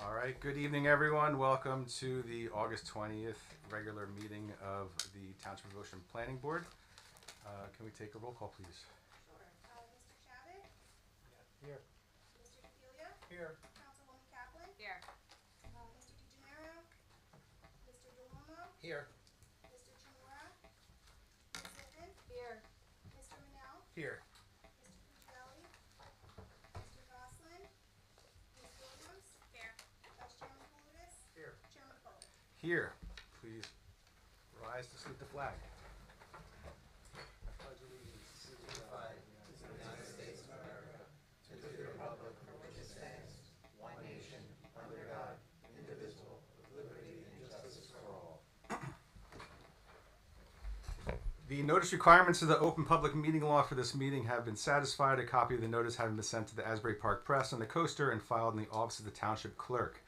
All right, good evening, everyone. Welcome to the August 20th regular meeting of the Township of Ocean Planning Board. Can we take a roll call, please? Sure. Mr. Shabbat? Here. Mr. DeFilia? Here. Councilwoman Kaplan? Here. Mr. DeGennaro? Mr. DeLumo? Here. Mr. Chimura? Ms. Lippman? Here. Mr. Manel? Here. Mr. Puccielli? Mr. Goslin? Ms. Williams? Here. Vice Chairman Palutis? Here. Chairman Foley? Here, please rise to salute the flag. The notice requirements of the open public meeting law for this meeting have been satisfied. A copy of the notice having been sent to the Asbury Park Press and the Coaster and filed in the office of the Township Clerk.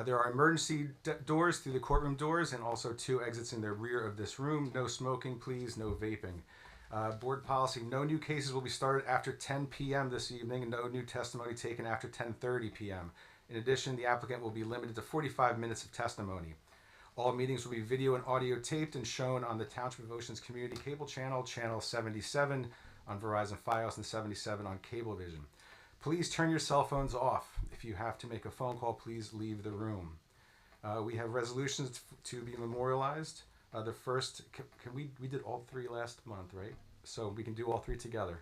There are emergency doors through the courtroom doors and also two exits in the rear of this room. No smoking, please. No vaping. Board policy, no new cases will be started after 10 p.m. this evening. No new testimony taken after 10:30 p.m. In addition, the applicant will be limited to 45 minutes of testimony. All meetings will be video and audio taped and shown on the Township of Ocean's Community Cable Channel, Channel 77 on Verizon Fios and 77 on Cablevision. Please turn your cell phones off. If you have to make a phone call, please leave the room. We have resolutions to be memorialized. The first, we did all three last month, right? So we can do all three together.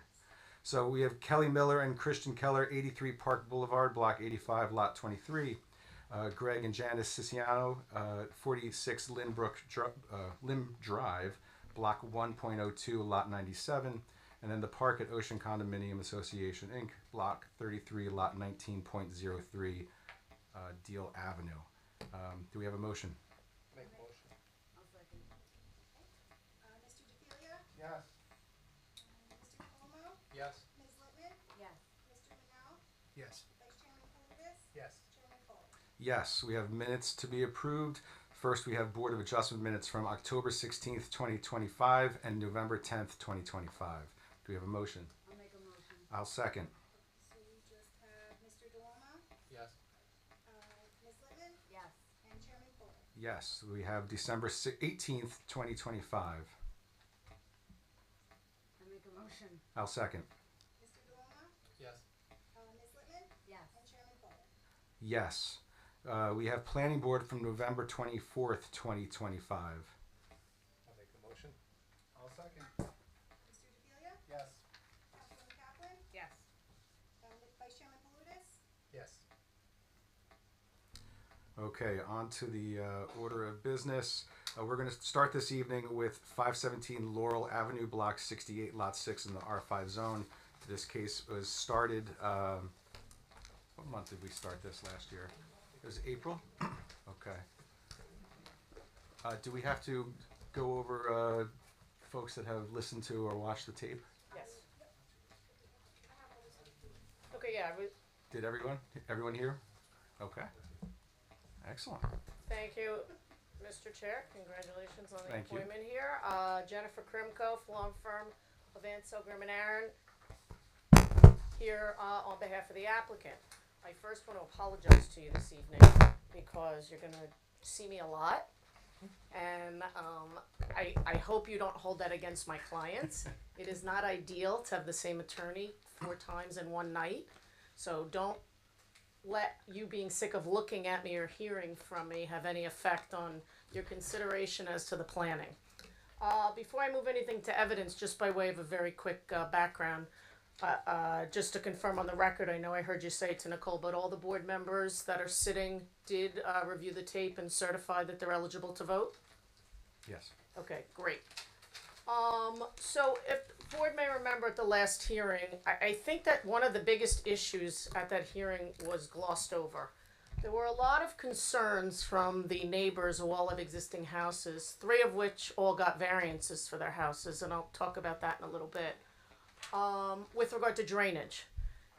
So we have Kelly Miller and Christian Keller, 83 Park Boulevard, Block 85, Lot 23. Greg and Janice Siciano, 46 Lim Drive, Block 1.02, Lot 97. And then the Park at Ocean Condominium Association, Inc., Block 33, Lot 19.03, Deal Avenue. Do we have a motion? Make a motion. I'll second. Mr. DeFilia? Yes. Mr. DeLumo? Yes. Ms. Lippman? Yes. Mr. Manel? Yes. Vice Chairman Palutis? Yes. Chairman Foley? Yes, we have minutes to be approved. First, we have Board of Adjustment minutes from October 16th, 2025 and November 10th, 2025. Do we have a motion? I'll make a motion. I'll second. So we just have Mr. DeLumo? Yes. Ms. Lippman? Yes. And Chairman Foley? Yes, we have December 18th, 2025. I make a motion. I'll second. Mr. DeLumo? Yes. Ms. Lippman? Yes. And Chairman Foley? Yes. We have Planning Board from November 24th, 2025. I'll make a motion. I'll second. Mr. DeFilia? Yes. Councilwoman Kaplan? Yes. Vice Chairman Palutis? Yes. Okay, on to the order of business. We're going to start this evening with 517 Laurel Avenue, Block 68, Lot 6 in the R5 zone. This case was started, what month did we start this last year? It was April? Okay. Do we have to go over folks that have listened to or watched the tape? Yes. Okay, yeah, Did everyone hear? Okay. Excellent. thank you, Mr. Chair. Congratulations on the Thank you. appointment here. Jennifer Krimko, law firm of Ansel, Grimm and Aaron, here on behalf of the applicant. I first want to apologize to you this evening because you're going to see me a lot. And I hope you don't hold that against my clients. It is not ideal to have the same attorney 4 times in one night. So don't let you being sick of looking at me or hearing from me have any effect on your consideration as to the planning. Before I move anything to evidence, just by way of a very quick background, just to confirm on the record, I know I heard you say to Nicole, but all the board members that are sitting did review the tape and certify that they're eligible to vote? Yes. Okay, great. So if the board may remember at the last hearing, I think that one of the biggest issues at that hearing was glossed over. There were a lot of concerns from the neighbors who all have existing houses, 3 of which all got variances for their houses, and I'll talk about that in a little bit. With regard to drainage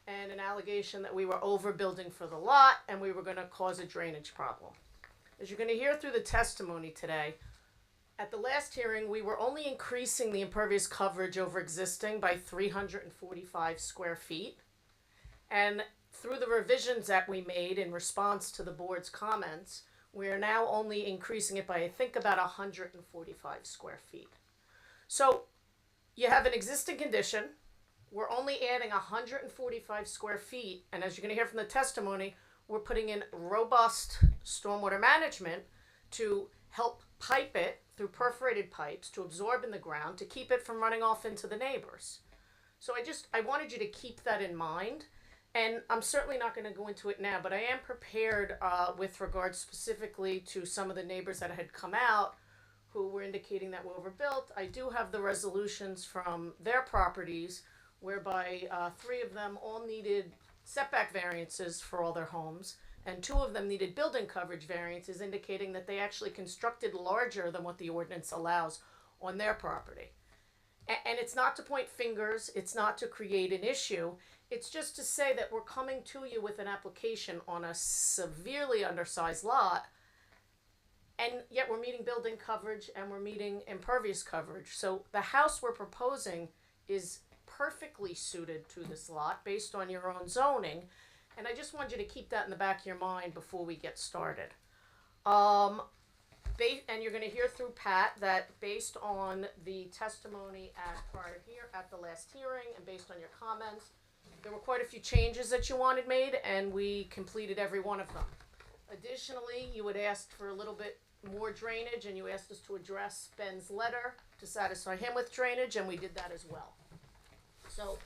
and an allegation that we were overbuilding for the lot and we were going to cause a drainage problem. As you're going to hear through the testimony today, at the last hearing, we were only increasing the impervious coverage over existing by 345 square feet. And through the revisions that we made in response to the board's comments, we are now only increasing it by, I think, about 145 square feet. So you have an existing condition. We're only adding 145 square feet, and as you're going to hear from the testimony, we're putting in robust stormwater management to help pipe it through perforated pipes to absorb in the ground to keep it from running off into the neighbors. So I wanted you to keep that in mind, and I'm certainly not going to go into it now, but I am prepared with regards specifically to some of the neighbors that had come out who were indicating that we're overbuilt. I do have the resolutions from their properties whereby 3 of them all needed setback variances for all their homes, and 2 of them needed building coverage variances, indicating that they actually constructed larger than what the ordinance allows on their property. And it's not to point fingers, it's not to create an issue, it's just to say that we're coming to you with an application on a severely undersized lot, and yet we're meeting building coverage and we're meeting impervious coverage. So the house we're proposing is perfectly suited to this lot based on your own zoning. And I just want you to keep that in the back of your mind before we get started. And you're going to hear through Pat that based on the testimony at the last hearing and based on your comments, there were quite a few changes that you wanted made, and we completed every one of them. Additionally, you had asked for a little bit more drainage, and you asked us to address Ben's letter to satisfy him with drainage, and we did that as well. So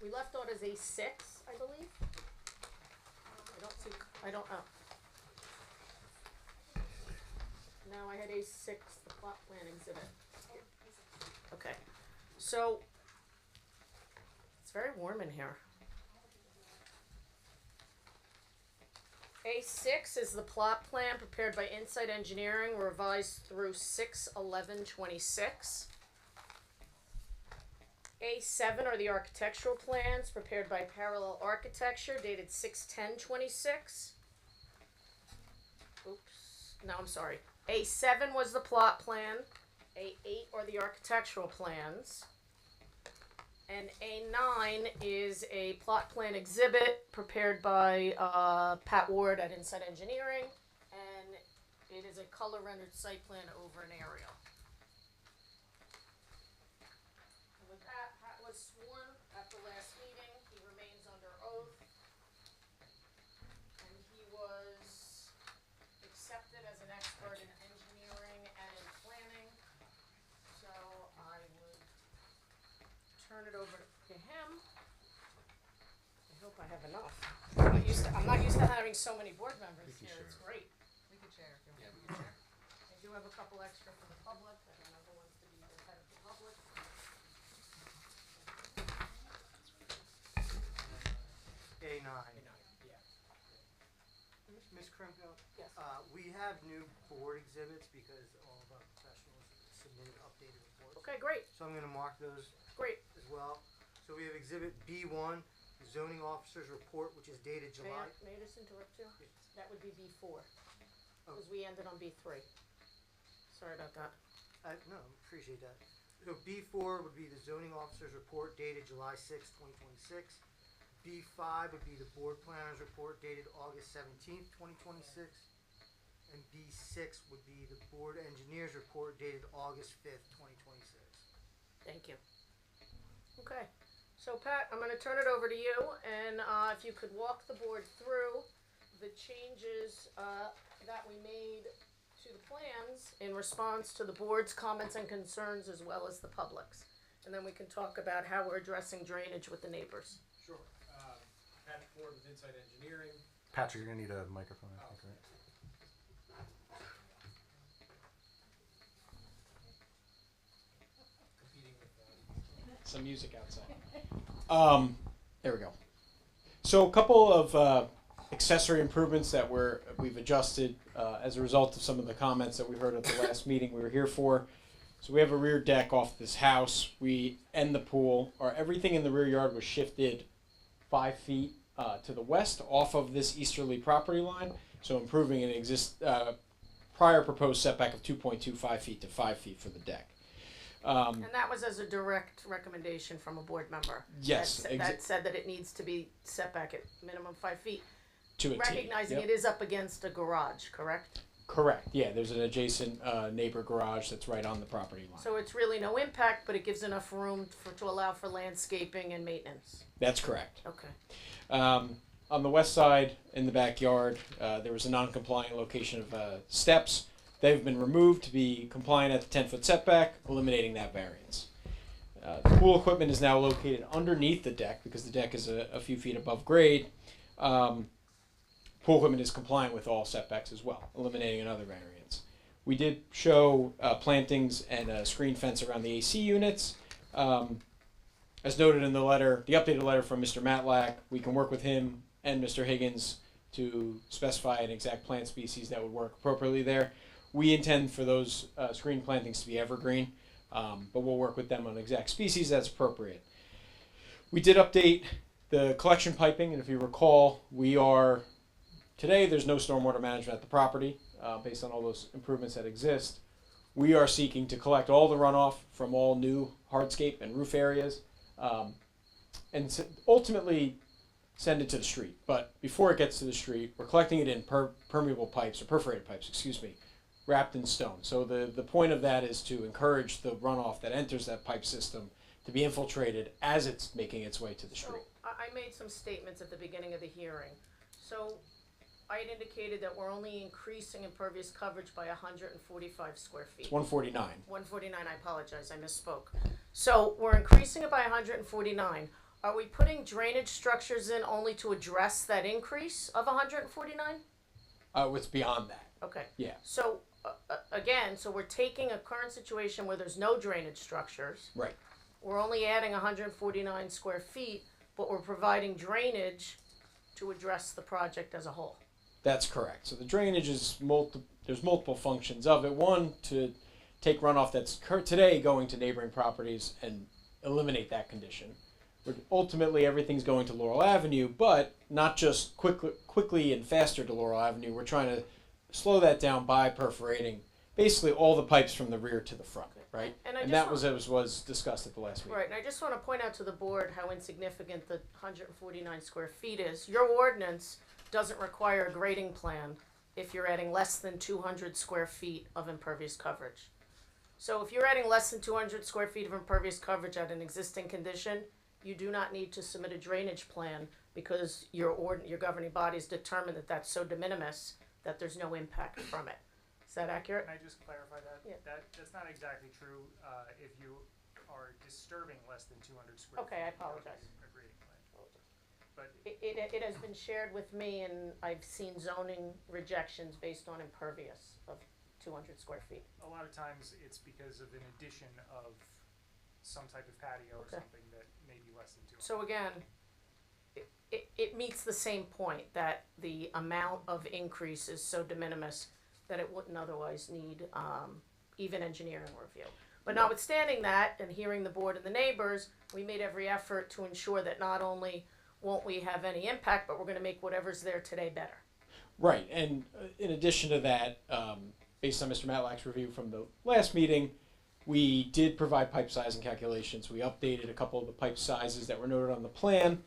we left out as a 6, I believe. I don't know. No, I had A6, the plot plan exhibit. Okay, so it's very warm in here. A6 is the plot plan prepared by Insight Engineering, revised through 6/11/26. A7 are the architectural plans prepared by Parallel Architecture, dated 6/10/26. Oops, no, I'm sorry. A7 was the plot plan. A8 are the architectural plans. And A9 is a plot plan exhibit prepared by Pat Ward at Insight Engineering, and it is a color rendered site plan over an aerial. And with that, Pat was sworn at the last meeting. He remains under oath, and he was accepted as an expert in engineering and in planning. So I would turn it over to him. I hope I have enough. I'm not used to having so many board members here. It's great. We could share if you want. Yeah, we can share. I do have a couple extra for the public. I don't know who wants to be the head of the public. A9. Yeah. Ms. Krimko, Yes. we have new board exhibits because all of our professionals submitted updated reports. Okay, great. So I'm going to mark those Great. as well. So we have exhibit B1, the zoning officer's report, which is dated July. May I just interrupt you? That would be B4. Oh. Because we ended on B3. Sorry about that. No, appreciate that. So B4 would be the zoning officer's report dated July 6, 2026. B5 would be the board planner's report dated August 17th, 2026. And B6 would be the board engineer's report dated August 5th, 2026. Thank you. Okay. So Pat, I'm going to turn it over to you, and if you could walk the board through the changes that we made to the plans in response to the board's comments and concerns as well as the public's. And then we can talk about how we're addressing drainage with the neighbors. Sure. Pat Ford with Insight Engineering. Patrick, you're gonna need a microphone, I think, right? Competing with some music outside. There we go. So a couple of accessory improvements that we've adjusted as a result of some of the comments that we heard at the last meeting we were here for. So we have a rear deck off this house. We end the pool, or everything in the rear yard was shifted 5 feet to the west off of this easterly property line. So improving an prior proposed setback of 2.25 feet to 5 feet for the deck. And that was as a direct recommendation from a board member. Yes, That said that it needs to be set back at minimum 5 feet. to a T. Recognizing Yep. it is up against a garage, correct? Correct. Yeah, there's an adjacent neighbor garage that's right on the property line. So it's really no impact, but it gives enough room to allow for landscaping and maintenance. That's correct. Okay. On the west side, in the backyard, there was a non-compliant location of steps. They've been removed to be compliant at the 10-foot setback, eliminating that variance. The pool equipment is now located underneath the deck because the deck is a few feet above grade. Pool equipment is compliant with all setbacks as well, eliminating another variance. We did show plantings and a screen fence around the AC units. As noted in the letter, the updated letter from Mr. Matlack, we can work with him and Mr. Higgins to specify an exact plant species that would work appropriately there. We intend for those screen plantings to be evergreen, but we'll work with them on exact species that's appropriate. We did update the collection piping, and if you recall, today there's no stormwater management at the property based on all those improvements that exist. We are seeking to collect all the runoff from all new hardscape and roof areas and ultimately send it to the street. But before it gets to the street, we're collecting it in permeable pipes, or perforated pipes, wrapped in stone. So the point of that is to encourage the runoff that enters that pipe system to be infiltrated as it's making its way to the street. So I made some statements at the beginning of the hearing. So I had indicated that we're only increasing impervious coverage by 145 square feet. It's 149. 149, I apologize, I misspoke. So we're increasing it by 149. Are we putting drainage structures in only to address that increase of 149? It's beyond that. Okay. Yeah. So again, so we're taking a current situation where there's no drainage structures. Right. We're only adding 149 square feet, but we're providing drainage to address the project as a whole. That's correct. So the drainage is there's multiple functions of it. One, to take runoff that's today going to neighboring properties and eliminate that condition. But ultimately, everything's going to Laurel Avenue, but not just quickly and faster to Laurel Avenue. We're trying to slow that down by perforating basically all the pipes from the rear to the front, right? And that was discussed at the last meeting. Right, and I just want to point out to the board how insignificant the 149 square feet is. Your ordinance doesn't require a grading plan if you're adding less than 200 square feet of impervious coverage. So if you're adding less than 200 square feet of impervious coverage at an existing condition, you do not need to submit a drainage plan because your governing body has determined that that's so de minimis that there's no impact from it. Is that accurate? Can I just clarify that? Yeah. That's not exactly true. If you are disturbing less than 200 square Okay, I feet, you don't apologize. need a grading plan. But It has been shared with me, and I've seen zoning rejections based on impervious of 200 square feet. a lot of times it's because of an addition of some type of patio or Okay. something that may be less than 200. So again, it meets the same point that the amount of increase is so de minimis that it wouldn't otherwise need even engineering review. But notwithstanding that, and hearing the board and the neighbors, we made every effort to ensure that not only won't we have any impact, but we're going to make whatever's there today better. Right, and in addition to that, based on Mr. Matlack's review from the last meeting, we did provide pipe size and calculations. We updated a couple of the pipe sizes that were noted on the plan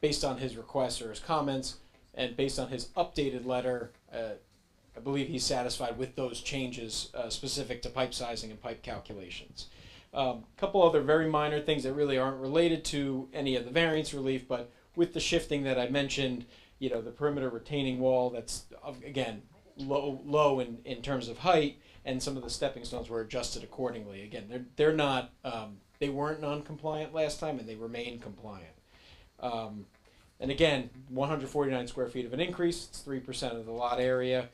based on his requests or his comments, and based on his updated letter, I believe he's satisfied with those changes specific to pipe sizing and pipe calculations. A couple other very minor things that really aren't related to any of the variance relief, but with the shifting that I mentioned, the perimeter retaining wall that's, again, low in terms of height, and some of the stepping stones were adjusted accordingly. Again, they're not, they weren't non-compliant last time, and they remain compliant. And again, 149 square feet of an increase, it's 3% of the lot area.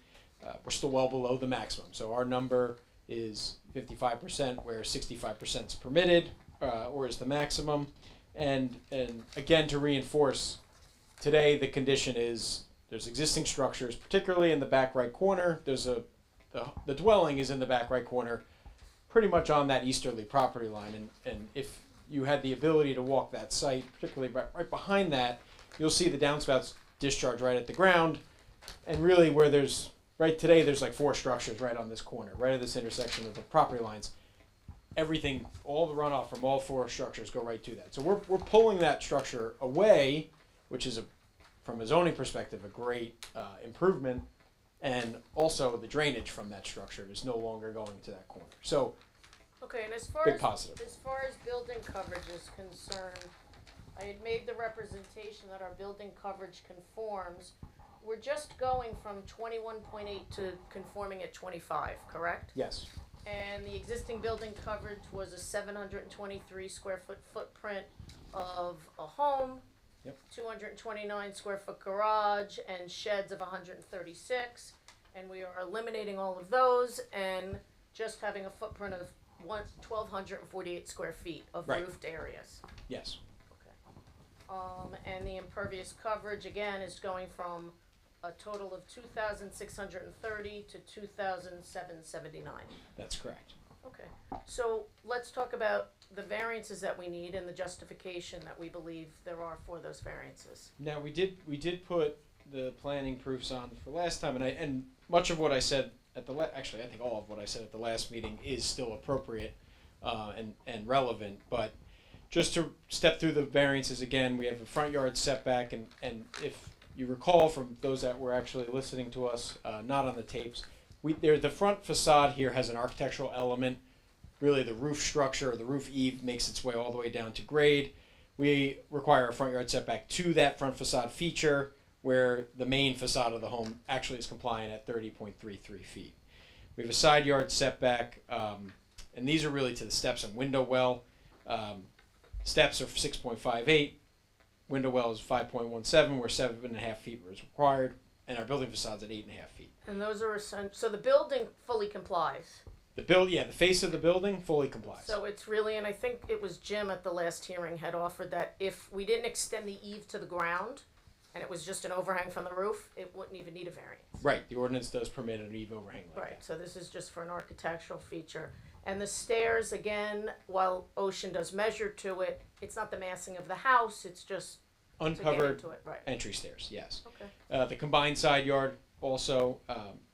We're still well below the maximum. So our number is 55%, where 65% is permitted, or is the maximum. And again, to reinforce, today the condition is there's existing structures, particularly in the back right corner. The dwelling is in the back right corner, pretty much on that easterly property line. And if you had the ability to walk that site, particularly right behind that, you'll see the downspouts discharge right at the ground. And really where right today there's like 4 structures right on this corner, right at this intersection of the property lines. everything, all the runoff from all four structures go right to that. So we're pulling that structure away, which is from a zoning perspective, a great improvement. And also the drainage from that structure is no longer going to that corner. So Okay, and as far big as positive. as far as building coverage is concerned, I had made the representation that our building coverage conforms. We're just going from 21.8 to conforming at 25, correct? Yes. And the existing building coverage was a 723 square foot footprint of a home. Yep. 229 square foot garage and sheds of 136. And we are eliminating all of those and just having a footprint of 1,248 square feet of Right. roofed areas. Yes. And the impervious coverage again is going from a total of 2,630 to 2,779. That's correct. Okay, so let's talk about the variances that we need and the justification that we believe there are for those variances. Now we did put the planning proofs on for last time, and much of what I said at the actually I think all of what I said at the last meeting is still appropriate and relevant. But just to step through the variances again, we have a front yard setback, and if you recall from those that were actually listening to us, not on the tapes, the front facade here has an architectural element. Really, the roof structure, the roof eave, makes its way all the way down to grade. We require a front yard setback to that front facade feature, where the main facade of the home actually is compliant at 30.33 feet. We have a side yard setback, and these are really to the steps and window well. Steps are 6.58, window well is 5.17, where 7.5 feet was required, and our building facade's at 8.5 feet. And those are so the building fully complies. The face of the building fully complies. So it's really, and I think it was Jim at the last hearing had offered that if we didn't extend the eave to the ground, and it was just an overhang from the roof, it wouldn't even need a variance. Right, the ordinance does permit an eave overhang like Right, that. so this is just for an architectural feature. And the stairs, again, while Ocean does measure to it, it's not the massing of the house, it's just to get Uncovered into it, right? entry stairs, yes. Okay. The combined side yard also,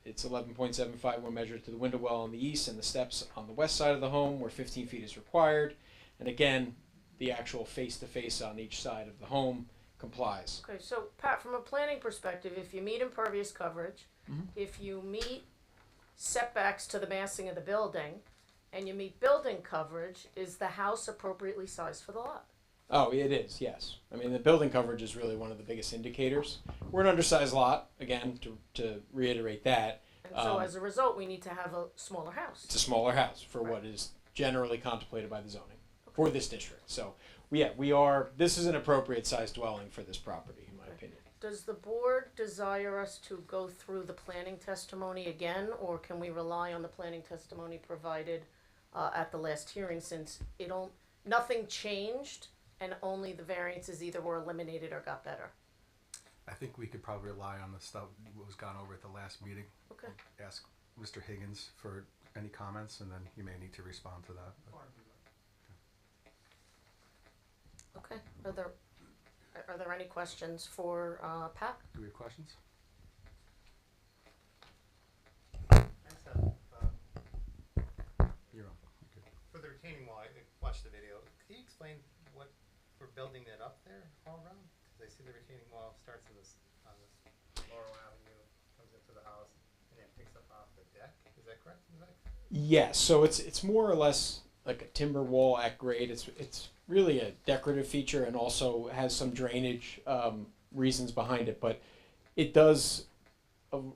it's 11.75 when measured to the window well on the east, and the steps on the west side of the home where 15 feet is required. And again, the actual face-to-face on each side of the home complies. Okay, so Pat, from a planning perspective, if you meet impervious coverage, if you meet setbacks to the massing of the building, and you meet building coverage, is the house appropriately sized for the lot? Oh, it is, yes. I mean, the building coverage is really one of the biggest indicators. We're an undersized lot, again, to reiterate that. And so as a result, we need to have a smaller house. It's a smaller house for what is generally contemplated by the zoning for this district. So, this is an appropriate size dwelling for this property, in my opinion. Does the board desire us to go through the planning testimony again, or can we rely on the planning testimony provided at the last hearing, since nothing changed and only the variances either were eliminated or got better? I think we could probably rely on the stuff that was gone over at the last meeting. Okay. Ask Mr. Higgins for any comments, and then he may need to respond to that. Okay. Are there any questions for Pat? Do we have questions? I just have, You're on. Okay. for the retaining wall, I watched the video. Can you explain what we're building that up there all around? Because I see the retaining wall starts on this Laurel Avenue, comes into the house, and then picks up off the deck. Is that correct? Yes, so it's more or less like a timber wall at grade. It's really a decorative feature and also has some drainage reasons behind it, but it does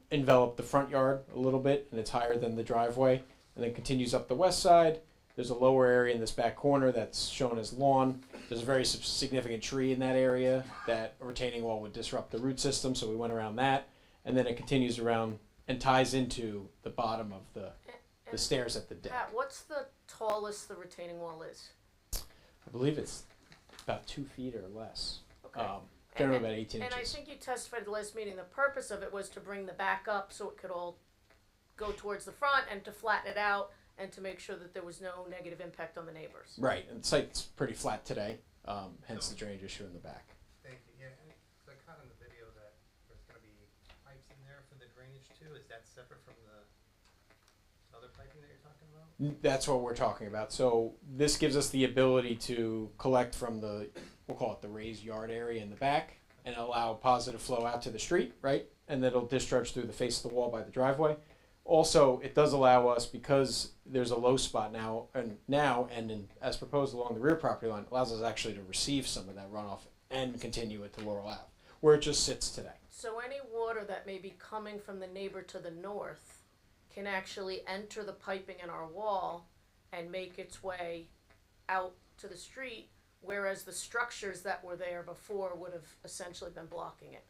envelop the front yard a little bit, and it's higher than the driveway, and then continues up the west side. There's a lower area in this back corner that's shown as lawn. There's a very significant tree in that area that a retaining wall would disrupt the root system, so we went around that, and then it continues around and ties into the bottom of the stairs at the deck. Pat, what's the tallest the retaining wall is? I believe it's about 2 feet or less. Okay. Generally about 18 And I inches. think you testified at the last meeting, the purpose of it was to bring the back up so it could all go towards the front and to flatten it out and to make sure that there was no negative impact on the neighbors. Right, and the site's pretty flat today, hence the drainage issue in the back. Thank you. Yeah, and I caught in the video that there's going to be pipes in there for the drainage too. Is that separate from the other piping that you're talking about? That's what we're talking about. So this gives us the ability to collect from we'll call it the raised yard area in the back, and allow positive flow out to the street, right? And then it'll discharge through the face of the wall by the driveway. Also, it does allow us, because there's a low spot as proposed along the rear property line, allows us actually to receive some of that runoff and continue it to Laurel Ave, where it just sits today. So any water that may be coming from the neighbor to the north can actually enter the piping in our wall and make its way out to the street, whereas the structures that were there before would have essentially been blocking it.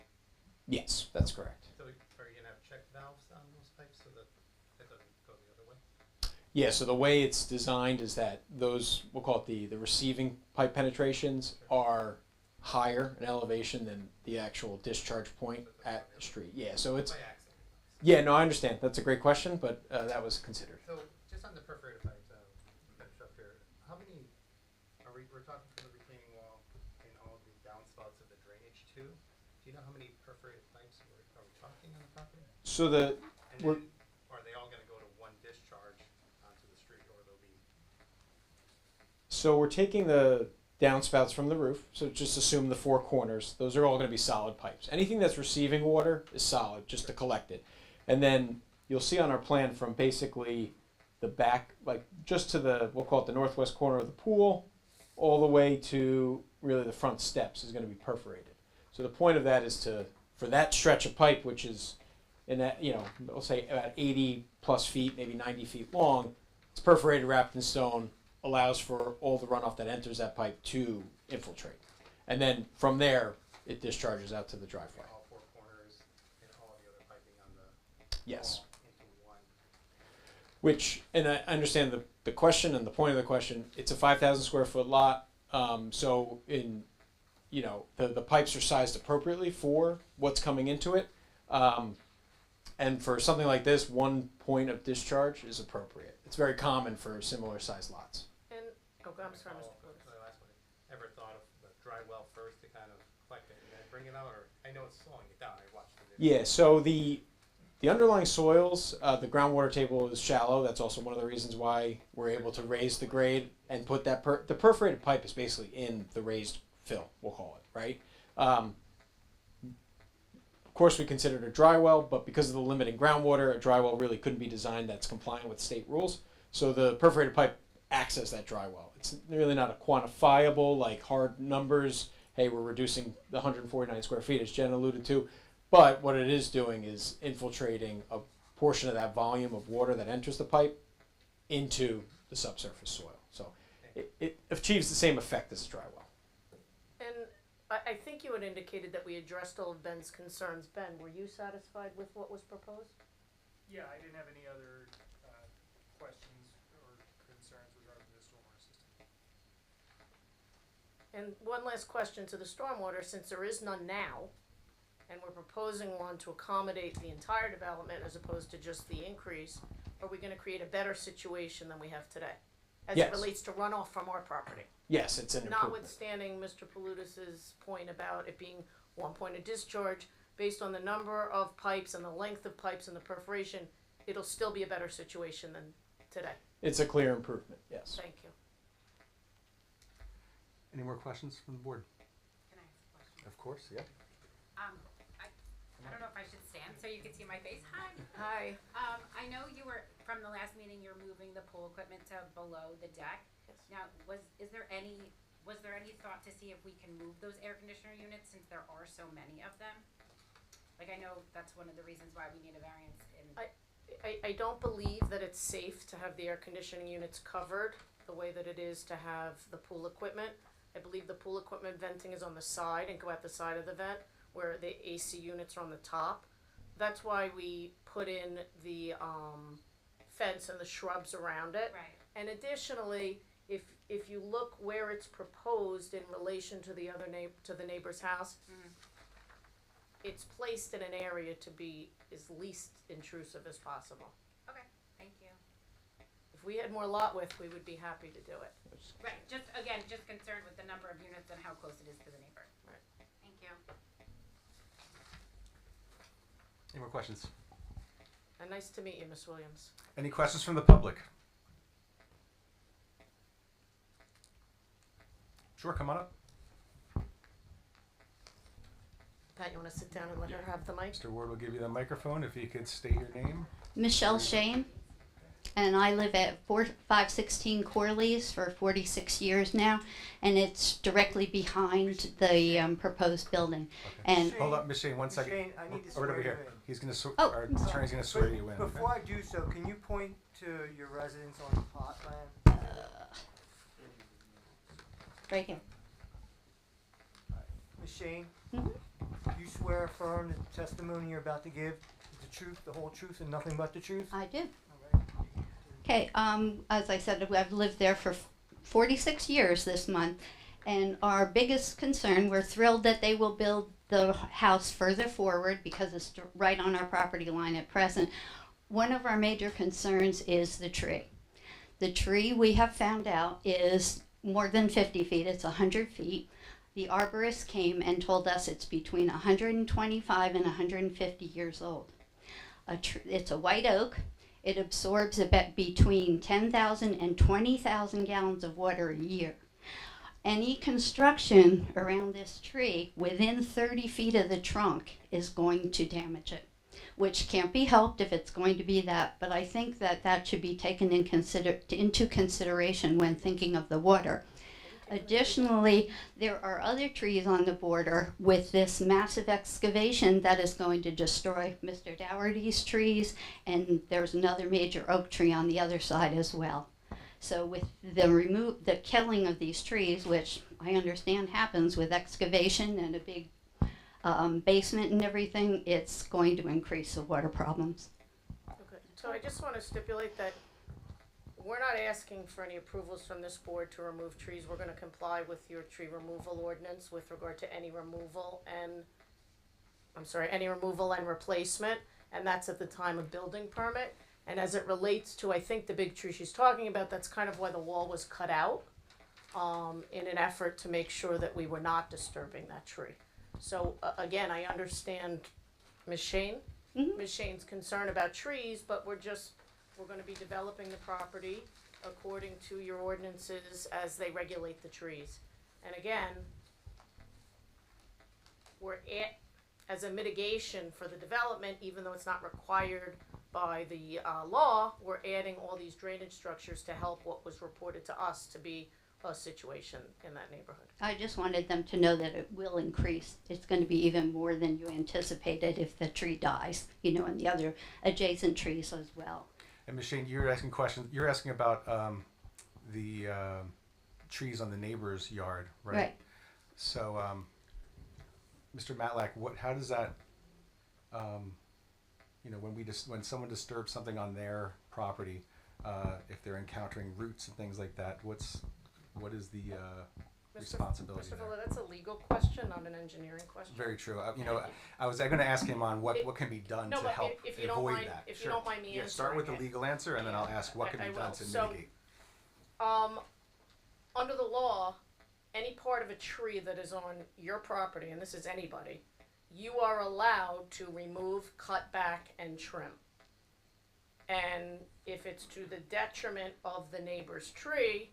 Yes, that's correct. So are you gonna have check valves on those pipes so that it doesn't go the other way? Yeah, so the way it's designed is that those, we'll call it the receiving pipe penetrations are higher in elevation than the actual discharge point at the street. Yeah, so it's, By accident. yeah, no, I understand. That's a great question, but that was considered. So just on the perforated pipes, finish up here. How many we're talking from the retaining wall and all of the downspouts of the drainage too? Do you know how many perforated pipes are we talking on the property? So And we're- then are they all gonna go to one discharge onto the street, or they'll be? So we're taking the downspouts from the roof. So just assume the four corners. Those are all going to be solid pipes. Anything that's receiving water is solid, just to collect it. And then you'll see on our plan from basically the back, like just to we'll call it the northwest corner of the pool, all the way to really the front steps is going to be perforated. So the point of that is for that stretch of pipe, which is in that, we'll say about 80 plus feet, maybe 90 feet long, it's perforated, wrapped in stone, allows for all the runoff that enters that pipe to infiltrate. And then from there, it discharges out to the driveway. All four corners and all the other piping on the Yes. wall into one. Which, and I understand the question and the point of the question, it's a 5,000 square foot lot. So the pipes are sized appropriately for what's coming into it. And for something like this, 1 point of discharge is appropriate. It's very common for similar sized lots. And, okay, I'm sorry, Mr. Oh, Plutus. the last one. Ever thought of the dry well first to kind of collect it and then bring it out, or I know it's slowing it down. I watched the video. Yeah, so the underlying soils, the groundwater table is shallow. That's also one of the reasons why we're able to raise the grade and put that the perforated pipe is basically in the raised fill, we'll call it, right? Of course, we considered a dry well, but because of the limiting groundwater, a dry well really couldn't be designed that's compliant with state rules. So the perforated pipe acts as that dry well. It's really not a quantifiable, like hard numbers. Hey, we're reducing the 149 square feet, as Jen alluded to. But what it is doing is infiltrating a portion of that volume of water that enters the pipe into the subsurface soil. So it achieves the same effect as a dry well. And I think you had indicated that we addressed all of Ben's concerns. Ben, were you satisfied with what was proposed? Yeah, I didn't have any other questions or concerns regarding the stormwater system. And one last question to the stormwater, since there is none now, and we're proposing one to accommodate the entire development as opposed to just the increase, are we gonna create a better situation than we have today? As Yes. it relates to runoff from our property? Yes, it's an improvement. Notwithstanding Mr. Palutis's point about it being 1 point of discharge, based on the number of pipes and the length of pipes and the perforation, it'll still be a better situation than today. It's a clear improvement, yes. Thank you. Any more questions from the board? Can I ask a question? Of course, yeah. I don't know if I should stand so you can see my face. Hi. Hi. I know you were, from the last meeting, you're moving the pool equipment to below the deck. Yes. Now, was there any thought to see if we can move those air conditioner units since there are so many of them? Like, I know that's one of the reasons why we need a variance in. I don't believe that it's safe to have the air conditioning units covered the way that it is to have the pool equipment. I believe the pool equipment venting is on the side and go out the side of the vent, where the AC units are on the top. That's why we put in the fence and the shrubs around it. Right. And additionally, if you look where it's proposed in relation to the other to the neighbor's house, it's placed in an area to be as least intrusive as possible. Okay, thank you. If we had more lot width, we would be happy to do it. Right, just concerned with the number of units and how close it is to the neighbor. Right. Thank you. Any more questions? And nice to meet you, Miss Williams. Any questions from the public? Sure, come on up. Pat, you want to sit down and let her have the mic? Mr. Ward will give you the microphone if you could state your name. Michelle Shane, and I live at 4516 Corley's for 46 years now, and it's directly behind the proposed building. Okay. And Hold up, Ms. Shane, 1 second. Shane, I need to Right swear over you here. in. He's gonna our I'm sorry. attorney's gonna swear you in. Before I do so, can you point to your residence on the plot plan? right here. Ms. Shane, Mhm. you swear affirm that the testimony you're about to give is the truth, the whole truth, and nothing but the truth? I do. All right. Okay, as I said, I've lived there for 46 years this month, and our biggest concern, we're thrilled that they will build the house further forward because it's right on our property line at present. One of our major concerns is the tree. The tree, we have found out, is more than 50 feet, it's 100 feet. The arborist came and told us it's between 125 and 150 years old. It's a white oak. It absorbs about between 10,000 and 20,000 gallons of water a year. Any construction around this tree within 30 feet of the trunk is going to damage it, which can't be helped if it's going to be that, but I think that that should be taken into consideration when thinking of the water. Additionally, there are other trees on the border with this massive excavation that is going to destroy Mr. Dougherty's trees, and there's another major oak tree on the other side as well. So with the killing of these trees, which I understand happens with excavation and a big basement and everything, it's going to increase the water problems. Okay, so I just want to stipulate that we're not asking for any approvals from this board to remove trees. We're gonna comply with your tree removal ordinance with regard to any removal and, any removal and replacement, and that's at the time of building permit. And as it relates to, I think, the big tree she's talking about, that's kind of why the wall was cut out, in an effort to make sure that we were not disturbing that tree. So, again, I understand Ms. Shane, Mhm. Ms. Shane's concern about trees, but we're gonna be developing the property according to your ordinances as they regulate the trees. And again, as a mitigation for the development, even though it's not required by the law, we're adding all these drainage structures to help what was reported to us to be a situation in that neighborhood. I just wanted them to know that it will increase. It's going to be even more than you anticipated if the tree dies, and the other adjacent trees as well. And Ms. Shane, you're asking questions. You're asking about the trees on the neighbor's yard, right? Right. So, Mr. Matlack, how does that, when someone disturbs something on their property, if they're encountering roots and things like that, what is the responsibility Mr. there? Fuller, that's a legal question, not an engineering question. Very true. I was going to ask him on what can be done No, to but help if you don't avoid mind- that. if you Sure. don't mind me Yeah, start with the answering it. legal answer, and then I'll ask what can I be done will. to So, mitigate. Under the law, any part of a tree that is on your property, and this is anybody, you are allowed to remove, cut back, and trim. And if it's to the detriment of the neighbor's tree,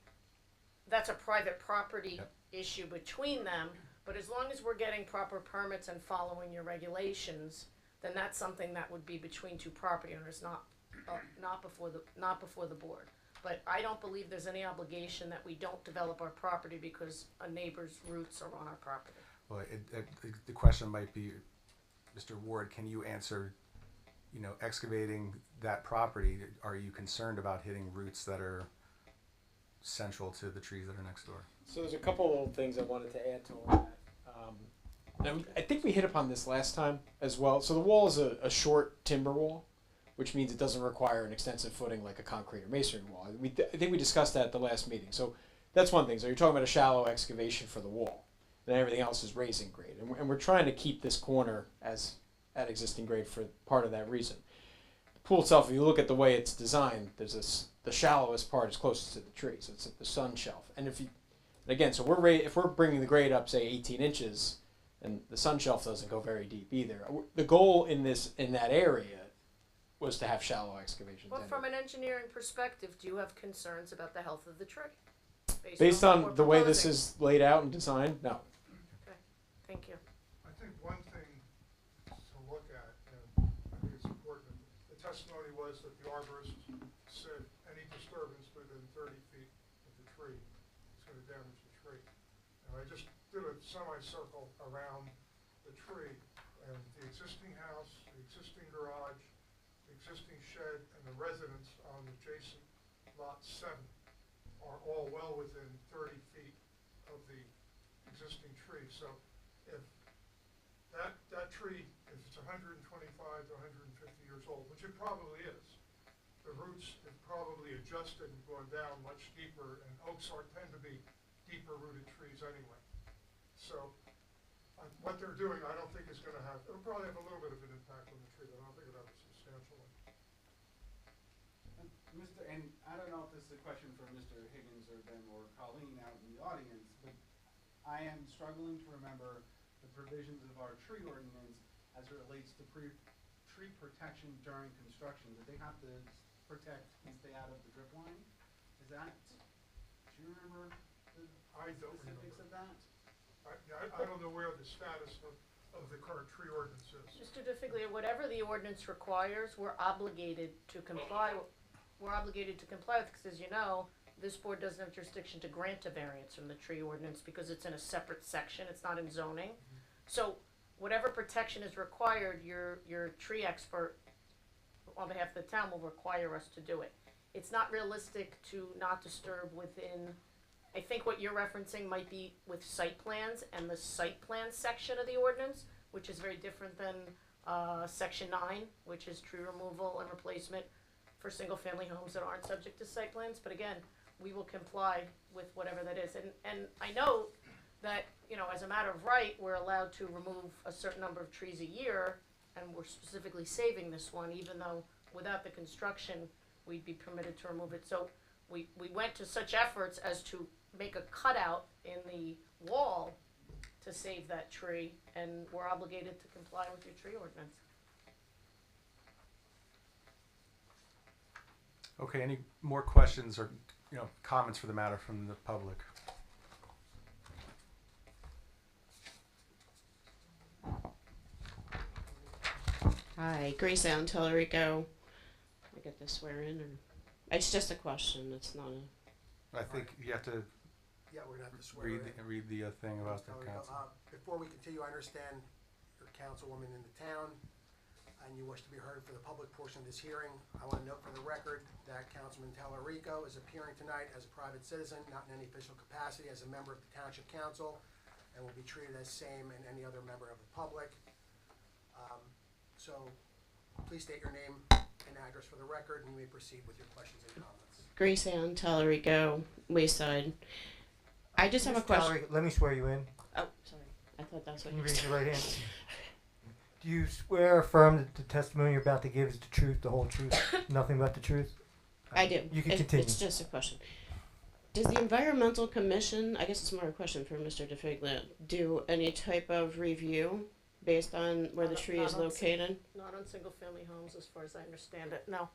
that's a private property Yep. issue between them. But as long as we're getting proper permits and following your regulations, then that's something that would be between two property owners, not before the board. But I don't believe there's any obligation that we don't develop our property because a neighbor's roots are on our property. Well, the question might be, Mr. Ward, can you answer, excavating that property, are you concerned about hitting roots that are central to the trees that are next door? So there's a couple little things I wanted to add to all that. And I think we hit upon this last time as well. So the wall is a short timber wall, which means it doesn't require an extensive footing like a concrete or masonry wall. I think we discussed that at the last meeting. So that's one thing. So you're talking about a shallow excavation for the wall. Then everything else is raising grade. And we're trying to keep this corner as at existing grade for part of that reason. The pool itself, if you look at the way it's designed, the shallowest part is closest to the tree. So it's at the sun shelf. And so if we're bringing the grade up, say 18 inches, and the sun shelf doesn't go very deep either. The goal in that area was to have shallow excavations. Well, anyway. from an engineering perspective, do you have concerns about the health of the tree? Based what on we're the way this proposing? is laid out and designed, no. Thank you. I think one thing to look at, and I think it's important, the testimony was that the arborist said any disturbance within 30 feet of the tree is going to damage the tree. And I just did a semicircle around the tree, and the existing house, the existing garage, the existing shed, and the residence on adjacent lot 7 are all well within 30 feet of the existing tree. So if that tree, if it's 125 to 150 years old, which it probably is, the roots have probably adjusted and gone down much deeper, and oaks tend to be deeper rooted trees anyway. So what they're doing, I don't think is going to have, it'll probably have a little bit of an impact on the tree, but I don't think it'll have a substantial one. And I don't know if this is a question for Mr. Higgins or Ben or Colleen out in the audience, but I am struggling to remember the provisions of our tree ordinance as it relates to tree protection during construction. Did they have to protect and stay out of the drip line? Is that, do you remember the I don't specifics remember. of that? I don't know where the status of the current tree ordinance is. Mr. DeFiglia, whatever the ordinance requires, we're obligated to comply. We're obligated to comply with, because as you know, this board doesn't have jurisdiction to grant a variance from the tree ordinance because it's in a separate section. It's not in zoning. So whatever protection is required, your tree expert on behalf of the town will require us to do it. It's not realistic to not disturb within. I think what you're referencing might be with site plans and the site plan section of the ordinance, which is very different than section 9, which is tree removal and replacement for single-family homes that aren't subject to site plans. But again, we will comply with whatever that is. And I know that, you know, as a matter of right, we're allowed to remove a certain number of trees a year, and we're specifically saving this one, even though without the construction, we'd be permitted to remove it. So we went to such efforts as to make a cutout in the wall to save that tree, and we're obligated to comply with your tree ordinance. Okay, any more questions or, comments for the matter from the public? Hi, Grace Allen, Tellerico. I get to swear in, or it's just a question. It's not a. I think you have to Yeah, we're gonna have to swear in. read the thing about the Tellerico. council. Before we continue, I understand you're a councilwoman in the town, and you wish to be heard for the public portion of this hearing. I want to note for the record that Councilman Tellerico is appearing tonight as a private citizen, not in any official capacity, as a member of the Township Council, and will be treated as same and any other member of the public. So please state your name and address for the record, and you may proceed with your questions and comments. Grace Allen, Tellerico, Wayside. I just have a question. Tellerico, let me swear you in. Oh, sorry. I thought that's what Can you you raise said. your right hand? Do you swear or affirm that the testimony you're about to give is the truth, the whole truth, nothing but the truth? I do. You can continue. It's just a question. Does the Environmental Commission, I guess it's more a question for Mr. DeFiglia, do any type of review based on where the Not- tree not is on located? Not on single-family homes, as far as I understand it, no.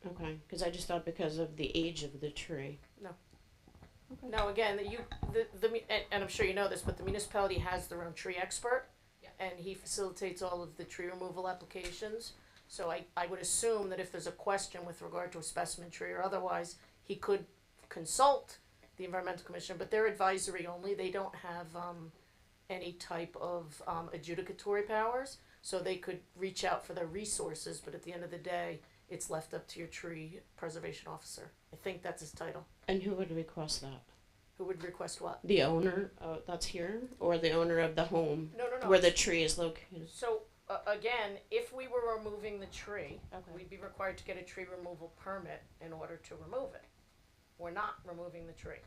Okay, because I just thought because of the age of the tree. No, again, and I'm sure you know this, but the municipality has their own tree expert, and he facilitates all of the tree removal applications. So I would assume that if there's a question with regard to a specimen tree or otherwise, he could consult the Environmental Commission, but they're advisory only. They don't have any type of adjudicatory powers, so they could reach out for their resources, but at the end of the day, it's left up to your tree preservation officer. I think that's his title. And who would request that? Who would request what? The owner that's here, or the owner of the home No. where the tree is located? So, again, if we were removing the tree, Okay. we'd be required to get a tree removal permit in order to remove it. We're not removing the tree.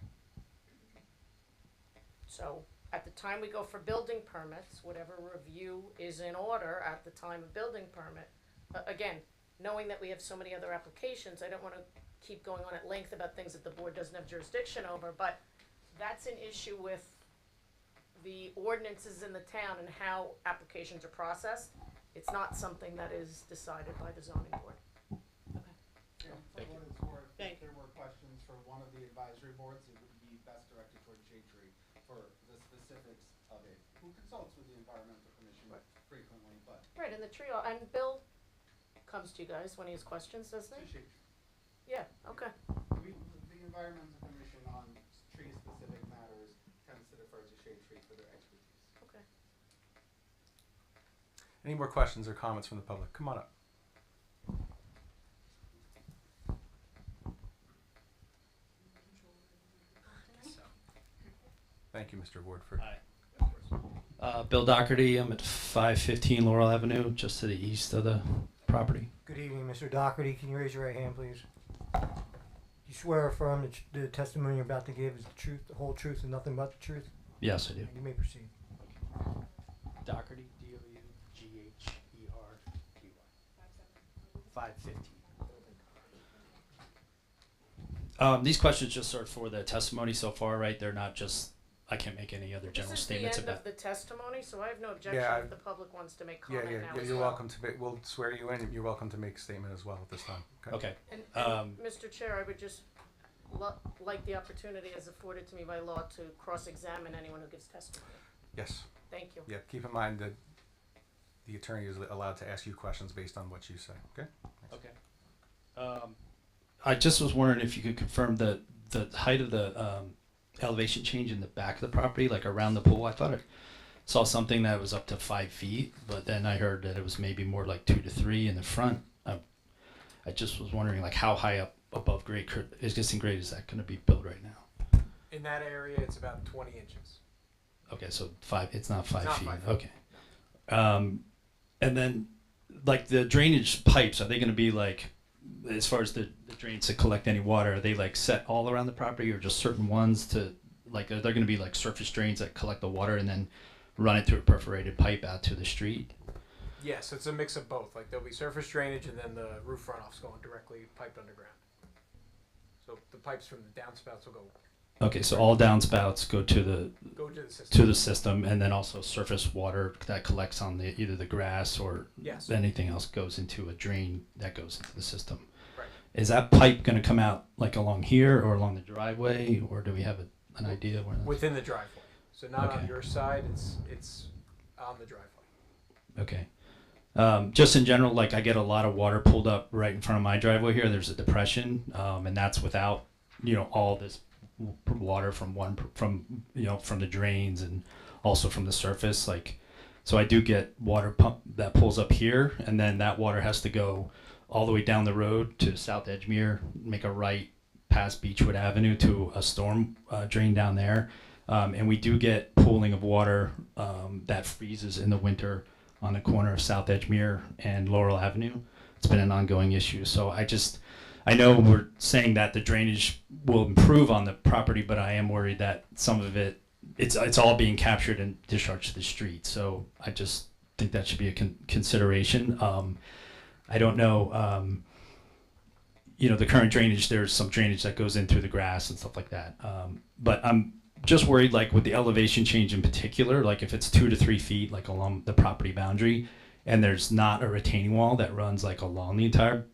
So, at the time we go for building permits, whatever review is in order at the time of building permit, again, knowing that we have so many other applications, I don't wanna keep going on at length about things that the board doesn't have jurisdiction over, but that's an issue with the ordinances in the town and how applications are processed. It's not something that is decided by the zoning board. For Thank what you. it's worth, Thank if there were questions for one of the advisory boards, it would be best directed towards Shade Tree for the specifics of it. Who consults with the environmental commission Right. frequently, but Right, and the trio, and Bill comes to you guys when he has questions, doesn't to he? Shade Tree. Yeah, okay. The environmental commission on tree-specific matters tends to defer to Shade Tree for their expertise. Okay. Any more questions or comments from the public? Come on up. Thank you, Mr. Ward, for. Hi. Bill Doherty. I'm at 515 Laurel Avenue, just to the east of the property. Good evening, Mr. Doherty. Can you raise your right hand, please? You swear or affirm that the testimony you're about to give is the truth, the whole truth, and nothing but the truth? Yes, I do. You may proceed. Doherty, Dougherty. 515. These questions just sort of for the testimony so far, right? They're not just. I can't make any other general This is statements the end about. of the testimony, so I have no objection Yeah, if the public wants to make Yeah, comment now as you're well. welcome to. We'll swear you in. You're welcome to make a statement as well at this time. Okay. And, Um, Mr. Chair, I would just like the opportunity as afforded to me by law to cross-examine anyone who gives testimony. Yes. Thank you. Yeah. Keep in mind that the attorney is allowed to ask you questions based on what you say. Okay. Okay. I just was wondering if you could confirm the height of the elevation change in the back of the property, like around the pool. I thought I saw something that was up to 5 feet, but then I heard that it was maybe more like 2 to 3 in the front. I just was wondering, like, how high up above grade, existing grade, is that going to be built right now? In that area, it's about 20 inches. Okay, so 5. It's not 5 Not feet. 5 feet. Okay. And then, like, the drainage pipes, are they going to be like, as far as the drains to collect any water, are they like set all around the property, or just certain ones to, like, are there going to be like surface drains that collect the water and then run it through a perforated pipe out to the street? Yes, it's a mix of both. Like there'll be surface drainage and then the roof runoff's going directly piped underground. So the pipes from the downspouts will Okay, so all downspouts go to the system. and then also surface water that collects on the either the grass or Yes. anything else goes into a drain that goes into the system. Right. Is that pipe going to come out like along here or along the driveway, or do we have an idea where? Within the driveway. So not on Okay. your side, it's on the driveway. Okay. Just in general, like I get a lot of water pulled up right in front of my driveway here. There's a depression, and that's without, all this water from from the drains and also from the surface. Like, so I do get water pump that pulls up here, and then that water has to go all the way down the road to South Edgemere, make a right past Beechwood Avenue to a storm drain down there. And we do get pooling of water that freezes in the winter on the corner of South Edgemere and Laurel Avenue. It's been an ongoing issue. So I know we're saying that the drainage will improve on the property, but I am worried that some of it's all being captured and discharged to the street. So I just think that should be a consideration. I don't know, the current drainage, there's some drainage that goes in through the grass and stuff like that. But I'm just worried, like with the elevation change in particular, like if it's 2 to 3 feet, like along the property boundary, and there's not a retaining wall that runs like along the entire,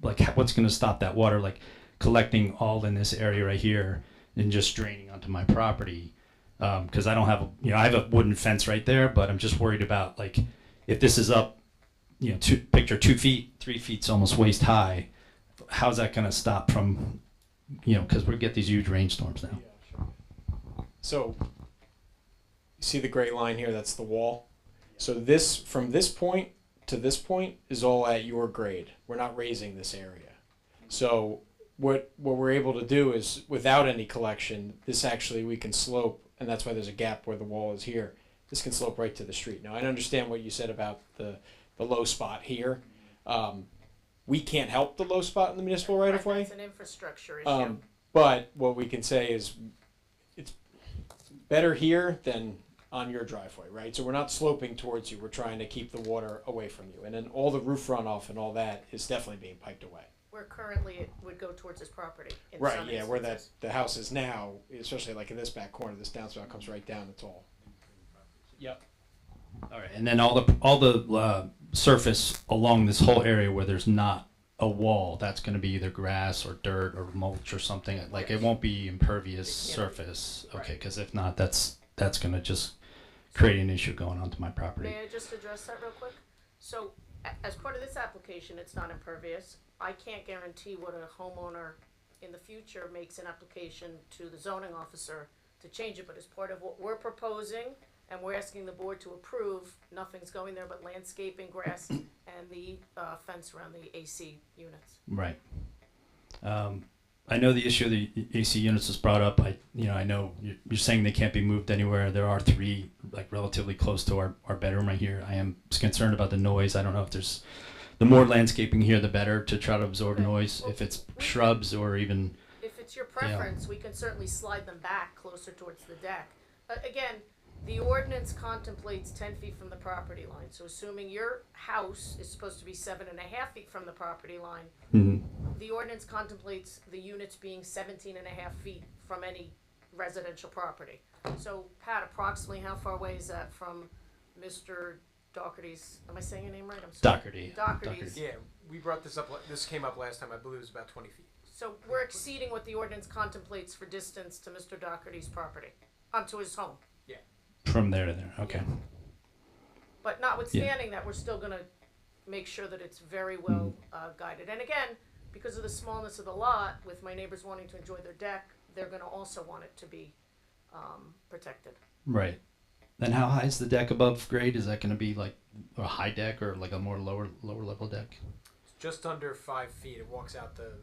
like what's going to stop that water, like collecting all in this area right here and just draining onto my property? Because I don't have, I have a wooden fence right there, but I'm just worried about like if this is up, picture 2 feet, 3 feet's almost waist high. How's that going to stop from, because we get these huge rainstorms now. So you see the gray line here, that's the wall. So this, from this point to this point, is all at your grade. We're not raising this area. So what we're able to do is, without any collection, this actually we can slope, and that's why there's a gap where the wall is here. This can slope right to the street. Now I understand what you said about the low spot here. We can't help the low spot in the municipal right of way. That's an infrastructure issue. But what we can say is it's better here than on your driveway, right? So we're not sloping towards you. We're trying to keep the water away from you. And then all the roof runoff and all that is definitely being piped away. Where currently it would go towards his property in Right, some yeah, where that instances. the house is now, especially like in this back corner, this downspout comes right down, it's all. Yep. All right, and then all the surface along this whole area where there's not a wall. That's going to be either grass or dirt or mulch or something. Like it won't be impervious surface. Okay, because if not, that's going to just create an issue going onto my property. May I just address that real quick? So, as part of this application, it's not impervious. I can't guarantee what a homeowner in the future makes an application to the zoning officer to change it, but as part of what we're proposing, and we're asking the board to approve, nothing's going there but landscaping, grass, and the fence around the AC units. Right. I know the issue of the AC units was brought up. I know you're saying they can't be moved anywhere. There are 3 like relatively close to our bedroom right here. I am concerned about the noise. I don't know if there's the more landscaping here, the better to try to absorb noise. Well, if it's shrubs or even if it's your preference, we can certainly slide them back closer towards the deck. Again, the ordinance contemplates 10 feet from the property line. So assuming your house is supposed to be 7.5 feet from the property line, the ordinance contemplates the units being 17.5 feet from any residential property. So Pat, approximately how far away is that from Mr. Doherty's, am I saying your name right? I'm sorry. Doherty's. Yeah, we brought this up. This came up last time. I believe it was about 20 feet. So we're exceeding what the ordinance contemplates for distance to Mr. Doherty's property, to his home. from there to there. Okay. But notwithstanding that, we're still gonna make sure that it's very well guided. And again, because of the smallness of the lot, with my neighbors wanting to enjoy their deck, they're gonna also want it to be protected. Right. Then how high is the deck above grade? Is that going to be like a high deck or like a more lower level deck? It's just under 5 feet. It walks out the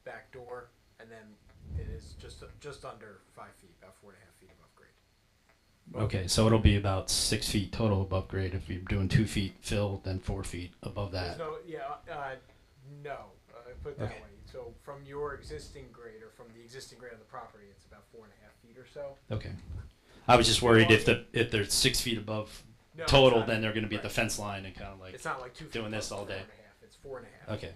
back door, and then it is just under 5 feet, about 4.5 feet above grade. Okay, so it'll be about 6 feet total above grade if you're doing 2 feet fill, then 4 feet above that. No. Put it that Okay. way. So from your existing grade, or from the existing grade of the property, it's about 4.5 feet or so. Okay. I was just worried if they're 6 feet above No, total, it's not. then they're going to be at the Right. fence line and kind of like It's not like 2 feet doing this all day. 4.5. It's 4.5. Okay.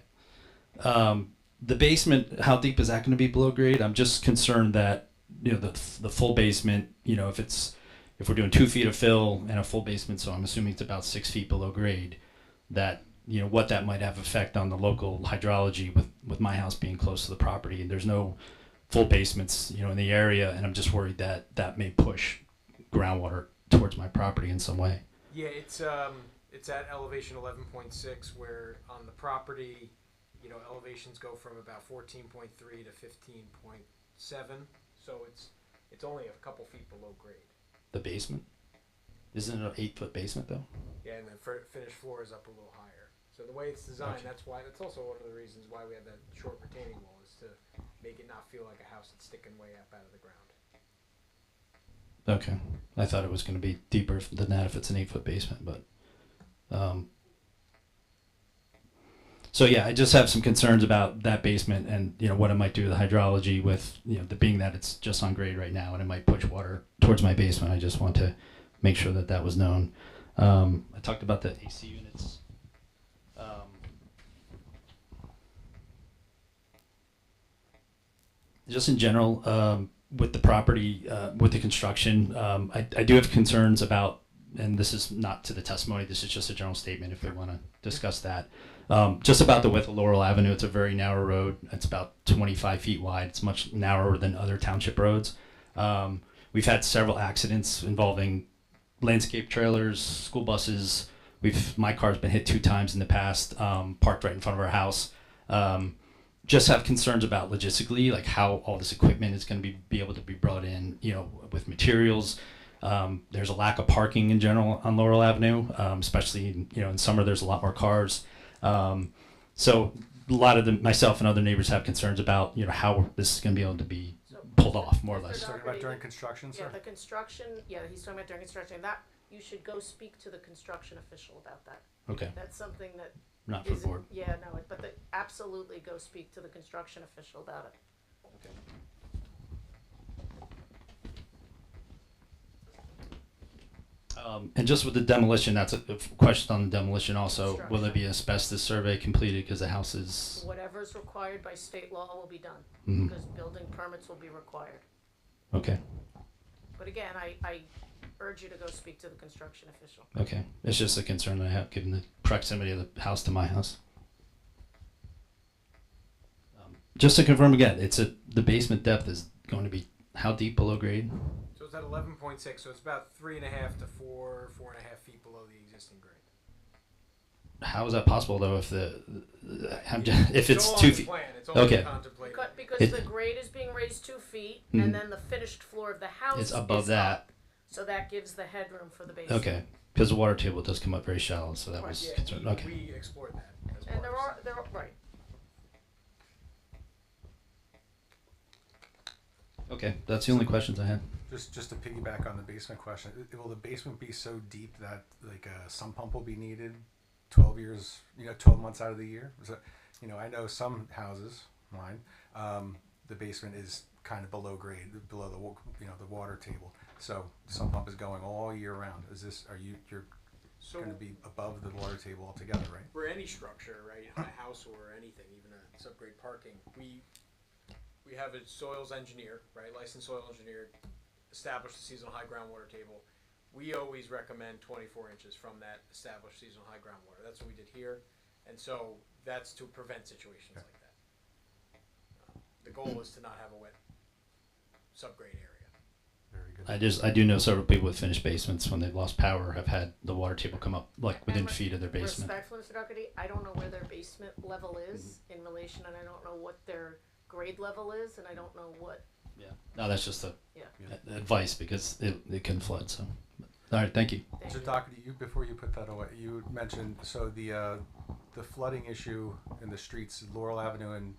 The basement, how deep is that going to be below grade? I'm just concerned that the full basement, if we're doing 2 feet of fill and a full basement, so I'm assuming it's about 6 feet below grade, that what that might have effect on the local hydrology with my house being close to the property, and there's no full basements in the area, and I'm just worried that may push groundwater towards my property in some way. Yeah, it's at elevation 11.6, where on the property, elevations go from about 14.3 to 15.7. So it's only a couple feet below grade. The basement? Isn't it an 8-foot basement though? Yeah, and the finished floor is up a little higher. So the way it's designed, Okay. that's also one of the reasons why we have that short retaining wall, is to make it not feel like a house that's sticking way up out of the ground. Okay. I thought it was going to be deeper than that if it's an 8-foot basement, but so yeah, I just have some concerns about that basement and what it might do to the hydrology with being that it's just on grade right now and it might push water towards my basement. I just want to make sure that was known. I talked about the AC units. Just in general, with the property, with the construction, I do have concerns about, and this is not to the testimony, this is just a general statement if we want to discuss that. Just about the width of Laurel Avenue, it's a very narrow road. It's about 25 feet wide. It's much narrower than other township roads. We've had several accidents involving landscape trailers, school buses. My car's been hit 2 times in the past, parked right in front of our house. Just have concerns about logistically, like how all this equipment is going to be able to be brought in, with materials. There's a lack of parking in general on Laurel Avenue, especially in summer. There's a lot more cars. So a lot of myself and other neighbors have concerns about how this is going to be able to be pulled off, more or less. Talking about during construction, sir? Yeah, the construction, he's talking about during construction. That, you should go speak to the construction official about that. Okay. That's something that Not for the isn't- board. Yeah, no, but absolutely go speak to the construction official about it. And just with the demolition, that's a question on the demolition also. Will there Construction. be an asbestos survey completed because the house is... Whatever's required by state law will be done, Mhm. because building permits will be required. Okay. But again, urge you to go speak to the construction official. Okay, it's just a concern that I have given the proximity of the house to my house. Just to confirm again, the basement depth is going to be how deep below grade? So it's at 11.6, so it's about 3.5 to 4.5 feet below the existing grade. How is that possible though? If if it's all 2 on the feet, plan. It's all okay, contemplated. Because the grade is being raised 2 feet, and then the finished floor of the house it's above is that. up, so that gives the headroom for the basement. Okay, because the water table does come up very shallow, so that Right. was Yeah, concerned. Okay. we explored that. As And part of there are right. Okay, that's the only questions I had. Just to piggyback on the basement question, will the basement be so deep that like a sump pump will be needed 12 years, 12 months out of the year? So, I know some houses, mine, the basement is kind of below grade, below the water table. So sump pump is going all year round. You're going to be above the water table altogether, right? For any structure, right, a house or anything, even a subgrade parking, we have a soils engineer, right, licensed soil engineer, established a seasonal high groundwater table. We always recommend 24 inches from that established seasonal high groundwater. That's what we did here, and so that's to prevent situations like that. The goal is to not have a wet subgrade area. Very good. I do know several people with finished basements when they've lost power have had the water table come up like within feet of their basement. Respectfully, Mr. Doherty, I don't know where their basement level is in relation, and I don't know what their grade level is, and I don't know what. Yeah. No, that's just Yeah. advice because it can flood. So, all right, thank you. So, Doherty, before you put that away, you mentioned the flooding issue in the streets, Laurel Avenue, and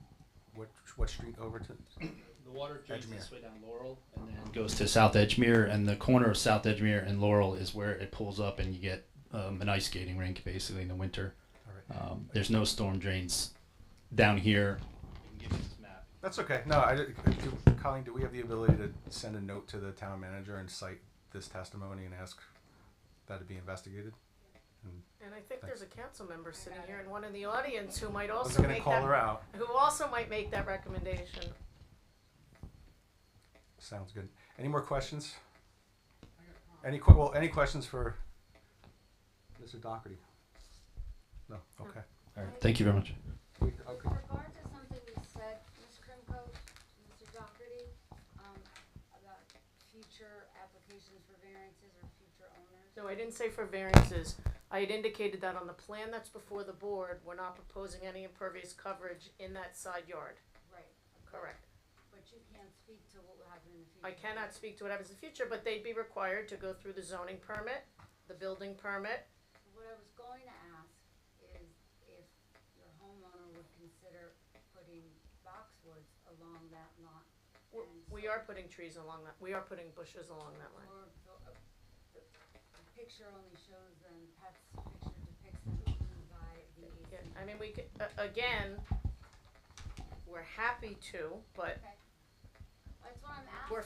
what street over to? The water drains Edgemere. this way down Laurel and then goes to South Edgemere, and the corner of South Edgemere and Laurel is where it pulls up, and you get an ice skating rink basically in the winter. All right. There's no storm drains down here. You can give me this map. That's okay. No, Colleen, do we have the ability to send a note to the town manager and cite this testimony and ask that it be investigated? And I think there's a council member sitting here and one in the audience who might I was also going to make call her out. who also might make that recommendation. Sounds good. Any more questions? Any questions for Mr. Doherty? No. Okay. All right, thank you very much. Okay. In regard to something you said, Ms. Krimko, Mr. Doherty, about future applications for variances or future owners. No, I didn't say for variances. I had indicated that on the plan that's before the board, we're not proposing any impervious coverage in that side yard. Right. Correct. But you can't speak to what will happen in the future. I cannot speak to what happens in the future, but they'd be required to go through the zoning permit, the building permit. What I was going to ask is if your homeowner would consider putting boxwoods along that lot. We are putting trees along that, we are putting bushes along that line. Or the picture only shows them, Pat's picture depicts them only by the AC. Yeah, I mean, we could, again, we're happy to, but Okay. That's what I'm asking.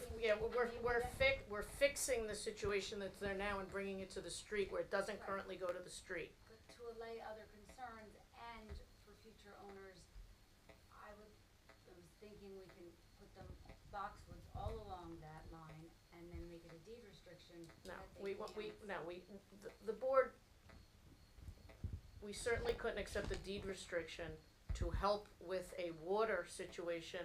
we're fixing the situation that's there now and bringing it to the street where it doesn't currently go to the street. But to allay other concerns and for future owners, I was thinking we can put them boxwoods all along that line and then make it a deed restriction. No, that they can't. the board, we certainly couldn't accept the deed restriction to help with a water situation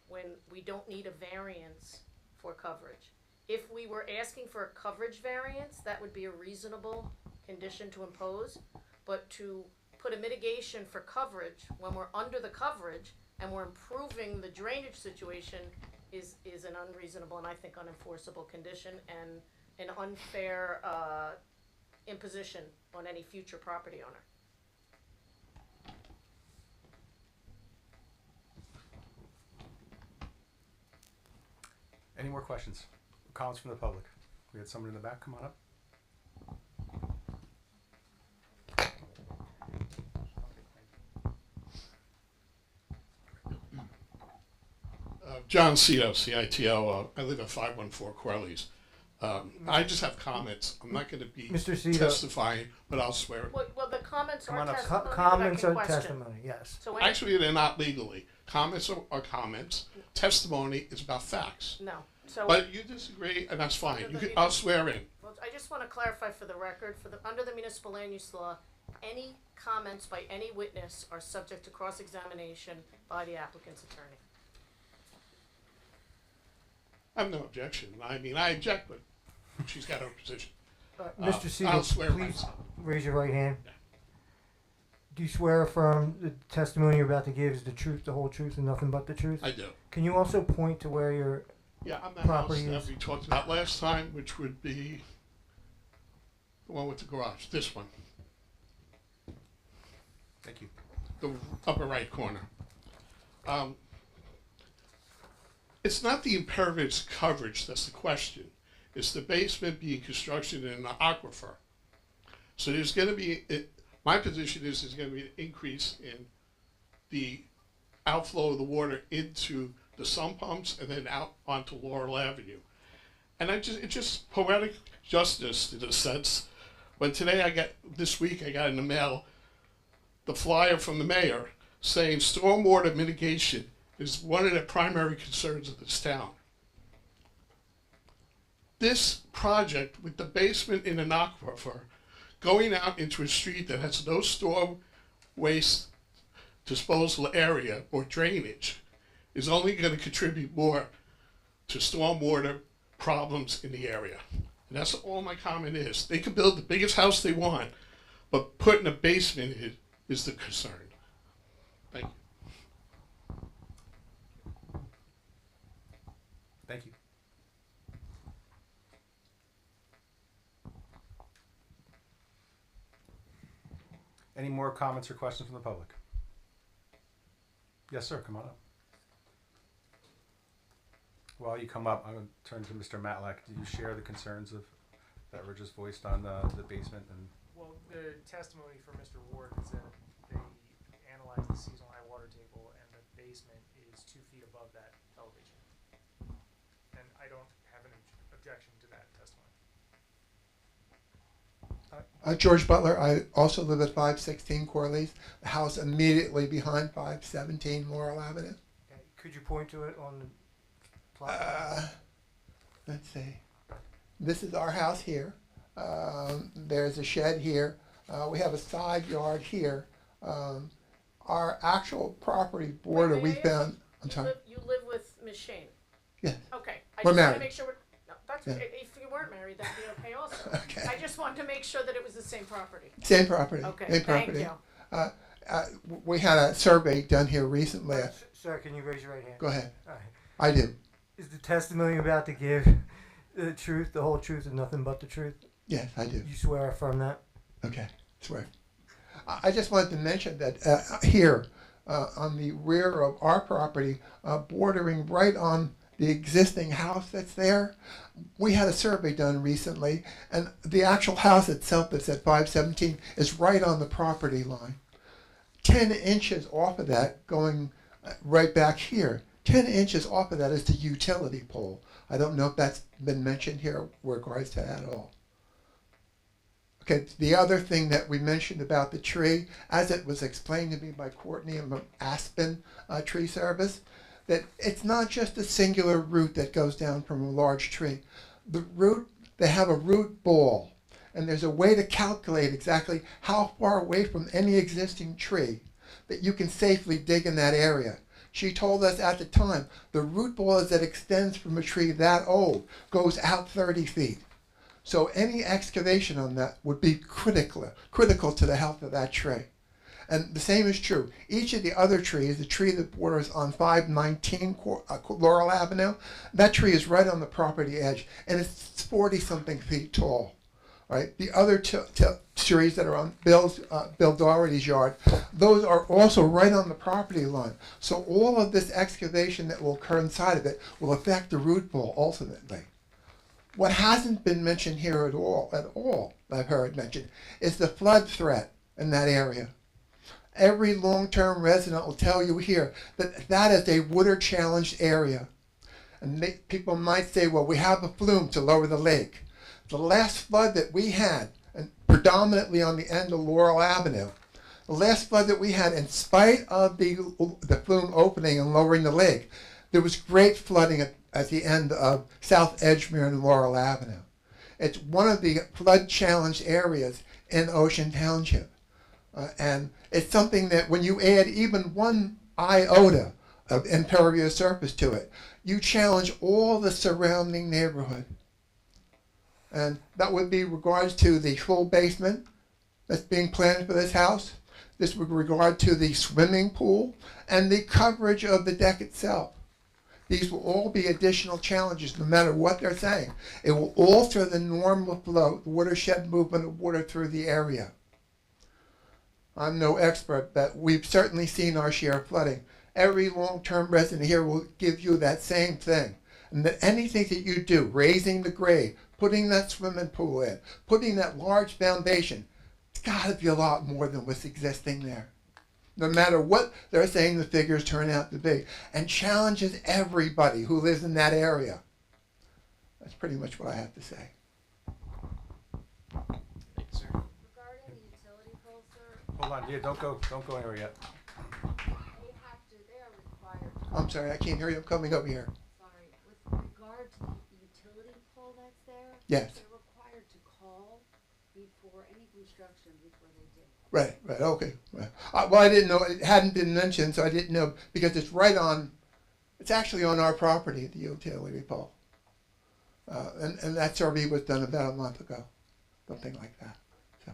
when we don't need a variance for coverage. If we were asking for a coverage variance, that would be a reasonable condition to impose, but to put a mitigation for coverage when we're under the coverage and we're improving the drainage situation is an unreasonable and I think unenforceable condition and an unfair imposition on any future property owner. Any more questions? Comments from the public? We had someone in the back. Come on up. John Cito, CITO. I live at 514 Corley's. I just have comments. I'm not going to be Mr. Cito. testifying, but I'll swear. Well, the comments Come are on up. testimony. Comments that I are can question. testimony, yes. So any- Actually, they're not legally. Comments are comments. Testimony is about facts. no. So But you disagree, and that's fine. I'll swear in. well, I just wanna clarify for the record, under the municipal land use law, any comments by any witness are subject to cross-examination by the applicant's attorney. I have no objection. I mean, I object, but she's got her position. Mr. Siegel, I'll swear please myself. raise your right hand. Yeah. Do you swear or affirm the testimony you're about to give is the truth, the whole truth, and nothing but the truth? I do. Can you also point to where your Yeah, I'm the property house is? that we talked about last time, which would be the one with the garage, this one, Thank you. the upper right corner. It's not the impervious coverage that's the question. It's the basement being constructed in an aquifer. So there's going to be, my position is there's going to be an increase in the outflow of the water into the sump pumps and then out onto Laurel Avenue. And it's just poetic justice in a sense. When this week I got in the mail the flyer from the mayor saying stormwater mitigation is one of the primary concerns of this town. This project with the basement in an aquifer going out into a street that has no storm waste disposal area or drainage is only going to contribute more to stormwater problems in the area. And that's all my comment is. They can build the biggest house they want, but putting a basement in is the concern. Thank you. Thank you. Any more comments or questions from the public? Yes, sir. Come on up. While you come up, I'm going to turn to Mr. Matlack. Do you share the concerns that were just voiced on the basement? And Well, the testimony from Mr. Ward is that they analyzed the seasonal high water table and the basement is 2 feet above that elevation. And I don't have an objection to that testimony. George Butler. I also live at 516 Corley's, the house immediately behind 517 Laurel Avenue. Okay, could you point to it on the plot? Let's see. This is our house here. There's a shed here. We have a side yard here. Our actual property border we found. I'm sorry. You live with Ms. Shane? Yes. Okay. We're just married. want to make sure no, that's Yeah. if you weren't married, that'd be okay also. Okay. I just wanted to make sure that it was the same property. Same property. Okay, Same thank property. you. We had a survey done here recently. Sir, can you raise your right hand? Go ahead. All right. I do. Is the testimony you're about to give the truth, the whole truth, and nothing but the truth? Yes, I do. You swear or affirm that? Okay, swear. I just wanted to mention that here on the rear of our property, bordering right on the existing house that's there, we had a survey done recently, and the actual house itself that's at 517 is right on the property line. 10 inches off of that, going right back here, 10 inches off of that is the utility pole. I don't know if that's been mentioned here with regards to that at all. Okay, the other thing that we mentioned about the tree, as it was explained to me by Courtney from Aspen Tree Service, that it's not just a singular root that goes down from a large tree. The root, they have a root ball, and there's a way to calculate exactly how far away from any existing tree that you can safely dig in that area. She told us at the time, the root ball that extends from a tree that old goes out 30 feet. So any excavation on that would be critical to the health of that tree. And the same is true. Each of the other trees, the tree that borders on 519 Laurel Avenue, that tree is right on the property edge, and it's 40-something feet tall. Right? The other trees that are on Bill Doherty's yard, those are also right on the property line. So all of this excavation that will occur inside of it will affect the root ball ultimately. What hasn't been mentioned here at all, I've heard mentioned, is the flood threat in that area. Every long-term resident will tell you here that that is a water-challenged area. And people might say, well, we have a flume to lower the lake. The last flood that we had, and predominantly on the end of Laurel Avenue, the last flood that we had, in spite of the flume opening and lowering the lake, there was great flooding at the end of South Edgemere and Laurel Avenue. It's one of the flood challenged areas in Ocean Township. And it's something that when you add even one iota of impervious surface to it, you challenge all the surrounding neighborhood. And that would be regards to the full basement that's being planned for this house. This with regard to the swimming pool and the coverage of the deck itself. These will all be additional challenges no matter what they're saying. It will alter the normal flow, the watershed movement of water through the area. I'm no expert, but we've certainly seen our share of flooding. Every long-term resident here will give you that same thing. And that anything that you do, raising the grade, putting that swimming pool in, putting that large foundation, it's got to be a lot more than what's existing there. No matter what they're saying the figures turn out to be. And challenges everybody who lives in that area. That's pretty much what I have to say. Thanks, sir. Regarding the utility pole, sir, Hold on, yeah, don't go anywhere yet. they are required, I'm sorry, I can't hear you. I'm coming over here. sorry, with regard to the utility pole that's there. Yes. They're required to call before any construction, before they dig. Right, okay. Right. Well, I didn't know, it hadn't been mentioned, so I didn't know, because it's right on, it's actually on our property, the utility pole. And that survey was done about a month ago, something like that. So,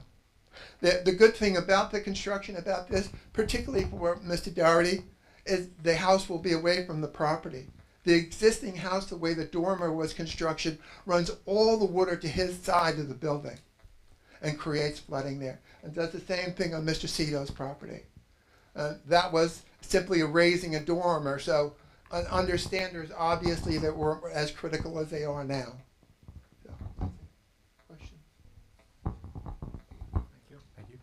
the good thing about the construction, about this, particularly for Mr. Doherty, is the house will be away from the property. The existing house, the way the dormer was constructed, runs all the water to his side of the building and creates flooding there. And does the same thing on Mr. Cito's property. That was simply raising a dormer, so under standards, obviously, that weren't as critical as they are now. So, question? Thank you.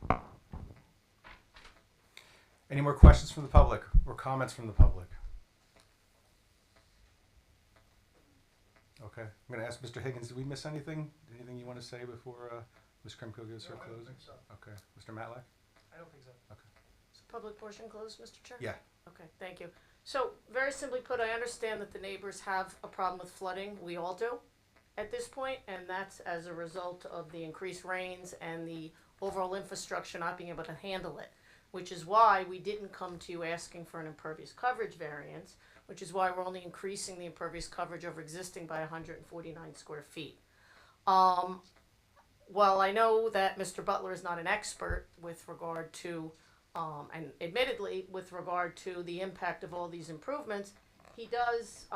Any more questions from the public or comments from the public? Okay, I'm going to ask Mr. Higgins, did we miss anything? Anything you want to say before Ms. Kremko gives her No, I don't closing? think so. Okay, Mr. Matlack? I don't think so. Is the public portion closed, Mr. Chair? Yeah. Okay, thank you. So, very simply put, I understand that the neighbors have a problem with flooding. We all do at this point, and that's as a result of the increased rains and the overall infrastructure not being able to handle it, which is why we didn't come to you asking for an impervious coverage variance, which is why we're only increasing the impervious coverage over existing by 149 square feet. While I know that Mr. Butler is not an expert with regard to and admittedly, with regard to the impact of all these improvements, he does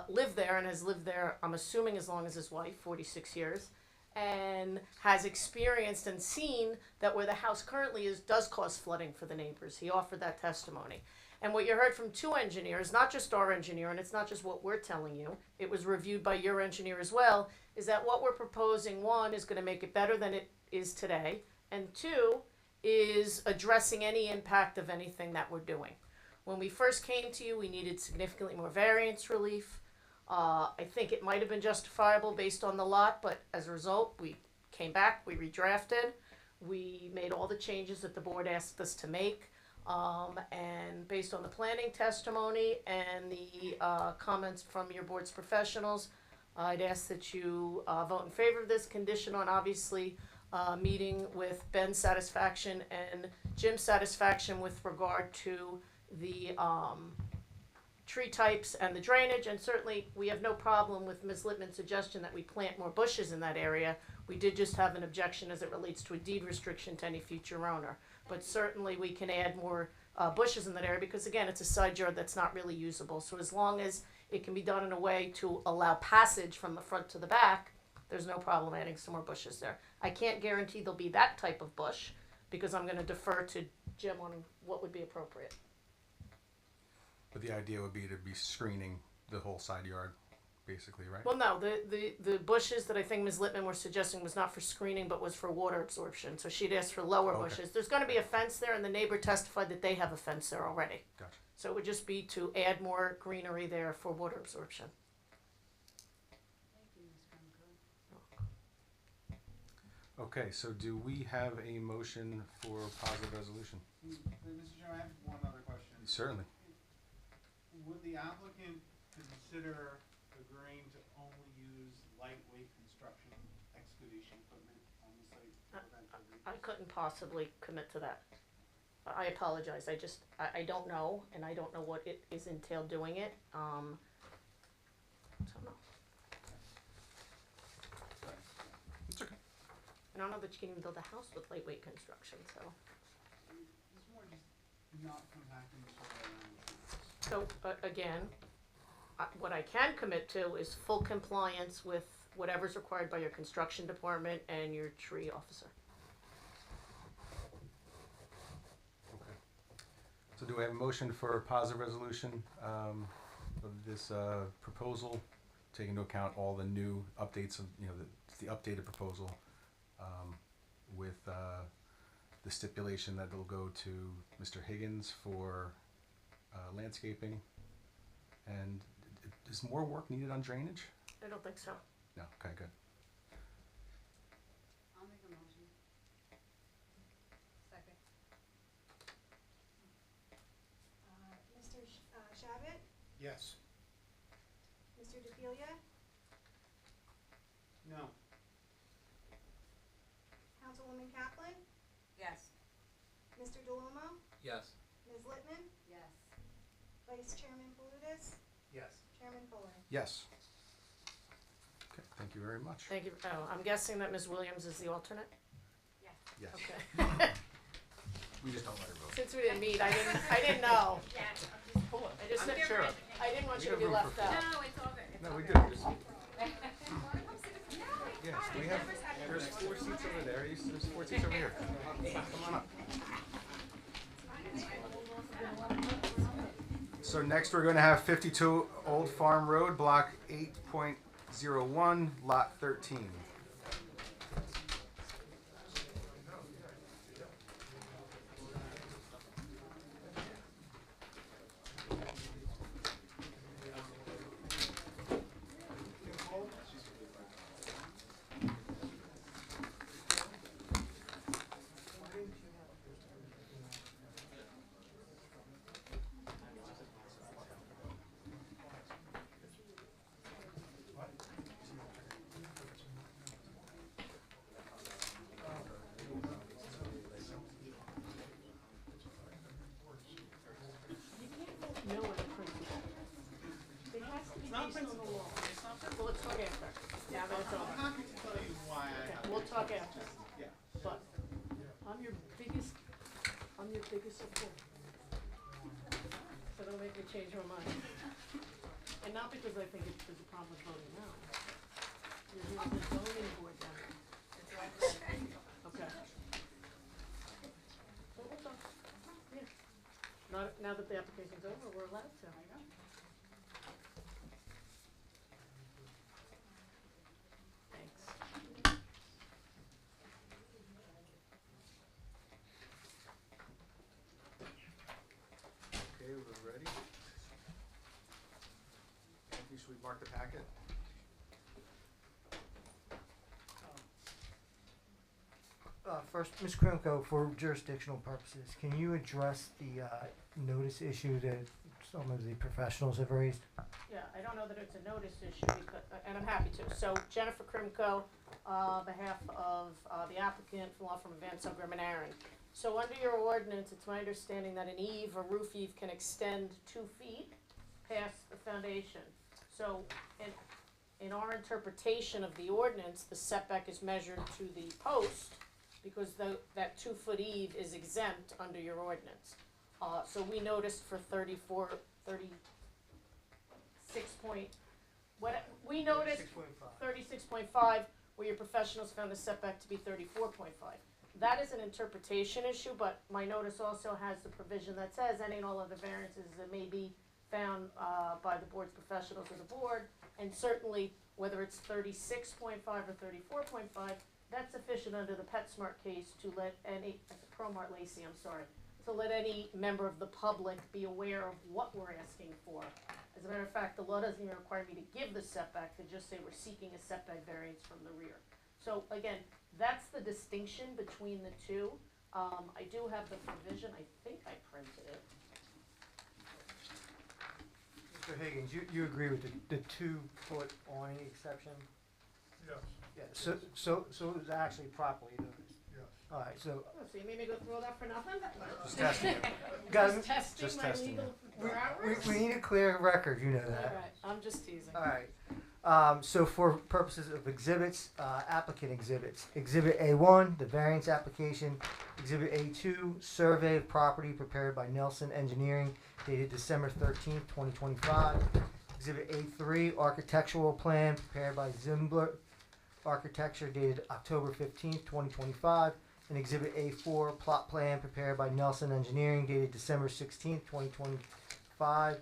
live there and has lived there, I'm assuming, as long as his wife, 46 years, and has experienced and seen that where the house currently is does cause flooding for the neighbors. He offered that testimony. And what you heard from two engineers, not just our engineer, and it's not just what we're telling you, it was reviewed by your engineer as well, is that what we're proposing, one, is going to make it better than it is today, and two, is addressing any impact of anything that we're doing. When we first came to you, we needed significantly more variance relief. I think it might have been justifiable based on the lot, but as a result, we came back, we redrafted, we made all the changes that the board asked us to make, and based on the planning testimony and the comments from your board's professionals, I'd ask that you vote in favor of this, condition on obviously meeting with Ben's satisfaction and Jim's satisfaction with regard to the tree types and the drainage, and certainly we have no problem with Ms. Littman's suggestion that we plant more bushes in that area. We did just have an objection as it relates to a deed restriction to any future owner, but certainly we can add more bushes in that area because again, it's a side yard that's not really usable. So as long as it can be done in a way to allow passage from the front to the back, there's no problem adding some more bushes there. I can't guarantee there'll be that type of bush because I'm going to defer to Jim on what would be appropriate. But the idea would be to be screening the whole side yard, basically, right? Well, no, the bushes that I think Ms. Littman was suggesting was not for screening but was for water absorption. So she'd asked for lower bushes. There's going to be a fence there, and the neighbor testified that they have a fence there already. Gotcha. So it would just be to add more greenery there for water absorption. Okay, so do we have a motion for positive resolution? Mr. Chairman, I have one other question. Certainly. Would the applicant consider agreeing to only use lightweight construction couldn't possibly commit to that. I apologize, I don't know, and I don't know what it is entailed doing it, so no. It's okay. I don't know that you can even build a house with lightweight construction, so. It's more just not compacting the soil around the trees. So, again, what I can commit to is full compliance with whatever's required by your construction department and your tree officer. Okay. So do we have a motion for a positive resolution of this proposal, taking into account all the new updates of, the updated proposal with the stipulation that it'll go to Mr. Higgins for landscaping? And is more work needed on drainage? I don't think so. No, okay, good. I'll make a motion. Second. Mr. Shabbat? Yes. Mr. DeFilia? No. Councilwoman Kaplan? Yes. Mr. DeLumo? Yes. Ms. Littman? Yes. Vice Chairman Palutis? Yes. Chairman Fuller? Yes. Okay, thank you very much. Thank you. Oh, I'm guessing that Ms. Williams is the alternate? Yes. Yes. Okay. We just don't let her vote. Since we didn't meet, I didn't know. Yeah, I'm just. I just, Sure. I didn't want We you to have be room left for out. No, it's all good. It's No, all we good. do. Just, yes, we have, there's 4 seats over there. There's 4 seats over here. Come on up. So next we're going to have 52 Old Farm Road, block 8.01, lot 13. No, it's principle. It has to be based on the law. Well, let's talk after. Yeah, but it's over. I'm happy to tell you why I Okay, have. we'll talk after. Yeah. But I'm your biggest supporter. So don't make me change my mind. And not because I think there's a problem with voting no. You're here as a zoning board member. Okay. So we'll talk. Yeah. Now that the application's over, we're allowed to. Thanks. Okay, we're ready. Anthony, should we mark the packet? First, Ms. Krimko, for jurisdictional purposes, can you address the notice issue that some of the professionals have raised? Yeah, I don't know that it's a notice issue, because, and I'm happy to. So Jennifer Krimko, behalf of the applicant from law firm of Van Sugrum and Aaron. So under your ordinance, it's my understanding that an eave or roof eave can extend 2 feet past the foundation. So in our interpretation of the ordinance, the setback is measured to the post, because that 2-foot eve is exempt under your ordinance. So we noticed for 36 point, what, we noticed 36.5, where your professionals found the setback to be 34.5. That is an interpretation issue, but my notice also has the provision that says any and all other variances that may be found by the board's professionals or the board, and certainly whether it's 36.5 or 34.5, that's sufficient under the PetSmart case to let any, ProMart Lacey, I'm sorry, to let any member of the public be aware of what we're asking for. As a matter of fact, the law doesn't even require me to give the setback, to just say we're seeking a setback variance from the rear. So again, that's the distinction between the two. I do have the provision, I think I printed it. Mr. Higgins, you agree with the 2-foot awning exception? Yes, Yeah, so it was actually properly noticed. yes. Alright, Alright, so, So you made me go through all that for nothing? Just testing it. guys, Just testing just my testing legal we, prowess? we need a clear record, you know that. Alright, I'm just teasing. Alright, so for purposes of exhibits, applicant exhibits. Exhibit A1, the variance application. Exhibit A2, survey of property prepared by Nelson Engineering dated December 13th, 2025. Exhibit A3, architectural plan prepared by Zimbler Architecture dated October 15th, 2025. And Exhibit A4, plot plan prepared by Nelson Engineering dated December 16th, 2025,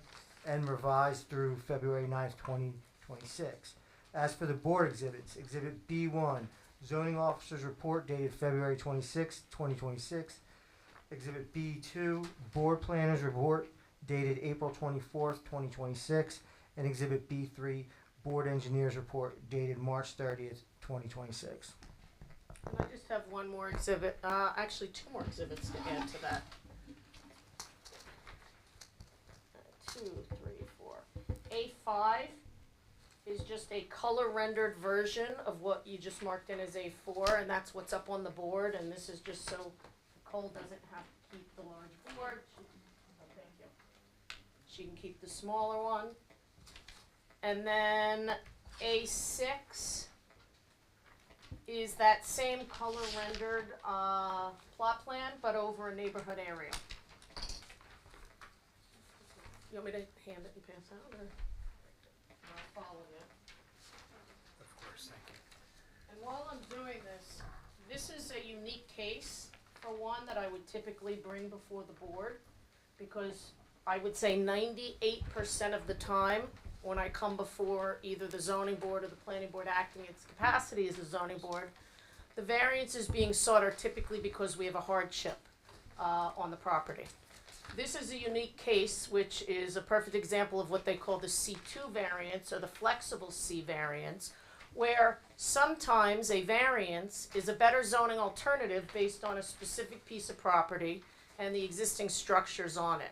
and revised through February 9th, 2026. As for the board exhibits, Exhibit B1, zoning officer's report dated February 26th, 2026. Exhibit B2, board planner's report dated April 24th, 2026. And Exhibit B3, board engineer's report dated March 30th, 2026. And I just have one more exhibit, actually two more exhibits to add to that. 2, 3, 4. A5 is just a color rendered version of what you just marked in as A4, and that's what's up on the board, and this is just so Nicole doesn't have to keep the large board. Thank you. She can keep the smaller one. And then A6 is that same color rendered plot plan, but over a neighborhood area. You want me to hand it and pass out, or I'll follow you? Of course, thank you. And while I'm doing this, this is a unique case for one that I would typically bring before the board, because I would say 98% of the time when I come before either the zoning board or the planning board acting its capacity as the zoning board, the variances being sought are typically because we have a hardship on the property. This is a unique case, which is a perfect example of what they call the C2 variance or the flexible C variance, where sometimes a variance is a better zoning alternative based on a specific piece of property and the existing structures on it.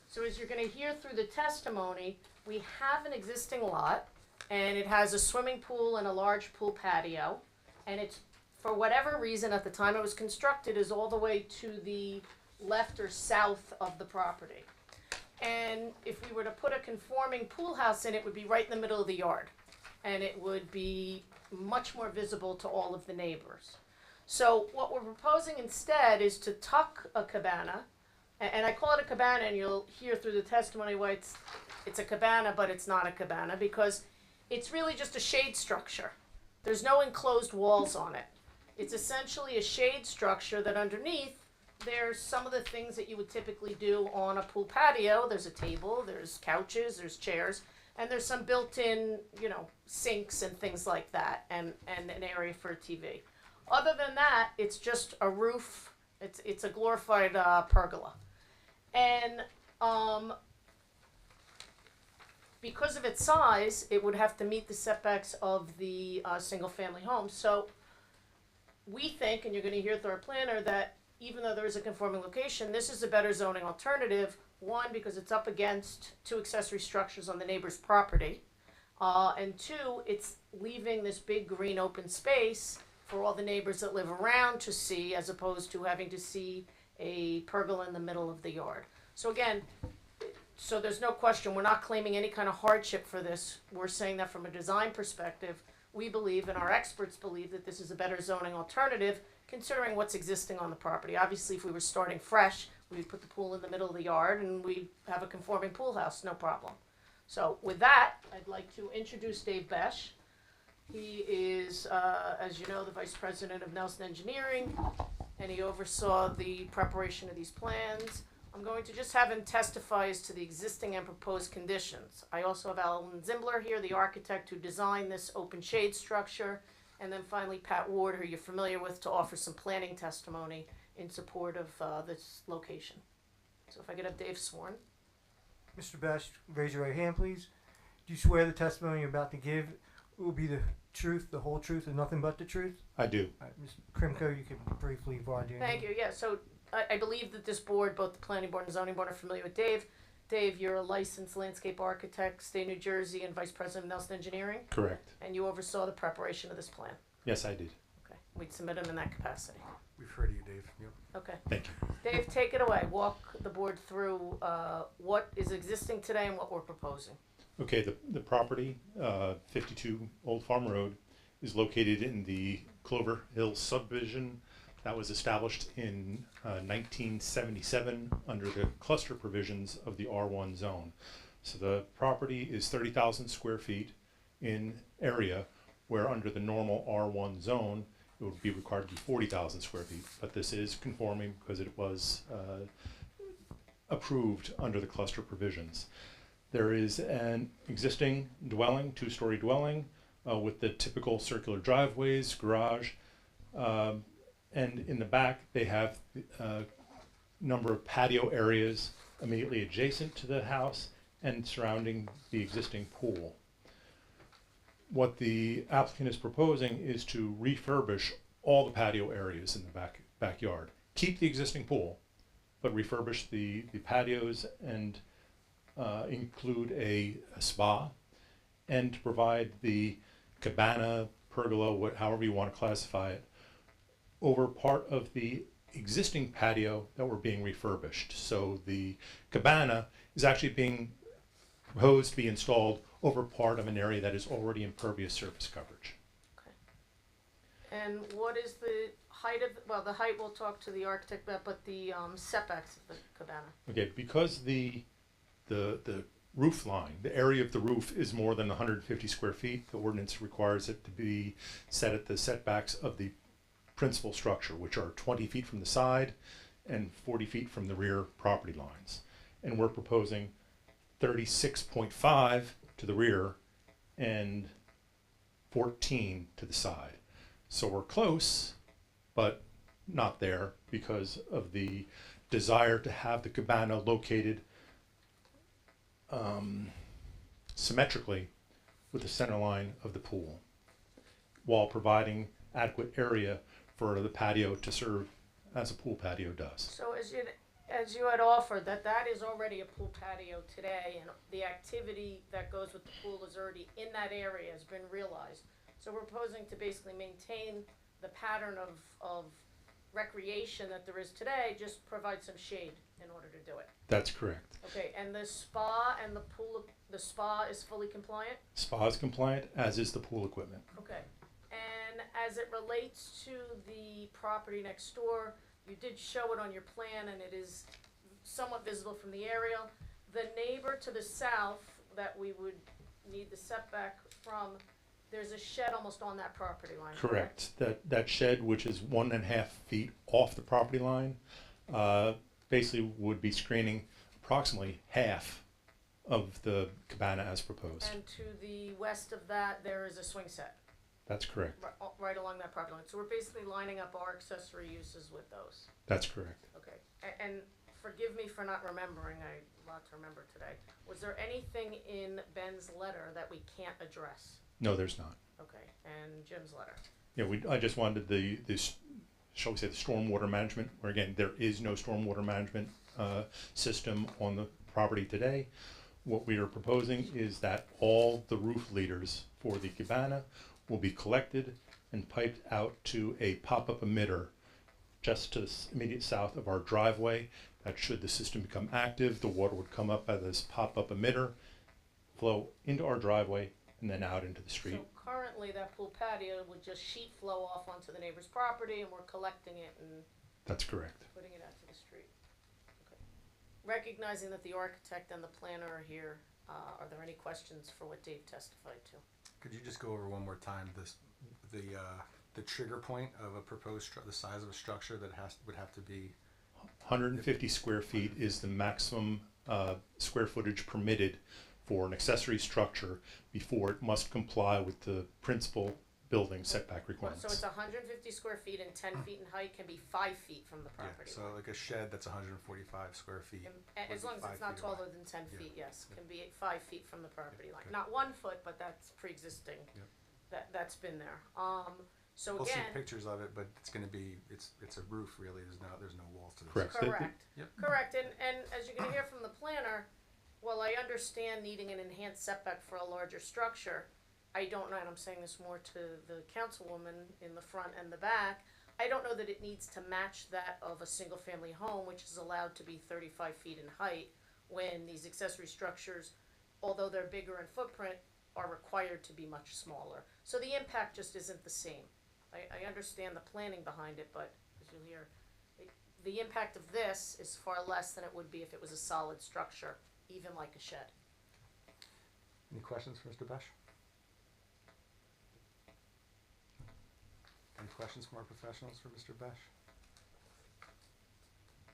So as you're going to hear through the testimony, we have an existing lot, and it has a swimming pool and a large pool patio, and it's, for whatever reason, at the time it was constructed, is all the way to the left or south of the property. And if we were to put a conforming pool house in, it would be right in the middle of the yard, and it would be much more visible to all of the neighbors. So what we're proposing instead is to tuck a cabana, and I call it a cabana, and you'll hear through the testimony why it's a cabana, but it's not a cabana, because it's really just a shade structure. There's no enclosed walls on it. It's essentially a shade structure that underneath there's some of the things that you would typically do on a pool patio. There's a table, there's couches, there's chairs, and there's some built-in, sinks and things like that, and an area for a TV. Other than that, it's just a roof. It's a glorified pergola. And because of its size, it would have to meet the setbacks of the single-family home. So we think, and you're going to hear through our planner, that even though there is a conforming location, this is a better zoning alternative. One, because it's up against two accessory structures on the neighbor's property. And two, it's leaving this big green open space for all the neighbors that live around to see, as opposed to having to see a pergola in the middle of the yard. So again, so there's no question, we're not claiming any kind of hardship for this. We're saying that from a design perspective, we believe, and our experts believe, that this is a better zoning alternative considering what's existing on the property. Obviously, if we were starting fresh, we'd put the pool in the middle of the yard and we'd have a conforming pool house, no problem. So with that, I'd like to introduce Dave Besch. He is, as you know, the Vice President of Nelson Engineering, and he oversaw the preparation of these plans. I'm going to just have him testify as to the existing and proposed conditions. I also have Alan Zimbler here, the architect who designed this open shade structure, and then finally Pat Ward, who you're familiar with, to offer some planning testimony in support of this location. So if I could have Dave sworn. Mr. Besch, raise your right hand, please. Do you swear the testimony you're about to give will be the truth, the whole truth, and nothing but the truth? I do. All right, Ms. Krimko, you can briefly volunteer. Thank you. Yeah, so I believe that this board, both the planning board and zoning board, are familiar with Dave. Dave, you're a licensed landscape architect, state of New Jersey, and Vice President of Nelson Engineering. Correct. And you oversaw the preparation of this plan. Yes, I did. Okay, we'd submit them in that capacity. We've heard of you, Dave. Okay. Thank you. Dave, take it away. Walk the board through what is existing today and what we're proposing. Okay, the property, 52 Old Farm Road, is located in the Clover Hill subdivision that was established in 1977 under the cluster provisions of the R1 zone. So the property is 30,000 square feet in area, where under the normal R1 zone, it would be required to be 40,000 square feet. But this is conforming because it was approved under the cluster provisions. There is an existing dwelling, two-story dwelling, with the typical circular driveways, garage, and in the back they have a number of patio areas immediately adjacent to the house and surrounding the existing pool. What the applicant is proposing is to refurbish all the patio areas in the backyard. Keep the existing pool, but refurbish the patios and include a spa, and to provide the cabana, pergola, however you want to classify it, over part of the existing patio that were being refurbished. So the cabana is actually being proposed to be installed over part of an area that is already impervious surface coverage. And what is the height of, well, the height we'll talk to the architect about, but the setbacks of the cabana? Okay, because the roof line, the area of the roof is more than 150 square feet, the ordinance requires it to be set at the setbacks of the principal structure, which are 20 feet from the side and 40 feet from the rear property lines. And we're proposing 36.5 to the rear and 14 to the side. So we're close, but not there because of the desire to have the cabana located symmetrically with the center line of the pool, while providing adequate area for the patio to serve as a pool patio does. So as you had offered, that is already a pool patio today, and the activity that goes with the pool is already in that area, has been realized. So we're proposing to basically maintain the pattern of recreation that there is today, just provide some shade in order to do it. That's correct. Okay, and the spa and the pool, the spa is fully compliant? Spa is compliant, as is the pool equipment. Okay, and as it relates to the property next door, you did show it on your plan and it is somewhat visible from the aerial. The neighbor to the south that we would need the setback from, there's a shed almost on that property line, correct? That shed, which is 1.5 feet off the property line, basically would be screening approximately half of the cabana as proposed. And to the west of that, there is a swing set. That's correct. Right along that property line. So we're basically lining up our accessory uses with those. That's correct. Okay. And forgive me for not remembering. I have a lot to remember today. Was there anything in Ben's letter that we can't address? No, there's not. Okay. And Jim's letter? Yeah, I just wanted this, shall we say, the stormwater management, where again, there is no stormwater management system on the property today. What we are proposing is that all the roof leaders for the cabana will be collected and piped out to a pop-up emitter just to the immediate south of our driveway. That should the system become active, the water would come up at this pop-up emitter, flow into our driveway, and then out into the street. So currently that pool patio would just sheet flow off onto the neighbor's property and we're collecting it and That's correct. putting it out to the street. Okay. Recognizing that the architect and the planner are here, are there any questions for what Dave testified to? Could you just go over one more time the trigger point of a proposed the size of a structure that would have to be 150 square feet is the maximum square footage permitted for an accessory structure before it must comply with the principal building setback requirements. So it's 150 square feet and 10 feet in height, can be 5 feet from the Yeah, property so line. like a shed that's 145 square feet. As long as it's not taller than 10 feet, yes, can be 5 feet from the property line. Not 1 foot, but that's pre-existing. Yep. That's been there. So We'll see again, pictures of it, but it's going to be it's a roof really. There's no walls to this. Correct. correct, Yep. correct. And as you're gonna hear from the planner, while I understand needing an enhanced setback for a larger structure, I don't know, and I'm saying this more to the councilwoman in the front and the back, I don't know that it needs to match that of a single-family home, which is allowed to be 35 feet in height, when these accessory structures, although they're bigger in footprint, are required to be much smaller. So the impact just isn't the same. I understand the planning behind it, but as you'll hear, the impact of this is far less than it would be if it was a solid structure, even like a shed. Any questions for Mr. Besh? Any questions from our professionals for Mr. Besh?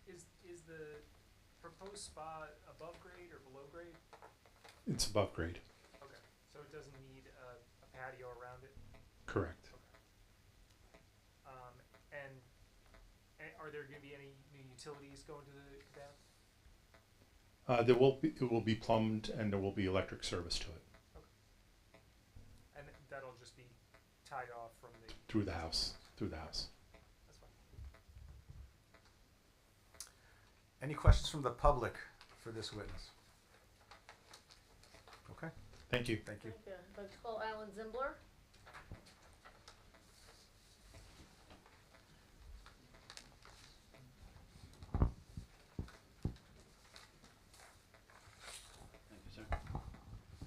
Is the proposed spa above grade or below grade? It's above grade. Okay, so it doesn't need a patio around it? Correct. And are there going to be any new utilities going to the bath? It will be plumbed and there will be electric service to it And that'll just be tied off from the... through the house. That's fine. Any questions from the public for this witness? Okay, Thank you. thank you. Thank you. I'd like to call Alan Zimbler.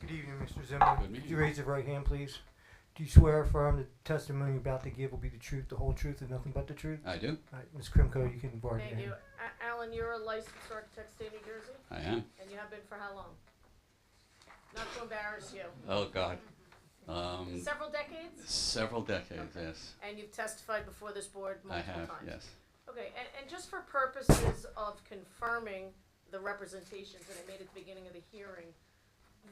Good evening, Mr. Zimmer. Good Could evening. you raise your right hand, please? Do you swear or affirm the testimony you're about to give will be the truth, the whole truth, and nothing but the truth? I do. All right, Ms. Krimko, you can bar Thank you. Alan, you're a licensed architect, state of New Jersey? I am. And you have been for how long? Not to embarrass you. Oh, God. Several decades? Several decades, yes. And you've testified before this board I multiple have, times? yes. Okay, and just for purposes of confirming the representations that I made at the beginning of the hearing,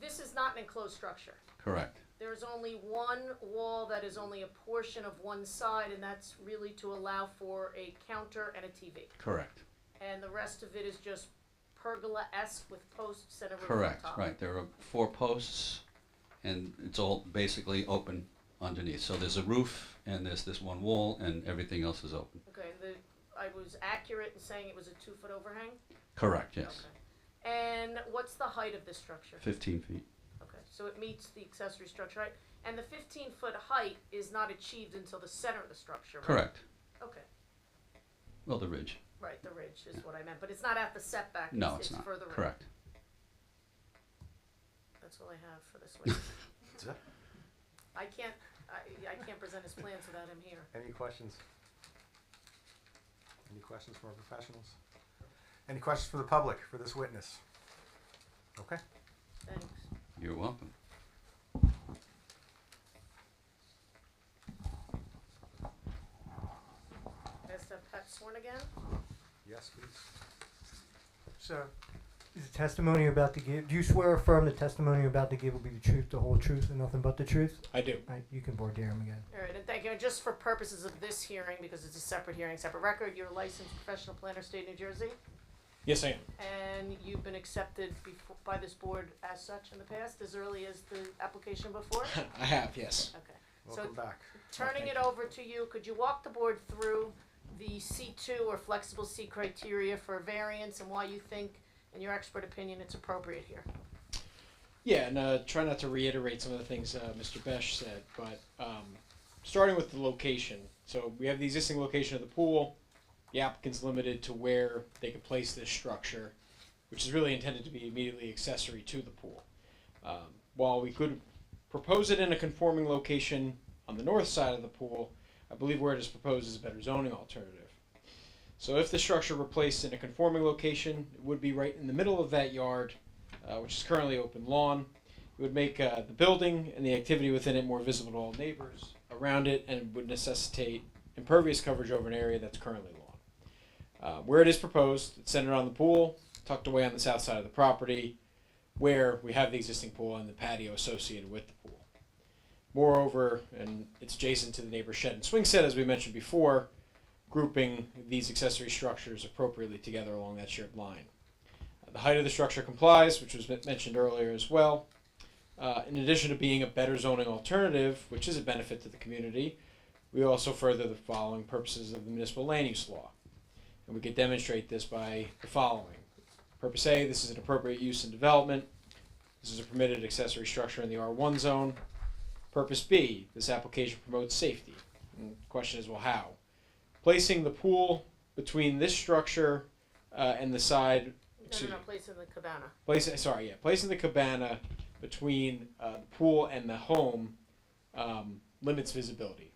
this is not an enclosed structure. Correct. There's only one wall that is only a portion of one side, and that's really to allow for a counter and a TV. Correct. And the rest of it is just pergola-esque with posts and a roof on Correct, top. right. There are 4 posts, and it's all basically open underneath. So there's a roof, and there's this one wall, and everything else is open. Okay, I was accurate in saying it was a 2-foot overhang? Correct, yes. Okay. And what's the height of this structure? 15 feet. Okay, so it meets the accessory structure, right? And the 15-foot height is not achieved until the center of the structure, right? Correct. Okay, Well, the ridge. right, the ridge is what I meant, but it's not at the setback, No, it's it's not. further in. Correct. That's all I have for this week. That's it. I can't present his plans without him here. Any questions? Any questions from our professionals? Any questions from the public for this witness? Okay. Thanks. You're welcome. Has to have Pat sworn again? Yes, please. So, is the testimony you're about to give, do you swear or affirm the testimony you're about to give will be the truth, the whole truth, and nothing but the truth? I do. All right, you can board him again. All right, and thank you. And just for purposes of this hearing, because it's a separate hearing, separate record, you're a licensed professional planner, state of New Jersey, Yes, I am. and you've been accepted by this board as such in the past, as early as the application before? I have, yes. Okay. Welcome back. Turning it over to you, could you walk the board through the C2 or flexible C criteria for variance and why you think, in your expert opinion, it's appropriate here? Yeah, and try not to reiterate some of the things Mr. Besh said, but starting with the location. So we have the existing location of the pool. The applicant's limited to where they can place this structure, which is really intended to be immediately accessory to the pool. While we could propose it in a conforming location on the north side of the pool, I believe where it is proposed is a better zoning alternative. So if the structure were placed in a conforming location, it would be right in the middle of that yard, which is currently open lawn. It would make the building and the activity within it more visible to all neighbors around it, and would necessitate impervious coverage over an area that's currently lawn. Where it is proposed, it's centered on the pool, tucked away on the south side of the property, where we have the existing pool and the patio associated with the pool. Moreover, and it's adjacent to the neighbor's shed and swing set, as we mentioned before, grouping these accessory structures appropriately together along that shared line. The height of the structure complies, which was mentioned earlier as well. In addition to being a better zoning alternative, which is a benefit to the community, we also further the following purposes of the municipal land use law. And we could demonstrate this by the following. Purpose A, this is an appropriate use and development. This is a permitted accessory structure in the R1 zone. Purpose B, this application promotes safety. And the question is, well, how? placing the pool between this structure and the side. No, place in the cabana. Placing the cabana between the pool and the home limits visibility.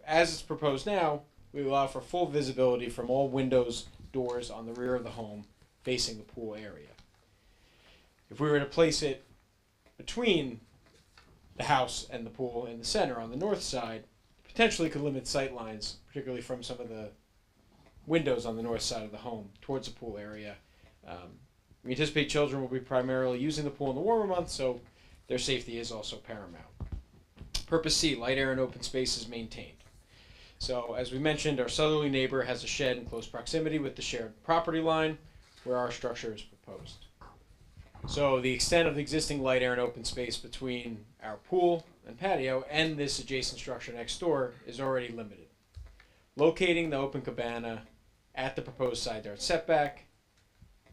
As it's proposed now, we allow for full visibility from all windows, doors on the rear of the home facing the pool area. If we were to place it between the house and the pool in the center on the north side, potentially could limit sight lines, particularly from some of the windows on the north side of the home towards the pool area. We anticipate children will be primarily using the pool in the warmer months, so their safety is also paramount. Purpose C, light, air, and open space is maintained. So, as we mentioned, our southerly neighbor has a shed in close proximity with the shared property line where our structure is proposed. So, the extent of the existing light, air, and open space between our pool and patio and this adjacent structure next door is already limited. Locating the open cabana at the proposed side yard setback,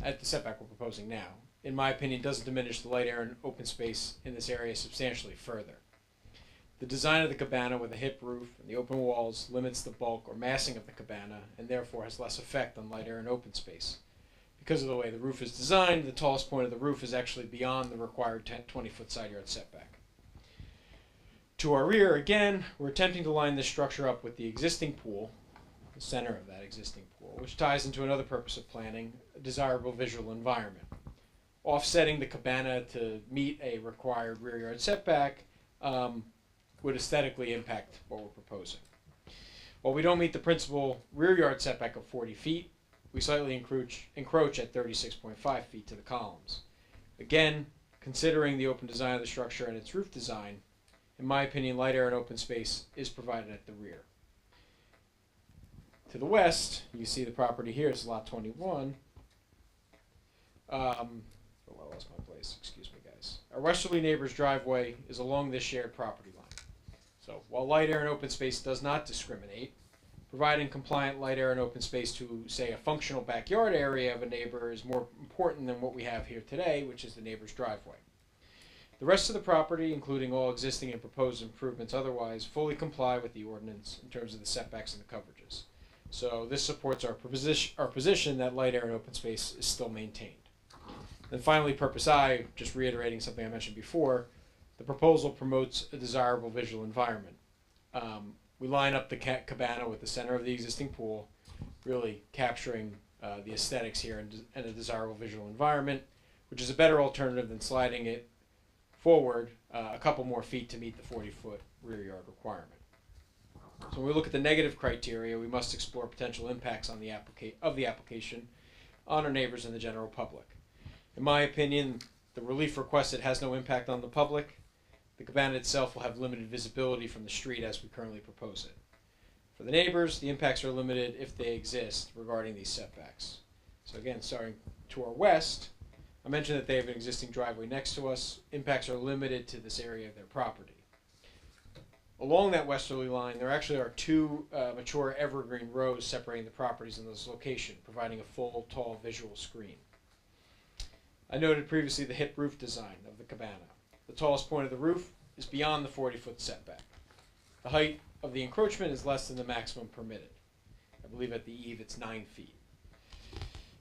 at the setback we're proposing now, in my opinion, doesn't diminish the light, air, and open space in this area substantially further. The design of the cabana with a hip roof and the open walls limits the bulk or massing of the cabana and therefore has less effect on light, air, and open space. Because of the way the roof is designed, the tallest point of the roof is actually beyond the required 20-foot side yard setback. To our rear, again, we're attempting to line this structure up with the existing pool, the center of that existing pool, which ties into another purpose of planning, a desirable visual environment. Offsetting the cabana to meet a required rear yard setback would aesthetically impact what we're proposing. While we don't meet the principal rear yard setback of 40 feet, we slightly encroach at 36.5 feet to the columns. Again, considering the open design of the structure and its roof design, in my opinion, light, air, and open space is provided at the rear. To the west, you see the property here is lot 21. I lost my place, excuse me guys. Our westerly neighbor's driveway is along this shared property line. So while light, air, and open space does not discriminate, providing compliant light, air, and open space to, say, a functional backyard area of a neighbor is more important than what we have here today, which is the neighbor's driveway. The rest of the property, including all existing and proposed improvements otherwise, fully comply with the ordinance in terms of the setbacks and the coverages. So this supports our position that light, air, and open space is still maintained. And finally, purpose I, just reiterating something I mentioned before, the proposal promotes a desirable visual environment. We line up the cabana with the center of the existing pool, really capturing the aesthetics here and a desirable visual environment, which is a better alternative than sliding it forward a couple more feet to meet the 40-foot rear yard requirement. So when we look at the negative criteria, we must explore potential impacts on the application on our neighbors and the general public. In my opinion, the relief requested has no impact on the public. The cabana itself will have limited visibility from the street as we currently propose it. For the neighbors, the impacts are limited if they exist regarding these setbacks. So again, starting to our west, I mentioned that they have an existing driveway next to us. Impacts are limited to this area of their property. Along that westerly line, there actually are two mature evergreen rows separating the properties in this location, providing a full, tall visual screen. I noted previously the hip roof design of the cabana. The tallest point of the roof is beyond the 40-foot setback. The height of the encroachment is less than the maximum permitted. I believe at the eave it's 9 feet.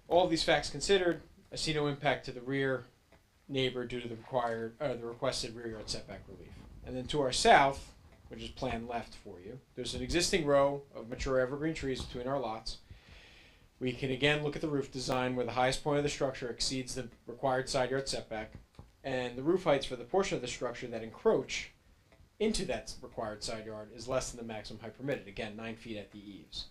All of these facts considered, I see no impact to the rear neighbor due to the requested rear yard setback relief. And then to our south, which is plan left for you, there's an existing row of mature evergreen trees between our lots. We can again look at the roof design where the highest point of the structure exceeds the required side yard setback, and the roof heights for the portion of the structure that encroach into that required side yard is less than the maximum height permitted, again 9 feet at the eaves.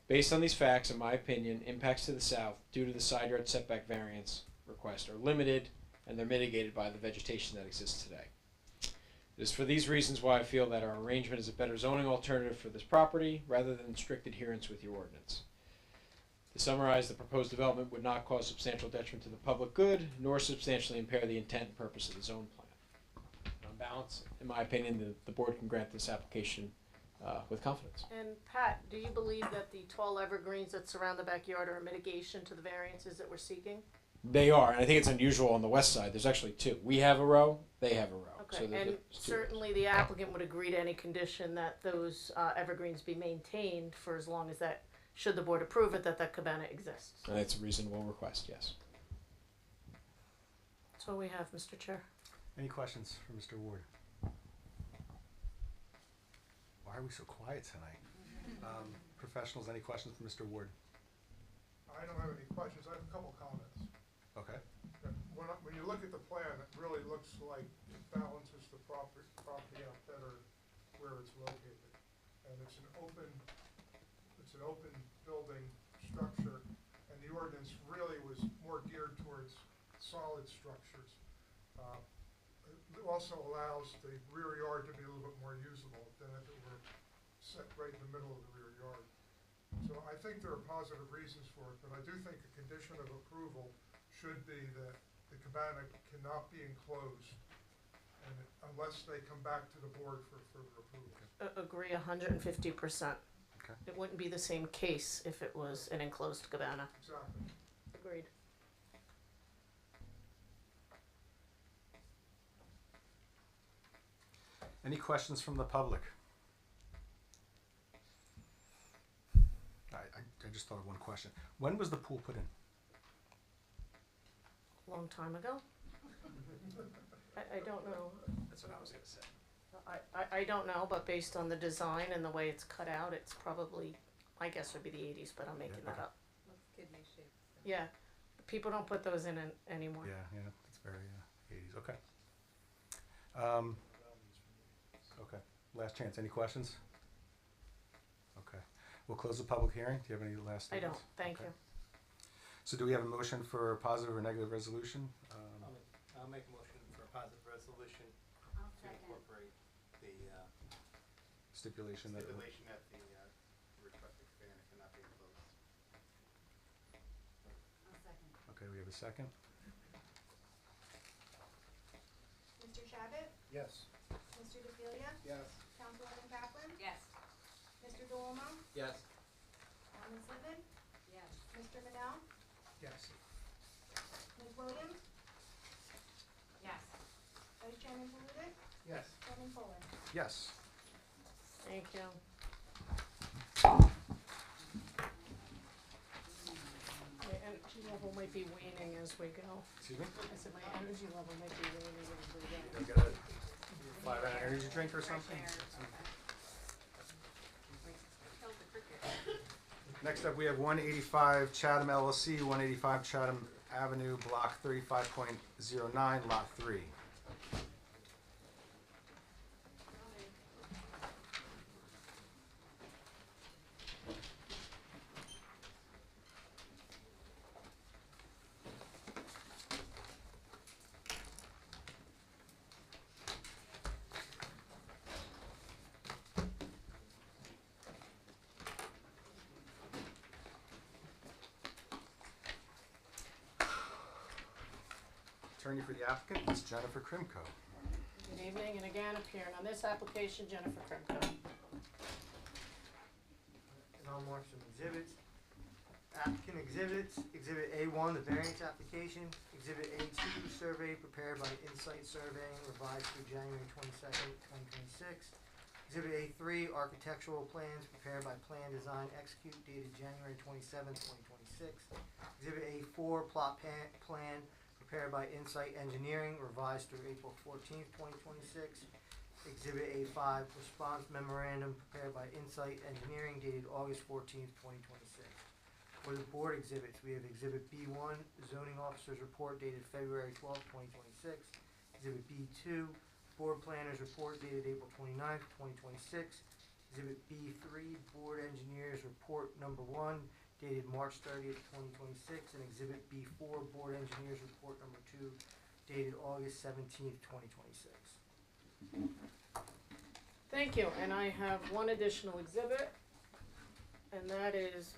Based on these facts, in my opinion, impacts to the south due to the side yard setback variance request are limited and they're mitigated by the vegetation that exists today. It is for these reasons why I feel that our arrangement is a better zoning alternative for this property rather than strict adherence with your ordinance. To summarize, the proposed development would not cause substantial detriment to the public good, nor substantially impair the intent and purpose of the zone plan. On balance, in my opinion, the board can grant this application with confidence. And Pat, do you believe that the tall evergreens that surround the backyard are a mitigation to the variances that we're seeking? They are, and I think it's unusual on the west side. There's actually two. We have a row, they have a row. Okay, So and certainly the applicant would agree to any condition that those evergreens be maintained for as long as that should the board approve it, that cabana exists. And it's a reasonable request, yes. That's all we have, Mr. Chair. Any questions for Mr. Ward? Why are we so quiet tonight? Professionals, any questions for Mr. Ward? I don't have any questions, I have a couple comments. Okay. When you look at the plan, it really looks like it balances the property out better where it's located. And it's an open building structure, and the ordinance really was more geared towards solid structures. It also allows the rear yard to be a little bit more usable than if it were set right in the middle of the rear yard. So I think there are positive reasons for it, but I do think a condition of approval should be that the cabana cannot be enclosed and unless they come back to the board for further approval. Agree 150%. Okay. It wouldn't be the same case if it was an enclosed cabana. Exactly. Agreed. Any questions from the public? I just thought of one question. When was the pool put in? A long time ago. I don't know. That's what I was gonna say. I don't know, but based on the design and the way it's cut out, it's probably, my guess would be the 80s, but I'm making that up. Looks kidney shaped. Yeah, people don't put those in anymore. Yeah, it's very 80s. Okay. Okay. Last chance. Any questions? Okay. We'll close the public hearing. Do you have any last I statements? don't, thank you. So do we have a motion for a positive or negative resolution? I'll make a motion for a positive resolution I'll to second. incorporate the Stipulation that. stipulation that the requested cabana cannot be enclosed. I'll second. Okay, we have a second. Mr. Shabbat? Yes. Mr. DeFilia? Yes. Councilwoman Kaplan? Yes. Mr. DeLumo? Yes. Ms. Lippman? Yes. Mr. Manel? Yes. Ms. Williams? Yes. Vice Chairman Palutis? Yes. Chairman Fuller? Yes. Thank you. My energy level might be waning as we go. Excuse me? I said my energy level might be waning as we go. You got a 5-hour energy drink or something? Next up, we have 185 Chatham LLC, 185 Chatham Avenue, Block 35.09, Lot 3. Attorney for the applicant is Jennifer Krimko. Good evening, and again, appearing on this application, Jennifer Krimko. And I'll mark some exhibits. Applicant exhibits, Exhibit A1, the variance application, Exhibit A2, survey prepared by Insight Surveying, revised through January 22nd, 2026. Exhibit A3, architectural plans prepared by Plan Design Execute, dated January 27th, 2026. Exhibit A4, plot plan prepared by Insight Engineering, revised through April 14th, 2026. Exhibit A5, response memorandum prepared by Insight Engineering, dated August 14th, 2026. For the board exhibits, we have Exhibit B1, zoning officer's report dated February 12th, 2026. Exhibit B2, board planner's report dated April 29th, 2026. Exhibit B3, board engineer's report number 1 dated March 30th, 2026. And Exhibit B4, board engineer's report number 2 dated August 17th, 2026. Thank you, and I have one additional exhibit, and that is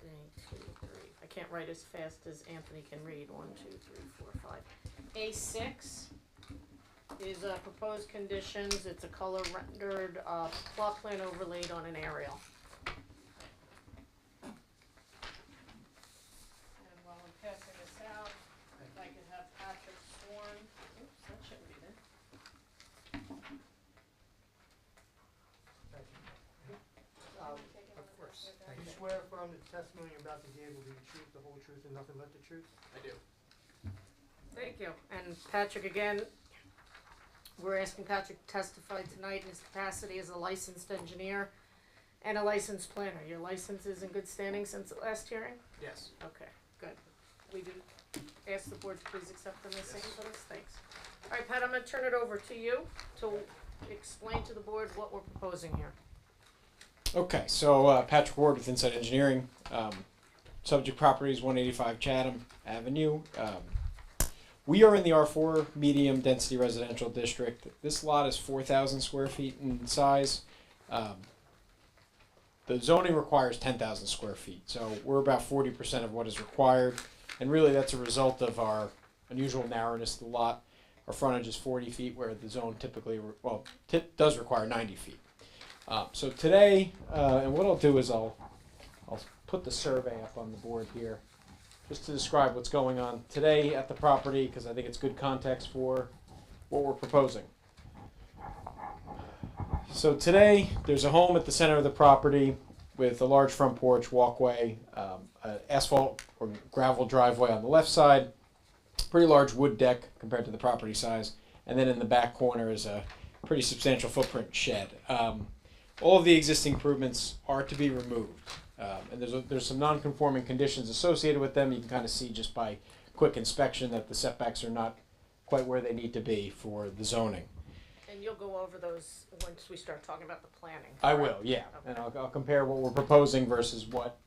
I can't write as fast as Anthony can read. 1, 2, 3, 4, 5. A6 is proposed conditions. It's a color rendered plot plan overlaid on an aerial. And while I'm passing this out, if I could have Patrick sworn. Oops, that shouldn't be there. Of course. You swear affirm that the testimony to give will be the truth, the whole truth, and nothing but the truth? I do. Thank you. And Patrick, again, we're asking Patrick to testify tonight in his capacity as a licensed engineer and a licensed planner. Your license is in good standing since the last hearing? Yes. Okay, good. We do ask the board to please accept them as signatures. Thanks. All right, Pat, I'm gonna turn it over to you to explain to the board what we're proposing here. Okay, so Patrick Ward with Inside Engineering. Subject property is 185 Chatham Avenue. We are in the R4 medium density residential district. This lot is 4,000 square feet in size. The zoning requires 10,000 square feet, so we're about 40% of what is required, and really that's a result of our unusual narrowness of the lot. Our frontage is 40 feet, where the zone typically, does require 90 feet. So today, and what I'll do is I'll put the survey up on the board here, just to describe what's going on today at the property, because I think it's good context for what we're proposing. So today, there's a home at the center of the property with a large front porch, walkway, an asphalt or gravel driveway on the left side, pretty large wood deck compared to the property size, and then in the back corner is a pretty substantial footprint shed. All of the existing improvements are to be removed. And there's some non-conforming conditions associated with them. You can kind of see just by quick inspection that the setbacks are not quite where they need to be for the zoning. And you'll go over those once we start talking about the planning. I will, yeah. Okay. And I'll compare what we're proposing versus what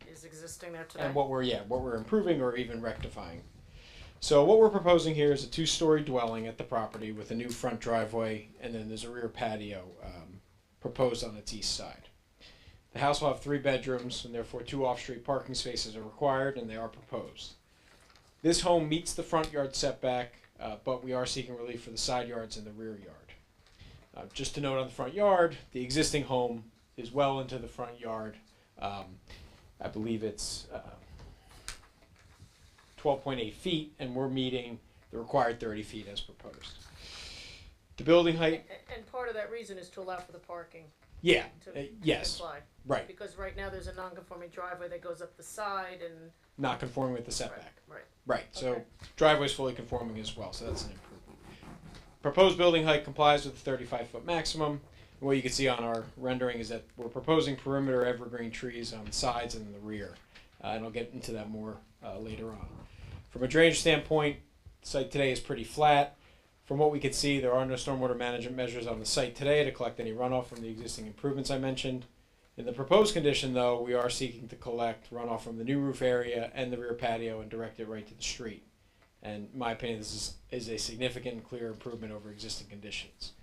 Is existing there today? and what we're improving or even rectifying. So what we're proposing here is a 2-story dwelling at the property with a new front driveway, and then there's a rear patio proposed on its east side. The house will have 3 bedrooms, and therefore 2 off-street parking spaces are required, and they are proposed. This home meets the front yard setback, but we are seeking relief for the side yards and the rear yard. Just to note on the front yard, the existing home is well into the front yard. I believe it's 12.8 feet, and we're meeting the required 30 feet as proposed. The building height. And part of that reason is to allow for the parking. Yeah. To Yes. apply. Right. Because right now there's a non-conforming driveway that goes up the side and. Not conforming with the setback. Right. Right. So Okay. driveway is fully conforming as well, so that's an improvement. Proposed building height complies with the 35-foot maximum. And what you can see on our rendering is that we're proposing perimeter evergreen trees on the sides and in the rear. And I'll get into that more later on. From a drainage standpoint, the site today is pretty flat. From what we can see, there are no stormwater management measures on the site today to collect any runoff from the existing improvements I mentioned. In the proposed condition, though, we are seeking to collect runoff from the new roof area and the rear patio and direct it right to the street. And in my opinion, this is a significant and clear improvement over existing conditions.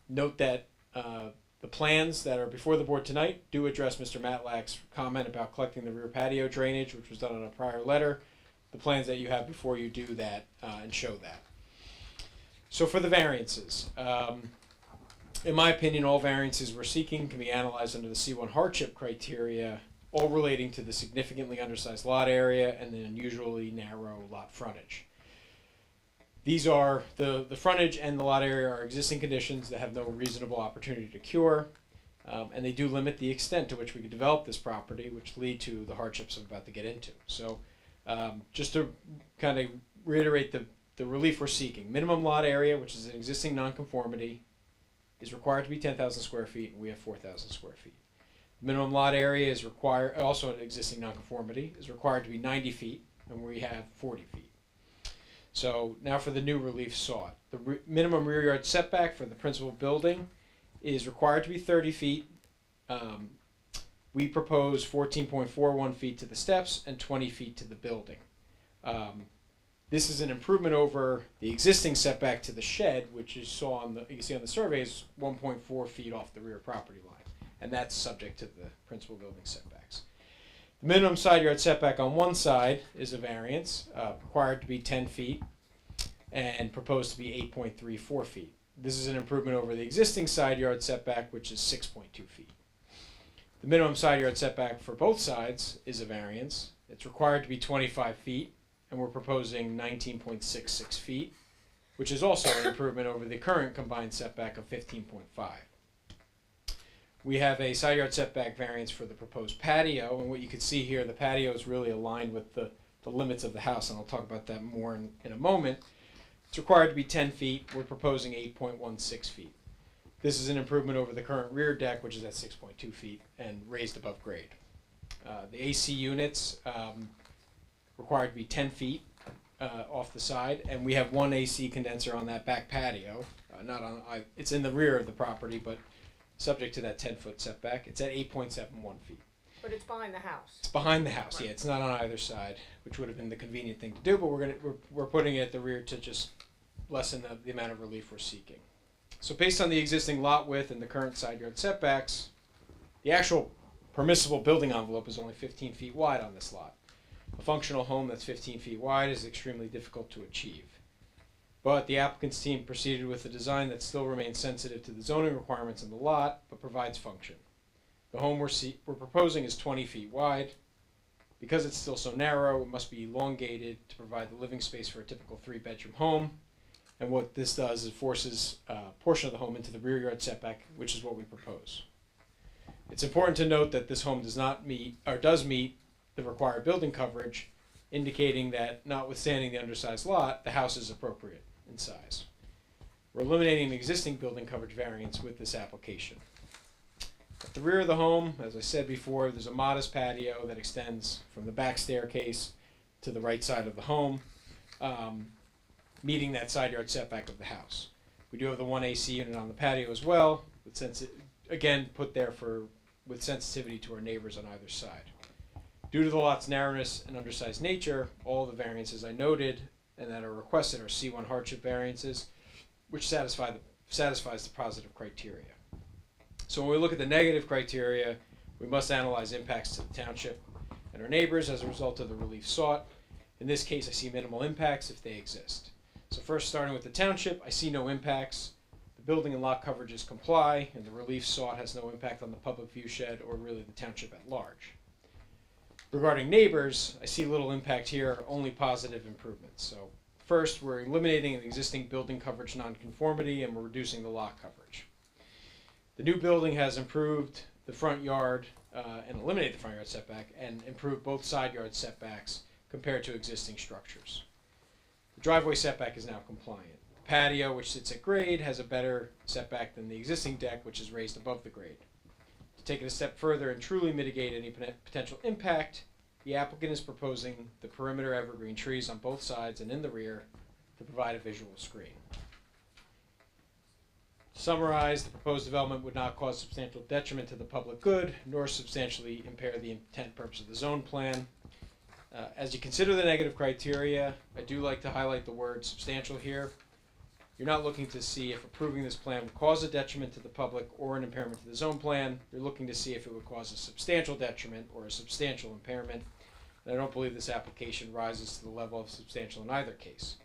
Note that the plans that are before the board tonight do address Mr. Matlack's comment about collecting the rear patio drainage, which was done on a prior letter. The plans that you have before you do that and show that. So for the variances, in my opinion, all variances we're seeking can be analyzed under the C1 hardship criteria, all relating to the significantly undersized lot area and the unusually narrow lot frontage. These are, the frontage and the lot area are existing conditions that have no reasonable opportunity to cure, and they do limit the extent to which we could develop this property, which lead to the hardships I'm about to get into. So just to kind of reiterate the relief we're seeking, minimum lot area, which is an existing nonconformity, is required to be 10,000 square feet, and we have 4,000 square feet. Minimum lot area is required, also an existing nonconformity, is required to be 90 feet, and we have 40 feet. So now for the new relief sought. The minimum rear yard setback for the principal building is required to be 30 feet. We propose 14.41 feet to the steps and 20 feet to the building. This is an improvement over the existing setback to the shed, which you can see on the survey is 1.4 feet off the rear property line, and that's subject to the principal building setbacks. The minimum side yard setback on one side is a variance, required to be 10 feet, and proposed to be 8.34 feet. This is an improvement over the existing side yard setback, which is 6.2 feet. The minimum side yard setback for both sides is a variance. It's required to be 25 feet, and we're proposing 19.66 feet, which is also an improvement over the current combined setback of 15.5. We have a side yard setback variance for the proposed patio, and what you can see here, the patio is really aligned with the limits of the house, and I'll talk about that more in a moment. It's required to be 10 feet. We're proposing 8.16 feet. This is an improvement over the current rear deck, which is at 6.2 feet and raised above grade. The AC units required to be 10 feet off the side, and we have one AC condenser on that back patio. It's in the rear of the property, but subject to that 10-foot setback. It's at 8.71 feet. But it's behind the house. It's behind the house, yeah. It's not on either side, which would have been the convenient thing to do, but we're putting it at the rear to just lessen the amount of relief we're seeking. So based on the existing lot width and the current side yard setbacks, the actual permissible building envelope is only 15 feet wide on this lot. A functional home that's 15 feet wide is extremely difficult to achieve. But the applicant's team proceeded with a design that still remains sensitive to the zoning requirements in the lot, but provides function. The home we're proposing is 20 feet wide. Because it's still so narrow, it must be elongated to provide the living space for a typical 3-bedroom home. And what this does is forces a portion of the home into the rear yard setback, which is what we propose. It's important to note that this home does meet the required building coverage, indicating that notwithstanding the undersized lot, the house is appropriate in size. We're eliminating the existing building coverage variance with this application. At the rear of the home, as I said before, there's a modest patio that extends from the back staircase to the right side of the home, meeting that side yard setback of the house. We do have the one AC unit on the patio as well, again put there with sensitivity to our neighbors on either side. Due to the lot's narrowness and undersized nature, all the variances I noted and that are requested are C1 hardship variances, which satisfies the positive criteria. So when we look at the negative criteria, we must analyze impacts to the township and our neighbors as a result of the relief sought. In this case, I see minimal impacts if they exist. So first, starting with the township, I see no impacts. The building and lot coverages comply, and the relief sought has no impact on the public view shed or really the township at large. Regarding neighbors, I see little impact here, only positive improvements. So first, we're eliminating an existing building coverage nonconformity and we're reducing the lot coverage. The new building has improved the front yard and eliminated the front yard setback and improved both side yard setbacks compared to existing structures. The driveway setback is now compliant. The patio, which sits at grade, has a better setback than the existing deck, which is raised above the grade. To take it a step further and truly mitigate any potential impact, the applicant is proposing the perimeter evergreen trees on both sides and in the rear to provide a visual screen. To summarize, the proposed development would not cause substantial detriment to the public good, nor substantially impair the intent purpose of the zone plan. As you consider the negative criteria, I do like to highlight the word substantial here. You're not looking to see if approving this plan would cause a detriment to the public or an impairment to the zone plan. You're looking to see if it would cause a substantial detriment or a substantial impairment. And I don't believe this application rises to the level of substantial in either case.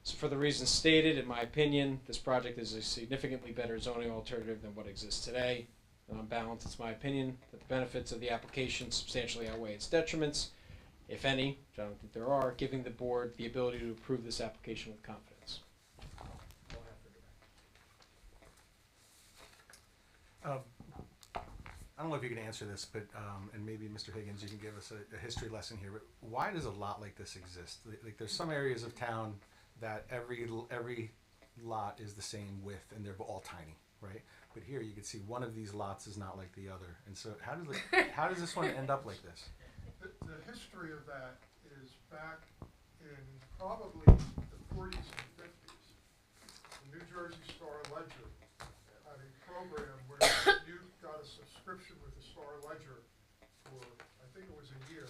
So for the reasons stated, in my opinion, this project is a significantly better zoning alternative than what exists today. And on balance, it's my opinion that the benefits of the application substantially outweigh its detriments, if any, which I don't think there are, giving the board the ability to approve this application with confidence. I don't know if you can answer this, but and maybe Mr. Higgins, you can give us a history lesson here. But why does a lot like this exist? Like, there's some areas of town that every lot is the same width, and they're all tiny, right? But here you can see one of these lots is not like the other, and so how does this one end up like this? The history of that is back in probably the 40s and 50s. The New Jersey Star Ledger had a program where you got a subscription with the Star Ledger for, I think it was a year.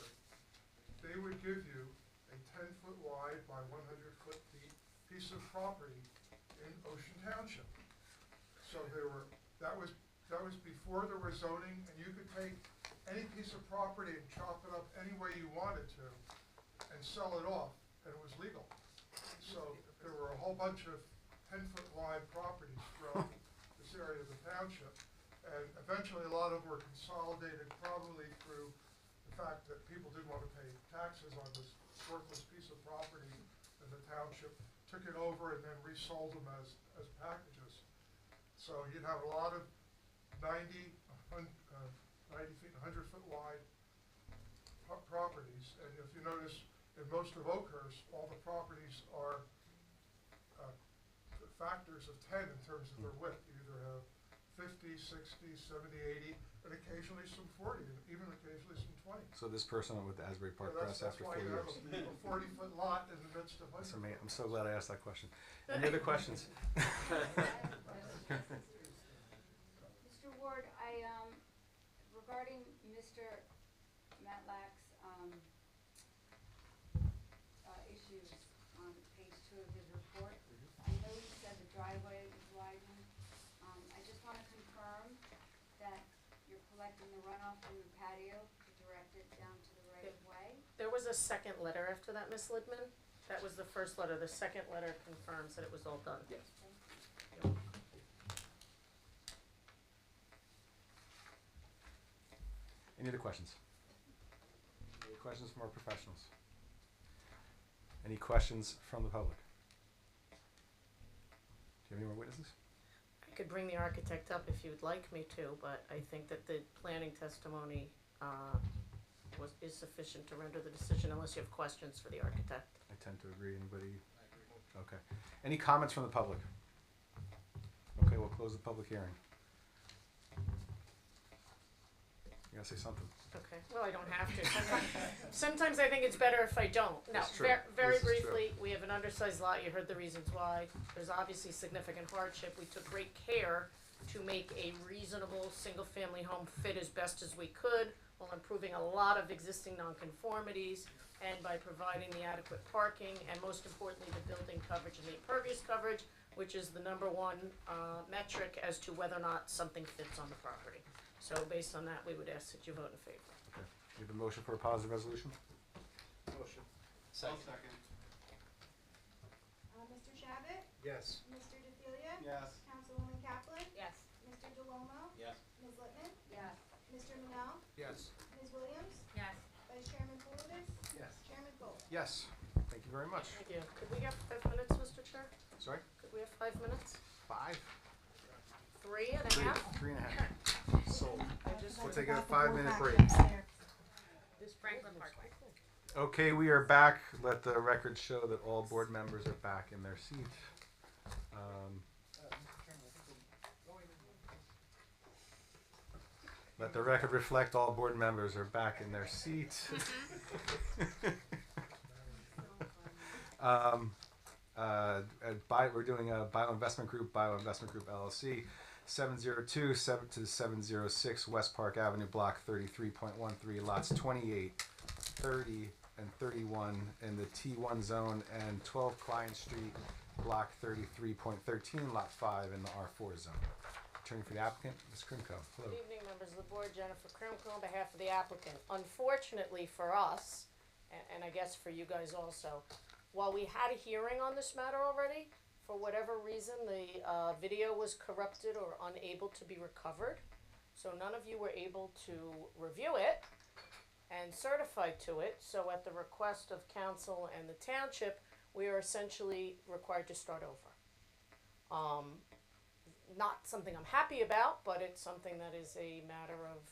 They would give you a 10-foot wide by 100-foot deep piece of property in Ocean Township. So that was before there was zoning, and you could take any piece of property and chop it up any way you wanted to and sell it off, and it was legal. So there were a whole bunch of 10-foot wide properties throughout this area of the township, and eventually a lot of them were consolidated probably through the fact that people didn't want to pay taxes on this worthless piece of property, and the township took it over and then resold them as packages. So you'd have a lot of 90 90 feet, 100 foot wide properties. And if you notice, in most of Oakhurst, all the properties are factors of 10 in terms of their width. You either have 50, 60, 70, 80, and occasionally some 40, and even occasionally some 20. So this person went with the Asbury Park Press That's after why 4 you have years. a 40-foot lot in the midst of That's 100. amazing. I'm so glad I asked that question. Any other questions? Mr. Ward, regarding Mr. Matlack's, issues on page 2 of his report, I know you said the driveway was widened. I just wanna confirm that you're collecting the runoff from the patio to direct it down to the right of way? There was a second letter after that, Miss Lidman. That was the first letter. The second letter confirms that it was all done. Yes. Any other questions? Any questions from our professionals? Any questions from the public? Do you have any more witnesses? I could bring the architect up if you would like me to, but I think that the planning testimony is sufficient to render the decision unless you have questions for the architect. I tend to agree. Anybody? Okay. Any comments from the public? Okay, we'll close the public hearing. You gotta say something. Okay, well, I don't have to. Sometimes I think it's better if I don't. No, That's true. very This is true. briefly, we have an undersized lot. You heard the reasons why. There's obviously significant hardship. We took great care to make a reasonable single-family home fit as best as we could while improving a lot of existing nonconformities and by providing the adequate parking and most importantly, the building coverage and the impervious coverage, which is the number one metric as to whether or not something fits on the property. So based on that, we would ask that you vote in favor. Okay. You have a motion for a positive resolution? Motion. Second. Mr. Shabbat? Yes. Mr. DeFilia? Yes. Councilwoman Kaplan? Yes. Mr. DeLomo? Yes. Ms. Littman? Yes. Mr. Manal? Yes. Ms. Williams? Yes. Vice Chairman Paludas? Yes. Chairman Pohl? Yes. Thank you very much. Thank you. Could we have 5 minutes, Mr. Chair? Sorry? Could we have 5 minutes? 5? 3 and a half? 3.5. Sold. I just We'll take a 5-minute break. This Franklin Parkway. Okay, we are back. Let the record show that all board members are back in their seat. Let the record reflect all board members are back in their seat. We're doing a Bioinvestment Group LLC, 702 to 706 West Park Avenue, Block 33.13, lots 28, 30, and 31 in the T1 zone, and 12 Client Street, Block 33.13, lot 5 in the R4 zone. Attorney for the applicant, Ms. Krimko. Hello. Good evening, members of the board. Jennifer Krimko on behalf of the applicant. Unfortunately for us, and I guess for you guys also, while we had a hearing on this matter already, for whatever reason, the video was corrupted or unable to be recovered. So none of you were able to review it and certify to it. So at the request of council and the township, we are essentially required to start over. Not something I'm happy about, but it's something that is a matter of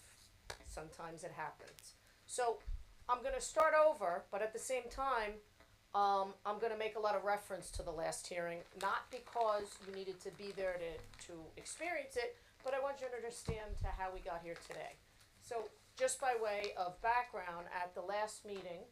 sometimes it happens. So I'm gonna start over, but at the same time, I'm gonna make a lot of reference to the last hearing, not because you needed to be there to experience it, but I want you to understand to how we got here today. So just by way of background, at the last meeting,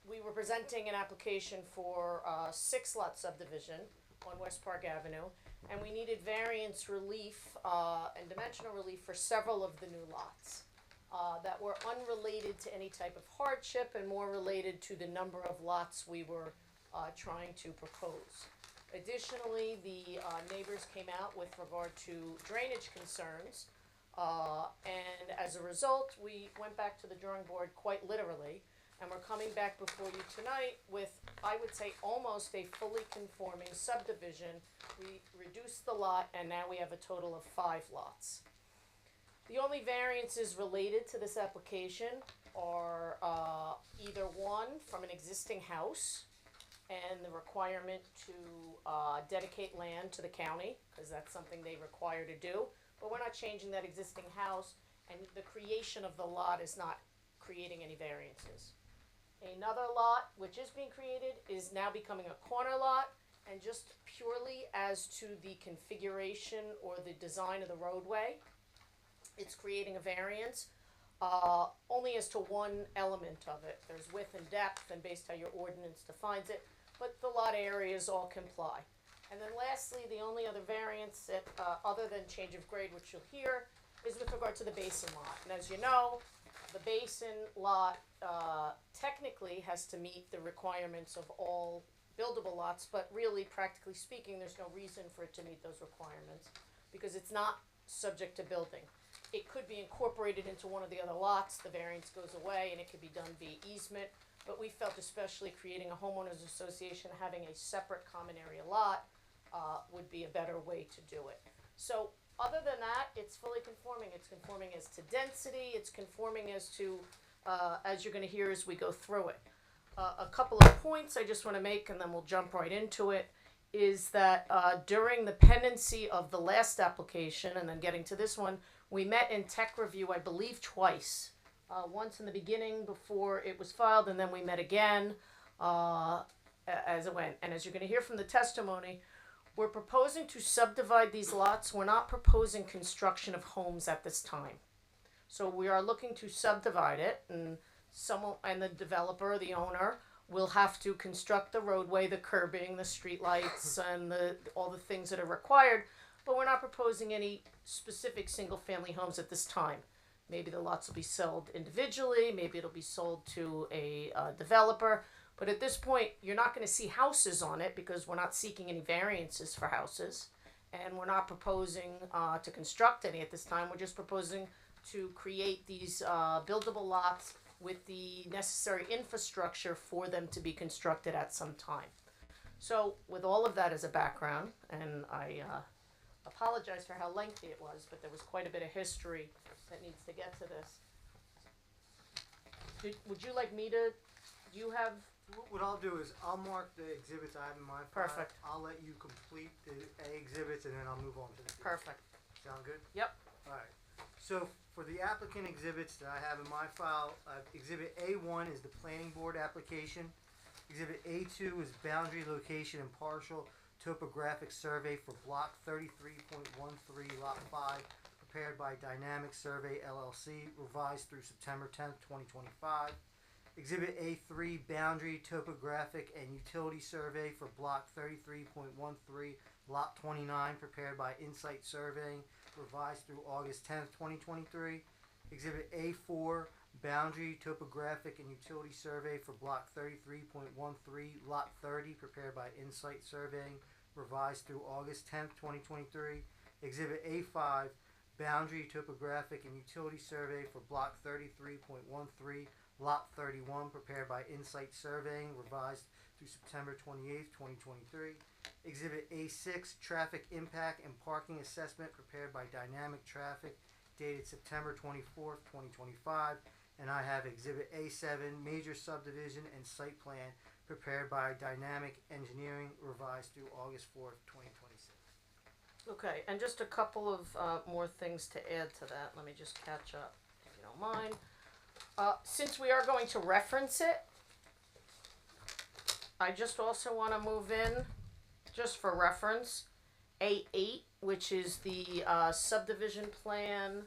we were presenting an application for 6-lot subdivision on West Park Avenue, and we needed variance relief and dimensional relief for several of the new lots that were unrelated to any type of hardship and more related to the number of lots we were trying to propose. Additionally, the neighbors came out with regard to drainage concerns, and as a result, we went back to the drawing board quite literally, and we're coming back before you tonight with, I would say, almost a fully conforming subdivision. We reduced the lot, and now we have a total of 5 lots. The only variances related to this application are either one from an existing house and the requirement to dedicate land to the county, because that's something they require to do, but we're not changing that existing house, and the creation of the lot is not creating any variances. Another lot, which is being created, is now becoming a corner lot, and just purely as to the configuration or the design of the roadway, it's creating a variance, only as to one element of it. There's width and depth, and based how your ordinance defines it, but the lot areas all comply. And then lastly, the only other variance that, other than change of grade, which you'll hear, is with regard to the basin lot. And as you know, the basin lot technically has to meet the requirements of all buildable lots, but really, practically speaking, there's no reason for it to meet those requirements because it's not subject to building. It could be incorporated into one of the other lots, the variance goes away, and it could be done via easement, but we felt especially creating a homeowners association, having a separate common area lot, would be a better way to do it. So, other than that, it's fully conforming. It's conforming as to density, it's conforming as to, as you're gonna hear as we go through it. A couple of points I just wanna make, and then we'll jump right into it, is that during the pendency of the last application, and then getting to this one, we met in tech review, I believe twice. Once in the beginning before it was filed, and then we met again as it went. And as you're gonna hear from the testimony, we're proposing to subdivide these lots. We're not proposing construction of homes at this time. So we are looking to subdivide it, and the developer, the owner, will have to construct the roadway, the curbing, the streetlights, and all the things that are required. But we're not proposing any specific single-family homes at this time. Maybe the lots will be sold individually. Maybe it'll be sold to a developer. But at this point, you're not going to see houses on it because we're not seeking any variances for houses. And we're not proposing to construct any at this time. We're just proposing to create these buildable lots with the necessary infrastructure for them to be constructed at some time. So with all of that as a background, and I apologize for how lengthy it was, but there was quite a bit of history that needs to get to this. Would you like me to, do you have? What I'll do is I'll mark the exhibits I have in my file. Perfect. I'll let you complete the A exhibits and then I'll move on to the B. Perfect. Sound good? Yep. Alright. So for the applicant exhibits that I have in my file, exhibit A1 is the planning board application. Exhibit A2 is boundary location and partial topographic survey for block 33.13 lot 5 prepared by Dynamic Survey LLC, revised through September 10th, 2025. Exhibit A3, boundary, topographic, and utility survey for block 33.13, lot 29, prepared by Insight Surveying, revised through August 10th, 2023. Exhibit A4, boundary, topographic, and utility survey for block 33.13, lot 30, prepared by Insight Surveying, revised through August 10th, 2023. Exhibit A5, boundary, topographic, and utility survey for block 33.13, lot 31, prepared by Insight Surveying, revised through September 28th, 2023. Exhibit A6, traffic impact and parking assessment, prepared by Dynamic Traffic, dated September 24th, 2025. And I have Exhibit A7, major subdivision and site plan, prepared by Dynamic Engineering, revised through August 4th, 2026. Okay, and just a couple of more things to add to that. Let me just catch up, if you don't mind. Since we are going to reference it, I just also want to move in, just for reference, A8, which is the subdivision plan,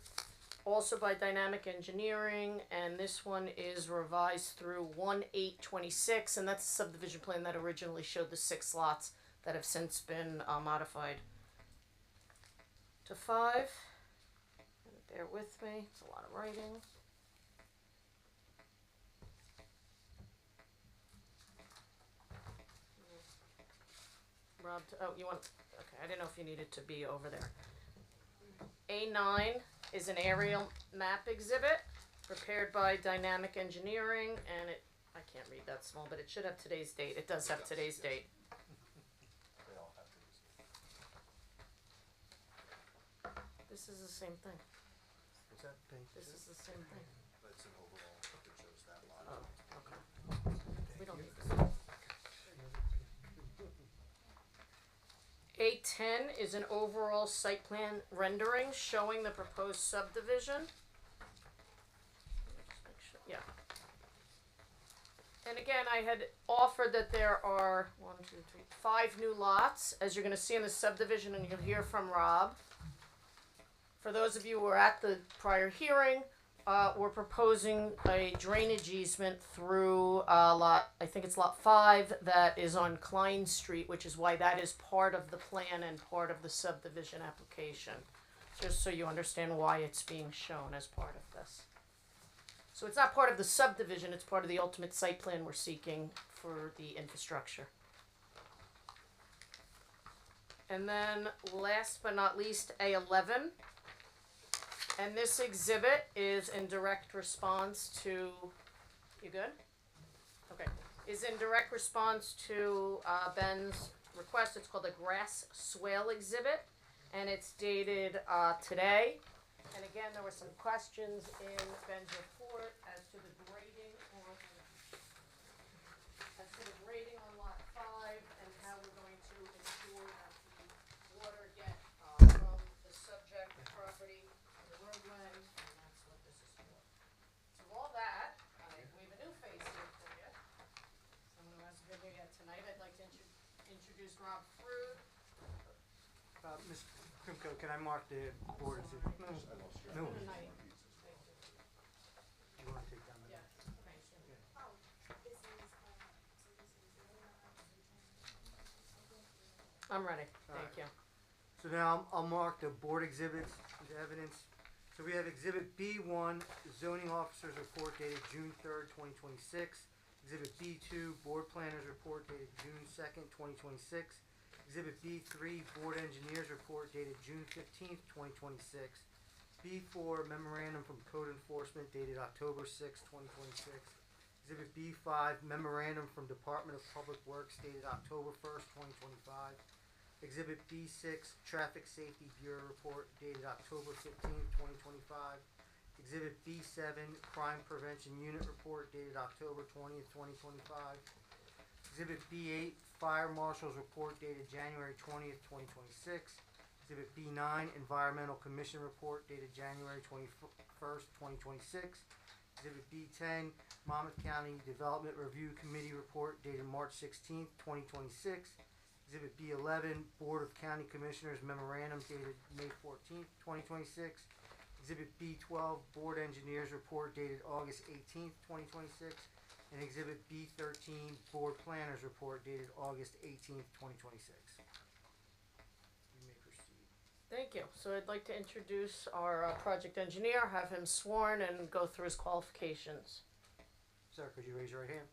also by Dynamic Engineering, and this one is revised through 1/8/26, and that's the subdivision plan that originally showed the 6 lots that have since been modified to 5. Bear with me, it's a lot of writing. Rob, oh, you want, okay, I didn't know if you needed to be over there. A9 is an aerial map exhibit prepared by Dynamic Engineering, and I can't read that small, but it should have today's date. It does have today's date. This is the same thing. What's that thing? This is the same thing. That's an overall, that shows that lot. Oh, okay. We don't need this. A10 is an overall site plan rendering showing the proposed subdivision. Yeah. And again, I had offered that there are 5 new lots, as you're going to see in the subdivision, and you'll hear from Rob. For those of you who were at the prior hearing, we're proposing a drainage easement through lot, I think it's lot 5, that is on Klein Street, which is why that is part of the plan and part of the subdivision application. Just so you understand why it's being shown as part of this. So it's not part of the subdivision, it's part of the ultimate site plan we're seeking for the infrastructure. And then last but not least, A11. And this exhibit is in direct response to, you good? Okay. Is in direct response to Ben's request. It's called a grass swale exhibit, and it's dated today. And again, there were some questions in Ben's report as to the grading on lot 5 and how we're going to ensure that the water get from the subject property to the roadway, and that's what this is for. So all that, we have a new face here for you. Someone who hasn't been here yet tonight. I'd like to introduce Rob Frood. Ms. Krimko, can I mark the board? No. Good night. You want to take down the? Yeah, thank you. Oh, this is, I'm ready. All Thank right. you. So now I'll mark the board exhibits as evidence. So we have Exhibit B1, Zoning Officer's Report dated June 3rd, 2026. Exhibit B2, Board Planners Report dated June 2nd, 2026. Exhibit B3, Board Engineers Report dated June 15th, 2026. B4, Memorandum from Code Enforcement dated October 6th, 2026. Exhibit B5, Memorandum from Department of Public Works dated October 1st, 2025. Exhibit B6, Traffic Safety Bureau Report dated October 15th, 2025. Exhibit B7, Crime Prevention Unit Report dated October 20th, 2025. Exhibit B8, Fire Marshal's Report dated January 20th, 2026. Exhibit B9, Environmental Commission Report dated January 21st, 2026. Exhibit B10, Monmouth County Development Review Committee Report dated March 16th, 2026. Exhibit B11, Board of County Commissioners Memorandum dated May 14th, 2026. Exhibit B12, Board Engineers Report dated August 18th, 2026. And Exhibit B13, Board Planners Report dated August 18th, 2026. You may proceed. Thank you. So I'd like to introduce our project engineer, have him sworn, and go through his qualifications. Sir, could you raise your right hand?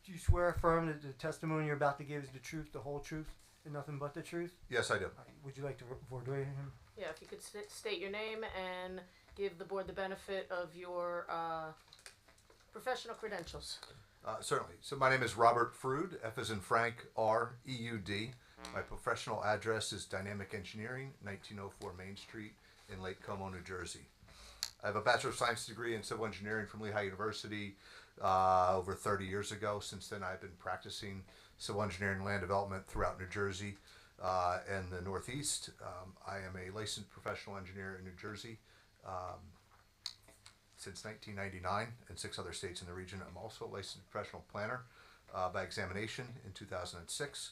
Do you swear affirm that the testimony you're about to give is the truth, the whole truth, and nothing but the truth? Yes, I do. Would you like to voidway him? Yeah, if you could state your name and give the board the benefit of your professional credentials. Certainly. So my name is Robert Frood, F as in Frank, R-E-U-D. My professional address is Dynamic Engineering, 1904 Main Street in Lake Como, New Jersey. I have a Bachelor of Science degree in Civil Engineering from Lehigh University over 30 years ago. Since then, I've been practicing civil engineering and land development throughout New Jersey and the Northeast. I am a licensed professional engineer in New Jersey since 1999 and 6 other states in the region. I'm also a licensed professional planner by examination in 2006.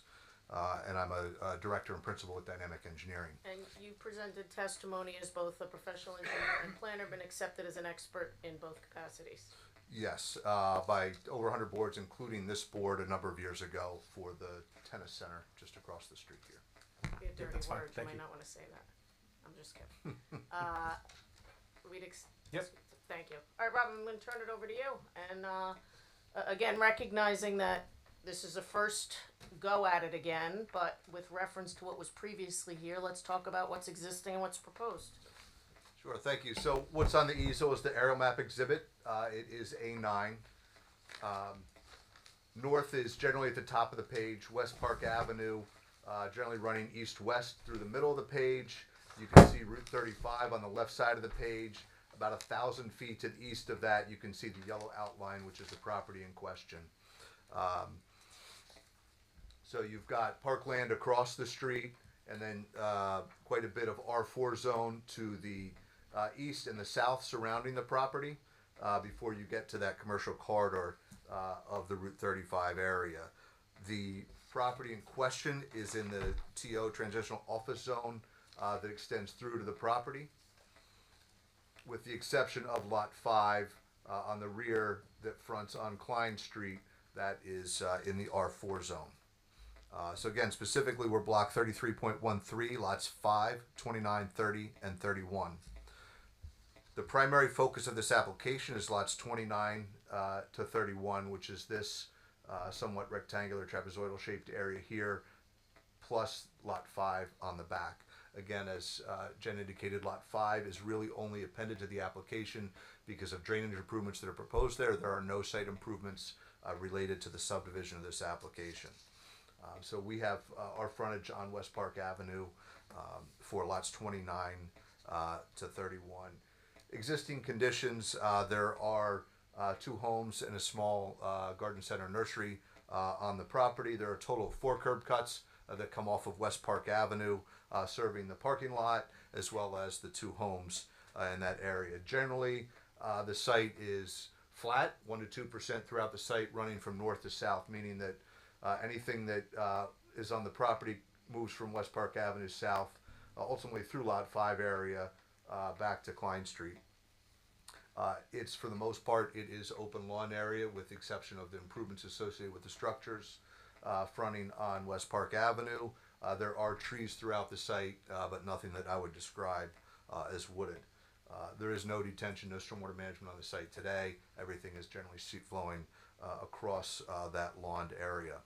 And I'm a director and principal with Dynamic Engineering. And you presented testimony as both a professional engineer and planner, been accepted as an expert in both capacities. Yes, by over 100 boards, including this board a number of years ago for the tennis center just across the street here. Be a dirty that's fine. word, you Thank might you. not want to say that. I'm just kidding. Yep. Thank you. All right, Rob, I'm going to turn it over to you. And again, recognizing that this is a first go at it again, but with reference to what was previously here, let's talk about what's existing and what's proposed. Sure, thank you. So what's on the easel is the aerial map exhibit. It is A9. North is generally at the top of the page. West Park Avenue, generally running east-west through the middle of the page. You can see Route 35 on the left side of the page. About 1,000 feet to the east of that, you can see the yellow outline, which is the property in question. So you've got parkland across the street, and then quite a bit of R4 zone to the east and the south surrounding the property before you get to that commercial corridor of the Route 35 area. The property in question is in the TO, Transitional Office Zone, that extends through to the property, with the exception of Lot 5 on the rear that fronts on Klein Street, that is in the R4 zone. So again, specifically, we're block 33.13, lots 5, 29, 30, and 31. The primary focus of this application is lots 29 to 31, which is this somewhat rectangular trapezoidal shaped area here, plus lot 5 on the back. Again, as Jen indicated, lot 5 is really only appended to the application because of drainage improvements that are proposed there. There are no site improvements related to the subdivision of this application. So we have our frontage on West Park Avenue for lots 29 to 31. Existing conditions, there are 2 homes and a small garden center nursery on the property. There are a total of 4 curb cuts that come off of West Park Avenue, serving the parking lot as well as the 2 homes in that area. Generally, the site is flat, 1 to 2% throughout the site, running from north to south, meaning that anything that is on the property moves from West Park Avenue south, ultimately through Lot 5 area, back to Klein Street. It's, for the most part, it is open lawn area with the exception of the improvements associated with the structures fronting on West Park Avenue. There are trees throughout the site, but nothing that I would describe as wooded. There is no detention, no stormwater management on the site today. Everything is generally seep flowing across that lawned area.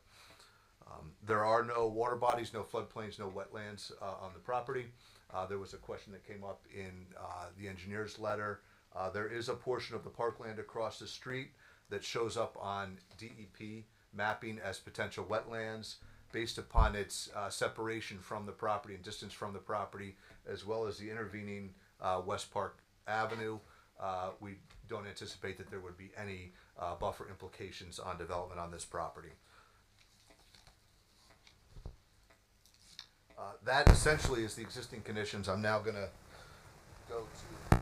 There are no water bodies, no floodplains, no wetlands on the property. There was a question that came up in the engineer's letter. There is a portion of the parkland across the street that shows up on DEP mapping as potential wetlands based upon its separation from the property and distance from the property, as well as the intervening West Park Avenue. We don't anticipate that there would be any buffer implications on development on this property. That essentially is the existing conditions. I'm now going to go to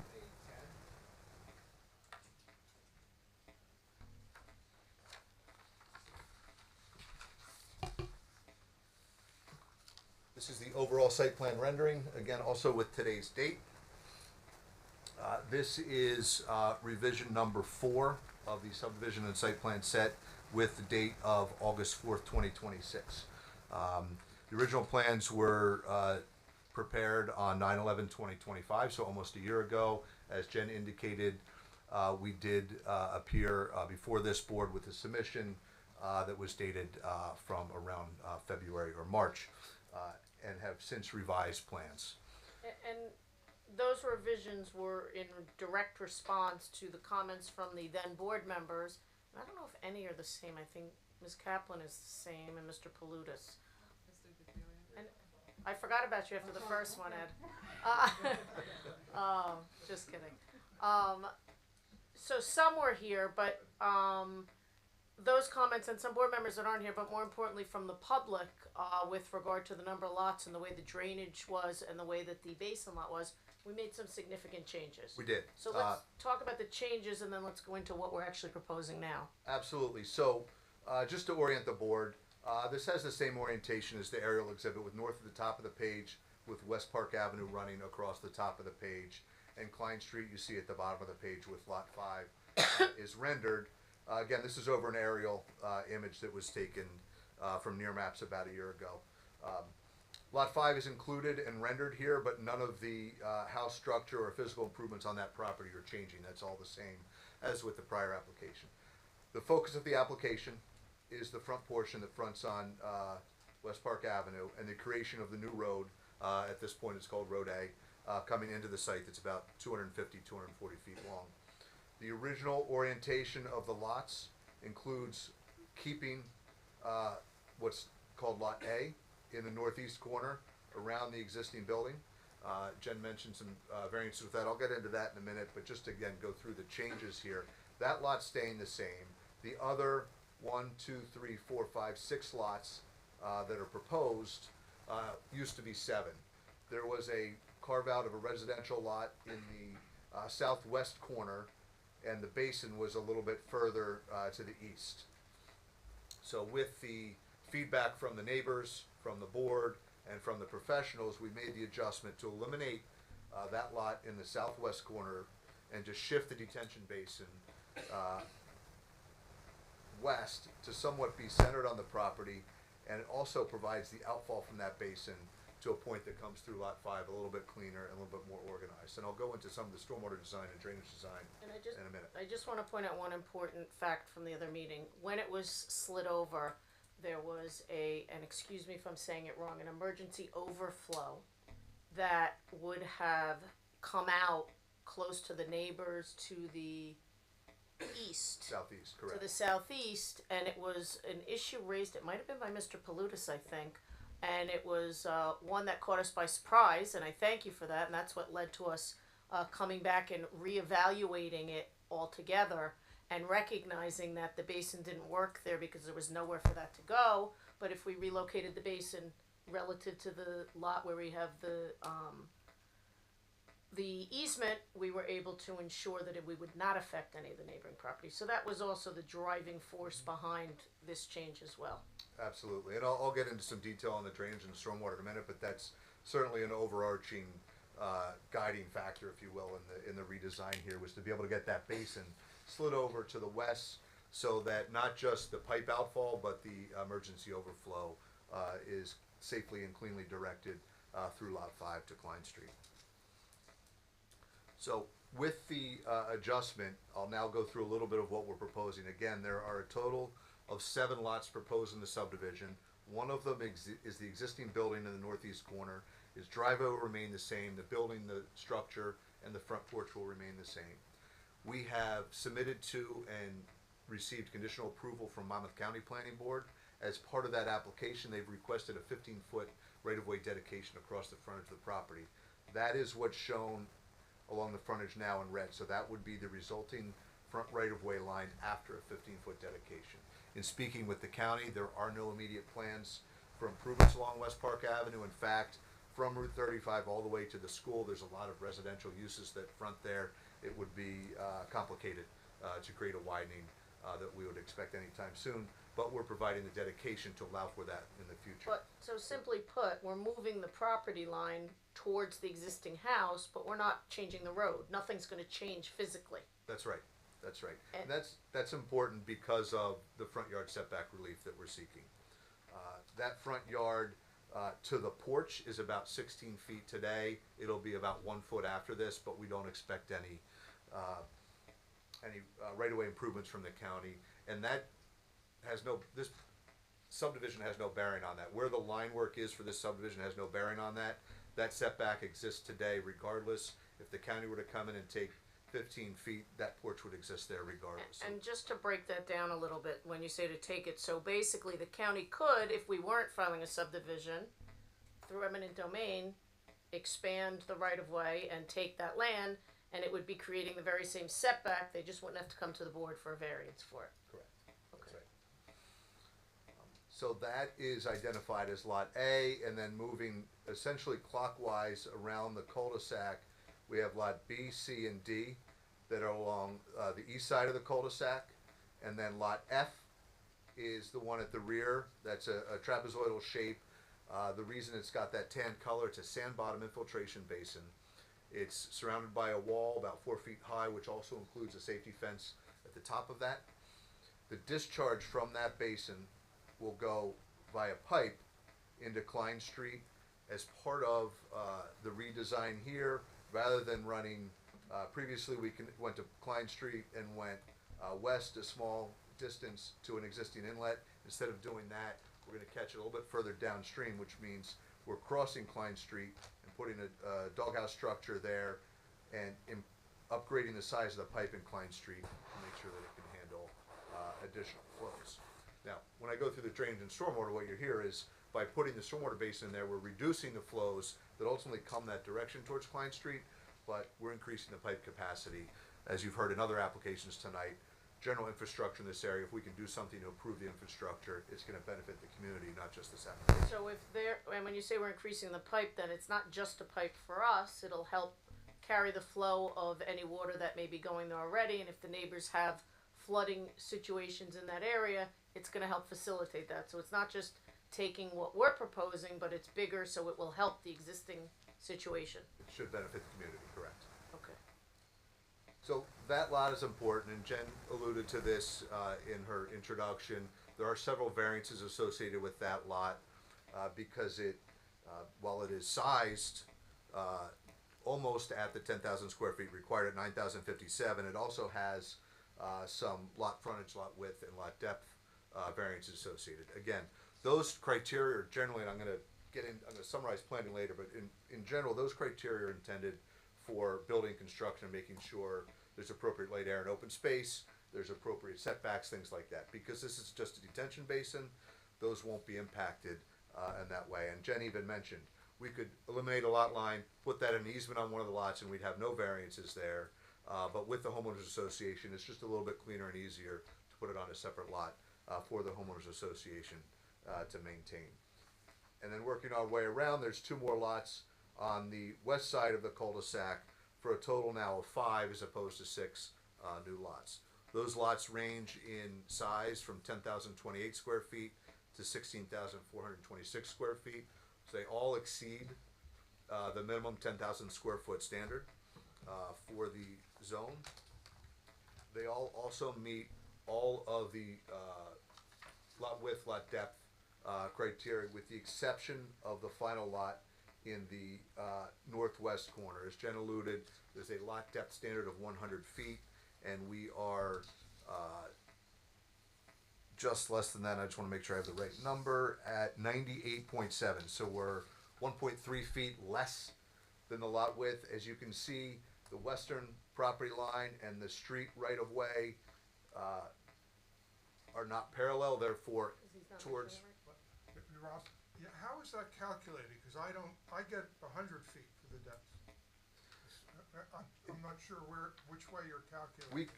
this is the overall site plan rendering, again, also with today's date. This is revision number 4 of the subdivision and site plan set with the date of August 4th, 2026. The original plans were prepared on 9/11/2025, so almost a year ago. As Jen indicated, we did appear before this board with a submission that was dated from around February or March, and have since revised plans. And those revisions were in direct response to the comments from the then board members. And I don't know if any are the same. I think Ms. Kaplan is the same and Mr. Palutis. And I forgot about you after the first one, Ed. Oh, just kidding. So some were here, but those comments and some board members that aren't here, but more importantly from the public, with regard to the number of lots and the way the drainage was and the way that the basin lot was, we made some significant changes. We did. So let's talk about the changes and then let's go into what we're actually proposing now. Absolutely. So just to orient the board, this has the same orientation as the aerial exhibit, with north at the top of the page, with West Park Avenue running across the top of the page, and Klein Street you see at the bottom of the page with Lot 5 is rendered. Again, this is over an aerial image that was taken from Near Maps about a year ago. Lot 5 is included and rendered here, but none of the house structure or physical improvements on that property are changing. That's all the same as with the prior application. The focus of the application is the front portion that fronts on West Park Avenue and the creation of the new road. At this point it's called Road A, coming into the site that's about 250, 240 feet long. The original orientation of the lots includes keeping what's called Lot A in the northeast corner around the existing building. Jen mentioned some variances with that. I'll get into that in a minute, but just to, again, go through the changes here. That lot's staying the same. The other 1, 2, 3, 4, 5, 6 lots that are proposed used to be 7. There was a carve out of a residential lot in the southwest corner, and the basin was a little bit further to the east. So with the feedback from the neighbors, from the board, and from the professionals, we made the adjustment to eliminate that lot in the southwest corner and just shift the detention basin west to somewhat be centered on the property, and it also provides the outfall from that basin to a point that comes through lot 5 a little bit cleaner and a little bit more organized. And I'll go into some of the stormwater design and drainage design And in a minute. I just want to point out one important fact from the other meeting. When it was slid over, there was and excuse me if I'm saying it wrong, an emergency overflow that would have come out close to the neighbors to the east. Southeast, To correct. the southeast, and it was an issue raised, it might have been by Mr. Palutis, I think, and it was one that caught us by surprise, and I thank you for that, and that's what led to us coming back and reevaluating it altogether and recognizing that the basin didn't work there because there was nowhere for that to go, but if we relocated the basin relative to the lot where we have the easement, we were able to ensure that we would not affect any of the neighboring properties. So that was also the driving force behind this change as well. Absolutely, and I'll get into some detail on the drainage and the stormwater in a minute, but that's certainly an overarching guiding factor, if you will, in the redesign here, was to be able to get that basin slid over to the west so that not just the pipe outfall, but the emergency overflow is safely and cleanly directed through lot 5 to Klein Street. So with the adjustment, I'll now go through a little bit of what we're proposing. Again, there are a total of 7 lots proposed in the subdivision. One of them is the existing building in the northeast corner. Its driveway will remain the same. The building, the structure, and the front porch will remain the same. We have submitted to and received conditional approval from Monmouth County Planning Board. As part of that application, they've requested a 15-foot right-of-way dedication across the frontage of the property. That is what's shown along the frontage now in red. So that would be the resulting front right-of-way line after a 15-foot dedication. In speaking with the county, there are no immediate plans for improvements along West Park Avenue. In fact, from Route 35 all the way to the school, there's a lot of residential uses that front there. It would be complicated to create a widening that we would expect anytime soon, but we're providing the dedication to allow for that in the future. But, so simply put, we're moving the property line towards the existing house, but we're not changing the road. Nothing's gonna change physically. That's right. That's right. And that's important because of the front yard setback relief that we're seeking. That front yard to the porch is about 16 feet today. It'll be about 1 foot after this, but we don't expect any right-of-way improvements from the county. And that has this subdivision has no bearing on that. Where the line work is for this subdivision has no bearing on that. That setback exists today regardless. If the county were to come in and take 15 feet, that porch would exist there regardless. And just to break that down a little bit, when you say to take it, so basically the county could, if we weren't filing a subdivision through eminent domain, expand the right-of-way and take that land, and it would be creating the very same setback. They just wouldn't have to come to the board for a variance for it. Correct. That's right. So that is identified as Lot A, and then moving essentially clockwise around the cul-de-sac, we have Lot B, C, and D that are along the east side of the cul-de-sac, and then Lot F is the one at the rear. That's a trapezoidal shape. The reason it's got that tan color, it's a sand bottom infiltration basin. It's surrounded by a wall about 4 feet high, which also includes a safety fence at the top of that. The discharge from that basin will go via pipe into Klein Street as part of the redesign here. Rather than running, previously we went to Klein Street and went west a small distance to an existing inlet. Instead of doing that, we're going to catch it a little bit further downstream, which means we're crossing Klein Street and putting a doghouse structure there and upgrading the size of the pipe in Klein Street to make sure that it can handle additional flows. Now, when I go through the drainage and stormwater, what you hear is by putting the stormwater basin in there, we're reducing the flows that ultimately come that direction towards Klein Street, but we're increasing the pipe capacity, as you've heard in other applications tonight, general infrastructure in this area. If we can do something to improve the infrastructure, it's going to benefit the community, not just this application. So if there, and when you say we're increasing the pipe, then it's not just a pipe for us, it'll help carry the flow of any water that may be going there already, and if the neighbors have flooding situations in that area, it's gonna help facilitate that. So it's not just taking what we're proposing, but it's bigger, so it will help the existing situation. It should benefit the community, correct. Okay. So that lot is important, and Jen alluded to this in her introduction. There are several variances associated with that lot because it, while it is sized almost at the 10,000 square feet required at 9,057, it also has some lot frontage, lot width, and lot depth variances associated. Again, those criteria are generally, and I'm going to summarize planning later, but in general, those criteria are intended for building construction and making sure there's appropriate light, air, and open space, there's appropriate setbacks, things like that. Because this is just a detention basin, those won't be impacted in that way. And Jen even mentioned, we could eliminate a lot line, put that in an easement on one of the lots, and we'd have no variances there. But with the homeowners association, it's just a little bit cleaner and easier to put it on a separate lot for the homeowners association to maintain. And then working our way around, there's 2 more lots on the west side of the cul-de-sac for a total now of 5 as opposed to 6 new lots. Those lots range in size from 10,028 square feet to 16,426 square feet. So they all exceed the minimum 10,000 square foot standard for the zone. They all also meet all of the lot width, lot depth criteria, with the exception of the final lot in the northwest corner. As Jen alluded, there's a lot depth standard of 100 feet, and we are just less than that. I just want to make sure I have the right number at 98.7. So we're 1.3 feet less than the lot width. As you can see, the western property line and the street right of way are not parallel, therefore towards. Rob, yeah, how is that calculated? Because I get 100 feet for the depth. I'm not sure which way you're calculating.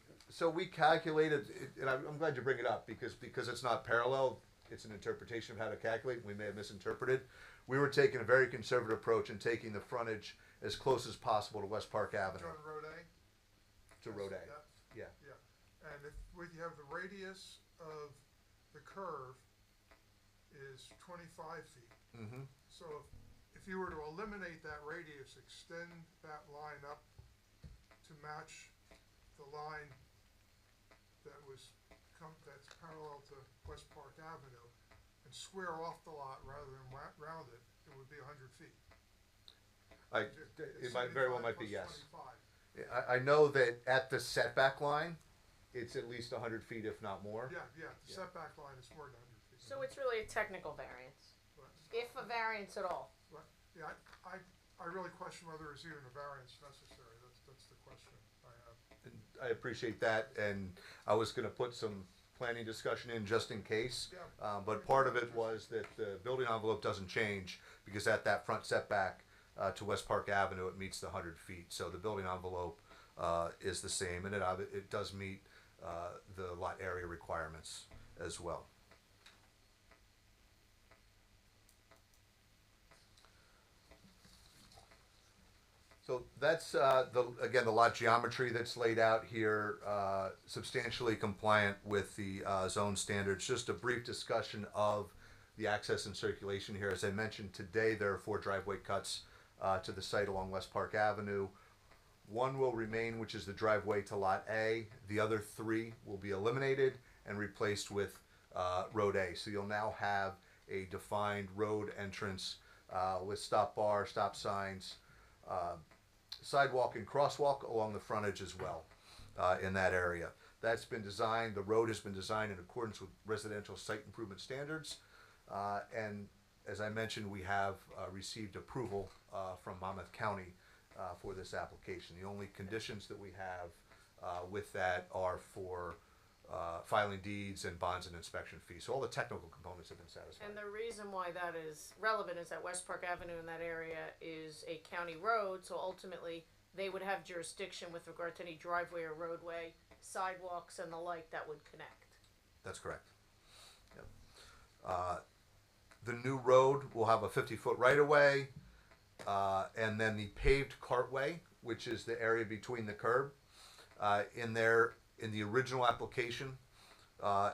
We calculated, and I'm glad you bring it up because it's not parallel. It's an interpretation of how to calculate. We may have misinterpreted. We were taking a very conservative approach and taking the frontage as close as possible to West Park Avenue. On Road A? To Road A. Yeah. Yeah. And if you have the radius of the curve is 25 feet. Mm-hmm. So if you were to eliminate that radius, extend that line up to match the line that's parallel to West Park Avenue, and square off the lot rather than round it, it would be 100 feet. It might very well might be yes. 25. I know that at the setback line, it's at least 100 feet, if not more. Yeah, the setback line is more than 100 feet. So it's really a technical variance, if a variance at all. Right. Yeah, I really question whether there's even a variance necessary. That's the question I have. And I appreciate that, and I was going to put some planning discussion in just in case. Yeah. But part of it was that the building envelope doesn't change because at that front setback to West Park Avenue, it meets the 100 feet. So the building envelope is the same, and it does meet the lot area requirements as well. So that's again the lot geometry that's laid out here, substantially compliant with the zone standards. Just a brief discussion of the access and circulation here. As I mentioned today, there are 4 driveway cuts to the site along West Park Avenue. 1 will remain, which is the driveway to Lot A. The other 3 will be eliminated and replaced with Road A. So you'll now have a defined road entrance with stop bar, stop signs, sidewalk and crosswalk along the frontage as well in that area. That's been designed, the road has been designed in accordance with residential site improvement standards. And as I mentioned, we have received approval from Monmouth County for this application. The only conditions that we have with that are for filing deeds and bonds and inspection fees. So all the technical components have been satisfied. And the reason why that is relevant is that West Park Avenue in that area is a county road, so ultimately they would have jurisdiction with regard to any driveway or roadway sidewalks and the like that would connect. That's correct. Yep. The new road will have a 50-foot right-of-way, and then the paved cartway, which is the area between the curb. In the original application,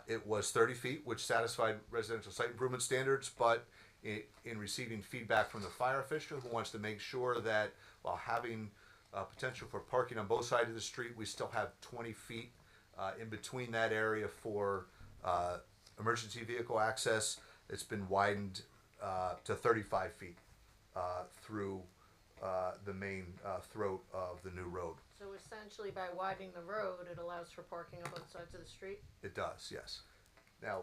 it was 30 feet, which satisfied residential site improvement standards, but in receiving feedback from the fire official who wants to make sure that while having potential for parking on both sides of the street, we still have 20 feet in between that area for emergency vehicle access. It's been widened to 35 feet through the main throat of the new road. So essentially, by widening the road, it allows for parking on both sides of the street? It does, yes. Now,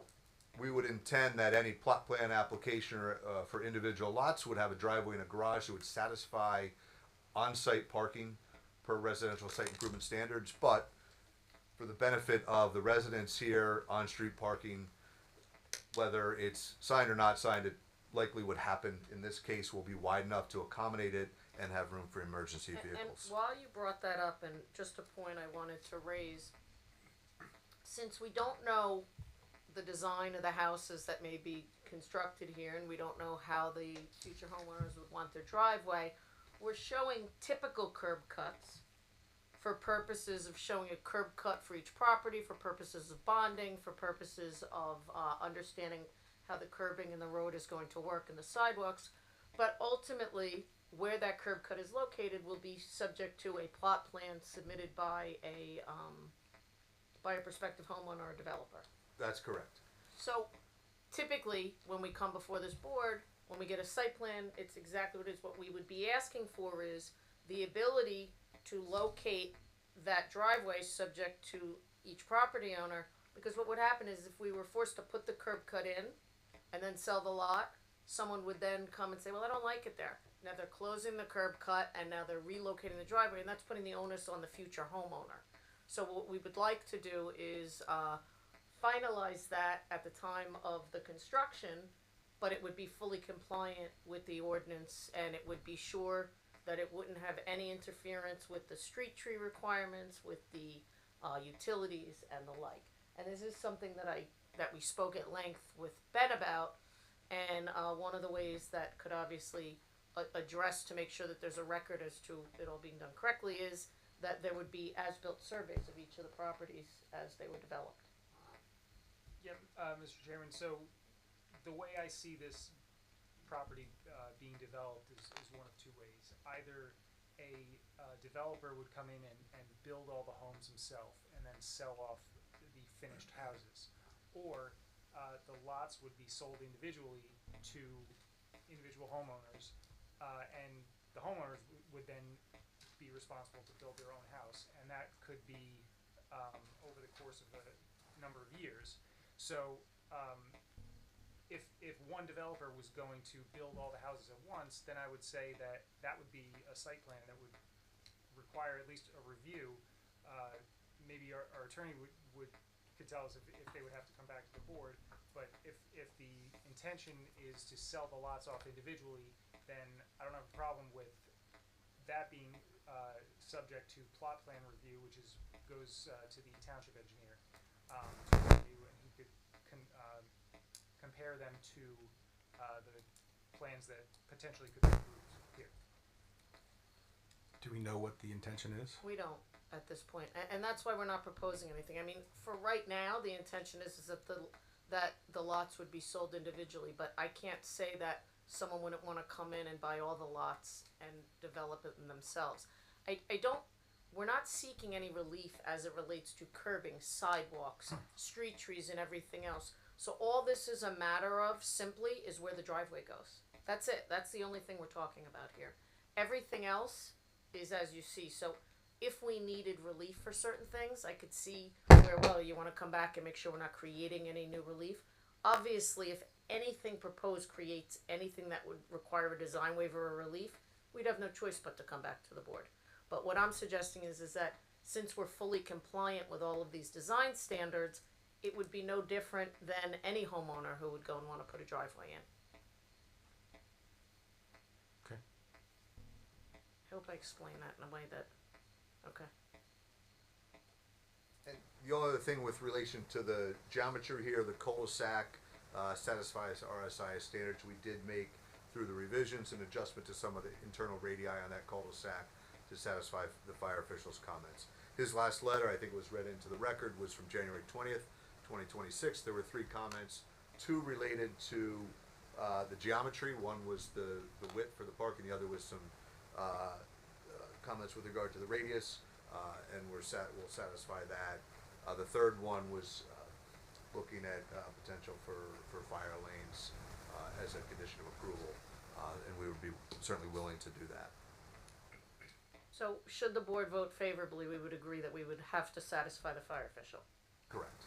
we would intend that any plot plan application for individual lots would have a driveway and a garage that would satisfy on-site parking per residential site improvement standards, but for the benefit of the residents here, on-street parking, whether it's signed or not signed, it likely would happen. In this case, will be wide enough to accommodate it and have room for emergency vehicles. And while you brought that up, and just a point I wanted to raise, since we don't know the design of the houses that may be constructed here, and we don't know how the future homeowners would want their driveway, we're showing typical curb cuts for purposes of showing a curb cut for each property, for purposes of bonding, for purposes of understanding how the curbing in the road is going to work and the sidewalks. But ultimately, where that curb cut is located will be subject to a plot plan submitted by a prospective homeowner or developer. That's correct. So typically, when we come before this board, when we get a site plan, it's exactly what it is. What we would be asking for is the ability to locate that driveway subject to each property owner, because what would happen is if we were forced to put the curb cut in and then sell the lot, someone would then come and say, well, I don't like it there. Now they're closing the curb cut and now they're relocating the driveway, and that's putting the onus on the future homeowner. So what we would like to do is finalize that at the time of the construction, but it would be fully compliant with the ordinance, and it would be sure that it wouldn't have any interference with the street tree requirements, with the utilities and the like. And this is something that we spoke at length with Ben about, and one of the ways that could obviously address to make sure that there's a record as to it all being done correctly is that there would be as-built surveys of each of the properties as they were developed. Yep, Mr. Chairman, so the way I see this property being developed is one of two ways. Either a developer would come in and build all the homes himself and then sell off the finished houses, or the lots would be sold individually to individual homeowners, and the homeowners would then be responsible to build their own house, and that could be over the course of a number of years. So if one developer was going to build all the houses at once, then I would say that would be a site plan that would require at least a review. Maybe our attorney could tell us if they would have to come back to the board. But if the intention is to sell the lots off individually, then I don't have a problem with that being subject to plot plan review, which goes to the township engineer to review, and he could compare them to the plans that potentially could be approved here. Do we know what the intention is? We don't at this point, and that's why we're not proposing anything. I mean, for right now, the intention is that the lots would be sold individually, but I can't say that someone wouldn't want to come in and buy all the lots and develop it themselves. We're not seeking any relief as it relates to curbing, sidewalks, street trees, and everything else. So all this is a matter of simply is where the driveway goes. That's it. That's the only thing we're talking about here. Everything else is as you see. So if we needed relief for certain things, I could see where, well, you want to come back and make sure we're not creating any new relief. Obviously, if anything proposed creates anything that would require a design waiver or relief, we'd have no choice but to come back to the board. But what I'm suggesting is that since we're fully compliant with all of these design standards, it would be no different than any homeowner who would go and want to put a driveway in. Okay. I hope I explained that in a way that, okay. And The only other thing with relation to the geometry here, the cul-de-sac satisfies RSIS standards. We did make, through the revisions, an adjustment to some of the internal radii on that cul-de-sac to satisfy the fire official's comments. His last letter, I think was read into the record, was from January 20th, 2026. There were 3 comments, 2 related to the geometry. One was the width for the park, and the other was some comments with regard to the radius, and we'll satisfy that. The third one was looking at potential for fire lanes as a condition of approval, and we would be certainly willing to do that. So should the board vote favorably, we would agree that we would have to satisfy the fire official. Correct.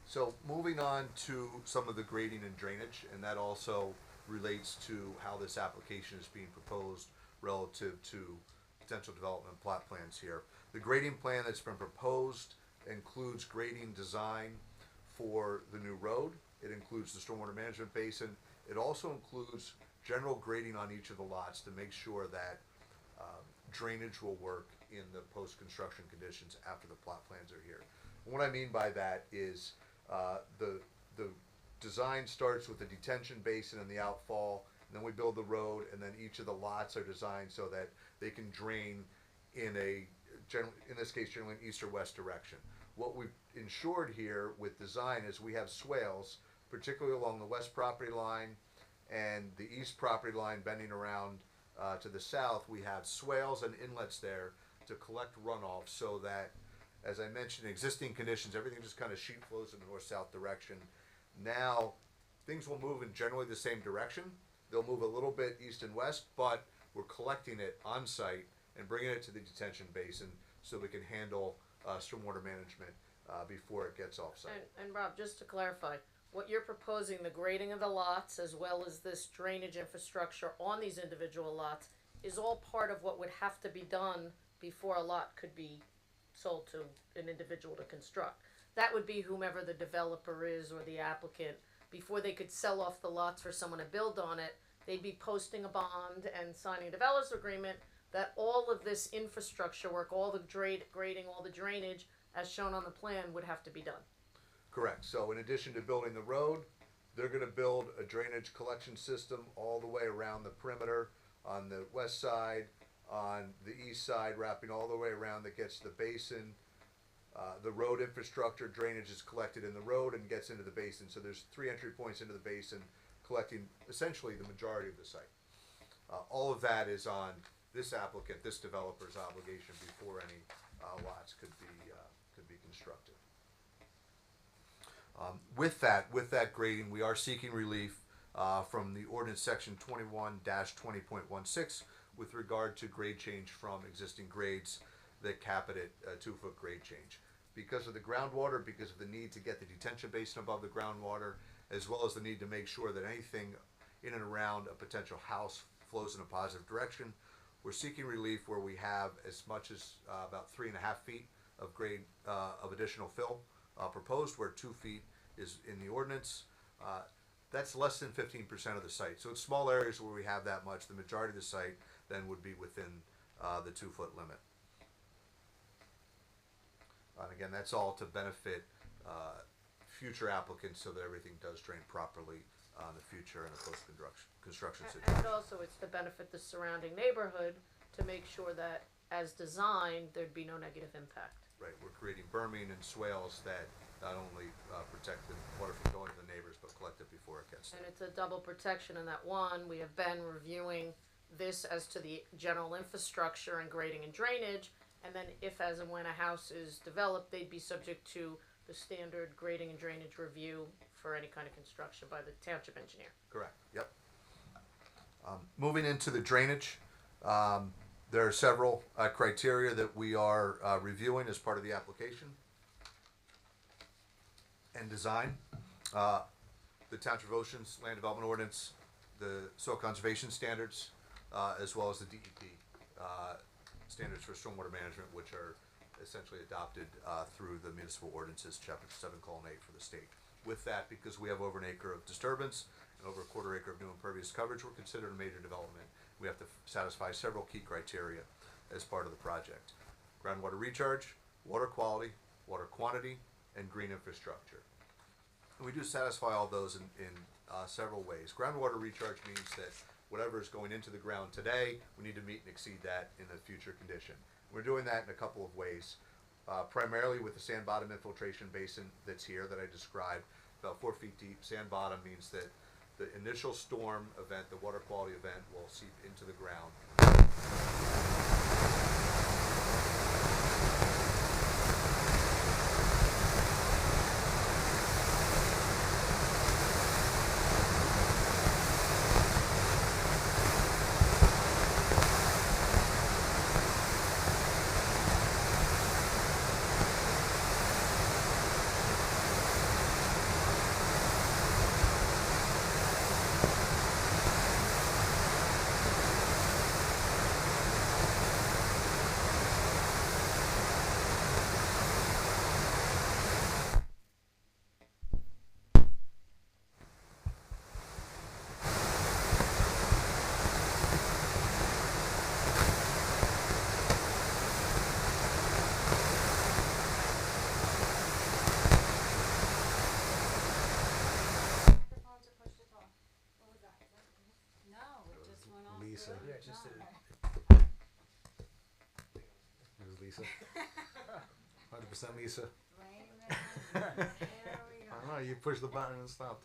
So moving on to some of the grading and drainage, and that also relates to how this application is being proposed relative to potential development plot plans here. The grading plan that's been proposed includes grading design for the new road. It includes the stormwater management basin. It also includes general grading on each of the lots to make sure that drainage will work in the post-construction conditions after the plot plans are here. What I mean by that is the design starts with the detention basin and the outfall, and then we build the road, and then each of the lots are designed so that they can drain in this case generally an east or west direction. What we've ensured here with design is we have swales, particularly along the west property line and the east property line bending around to the south. We have swales and inlets there to collect runoff so that, as I mentioned, existing conditions, everything just kind of sheet flows in the north-south direction. Now, things will move in generally the same direction. They'll move a little bit east and west, but we're collecting it on site and bringing it to the detention basin so we can handle stormwater management before it gets off site. And Rob, just to clarify, what you're proposing, the grading of the lots as well as this drainage infrastructure on these individual lots, is all part of what would have to be done before a lot could be sold to an individual to construct. That would be whomever the developer is or the applicant. Before they could sell off the lots for someone to build on it, they'd be posting a bond and signing a developer's agreement that all of this infrastructure work, all the grading, all the drainage, as shown on the plan, would have to be done. Correct. So in addition to building the road, they're going to build a drainage collection system all the way around the perimeter on the west side, on the east side, wrapping all the way around that gets to the basin. The road infrastructure drainage is collected in the road and gets into the basin. So there's 3 entry points into the basin, collecting essentially the majority of the site. All of that is on this applicant, this developer's obligation before any lots could be constructed. With that grading, we are seeking relief from the ordinance section 21-20.16 with regard to grade change from existing grades that cap it at 2-foot grade change. Because of the groundwater, because of the need to get the detention basin above the groundwater, as well as the need to make sure that anything in and around a potential house flows in a positive direction, we're seeking relief where we have as much as about 3.5 feet of grade of additional fill proposed, where 2 feet is in the ordinance. That's less than 15% of the site. So it's small areas where we have that much. The majority of the site then would be within the 2-foot limit. And again, that's all to benefit future applicants so that everything does drain properly in the future in a post-construction situation. And also it's to benefit the surrounding neighborhood to make sure that, as designed, there'd be no negative impact. Right, we're creating berming and swales that not only protect the water from going to the neighbors, but collect it before it gets there. And it's a double protection in that, one, we have been reviewing this as to the general infrastructure and grading and drainage, and then if, as and when a house is developed, they'd be subject to the standard grading and drainage review for any kind of construction by the township engineer. Correct, yep. Moving into the drainage, there are several criteria that we are reviewing as part of the application and design. The Township of Ocean's Land Development Ordinance, the Soil Conservation Standards, as well as the DEP standards for stormwater management, which are essentially adopted through the municipal ordinances, chapter 7:8 for the state. With that, because we have over an acre of disturbance and over a quarter acre of new impervious coverage, we're considered a major development. We have to satisfy several key criteria as part of the project. groundwater recharge, water quality, water quantity, and green infrastructure. And we do satisfy all those in several ways. Groundwater recharge means that whatever is going into the ground today, we need to meet and exceed that in a future condition. We're doing that in a couple of ways, primarily with the sand bottom infiltration basin that's here that I described, about 4 feet deep. Sand bottom means that the initial storm event, the water quality event, will seep into the ground. Lisa. Yeah, just did it. It was Lisa. 100% Lisa. I don't know, you pushed the button and stopped.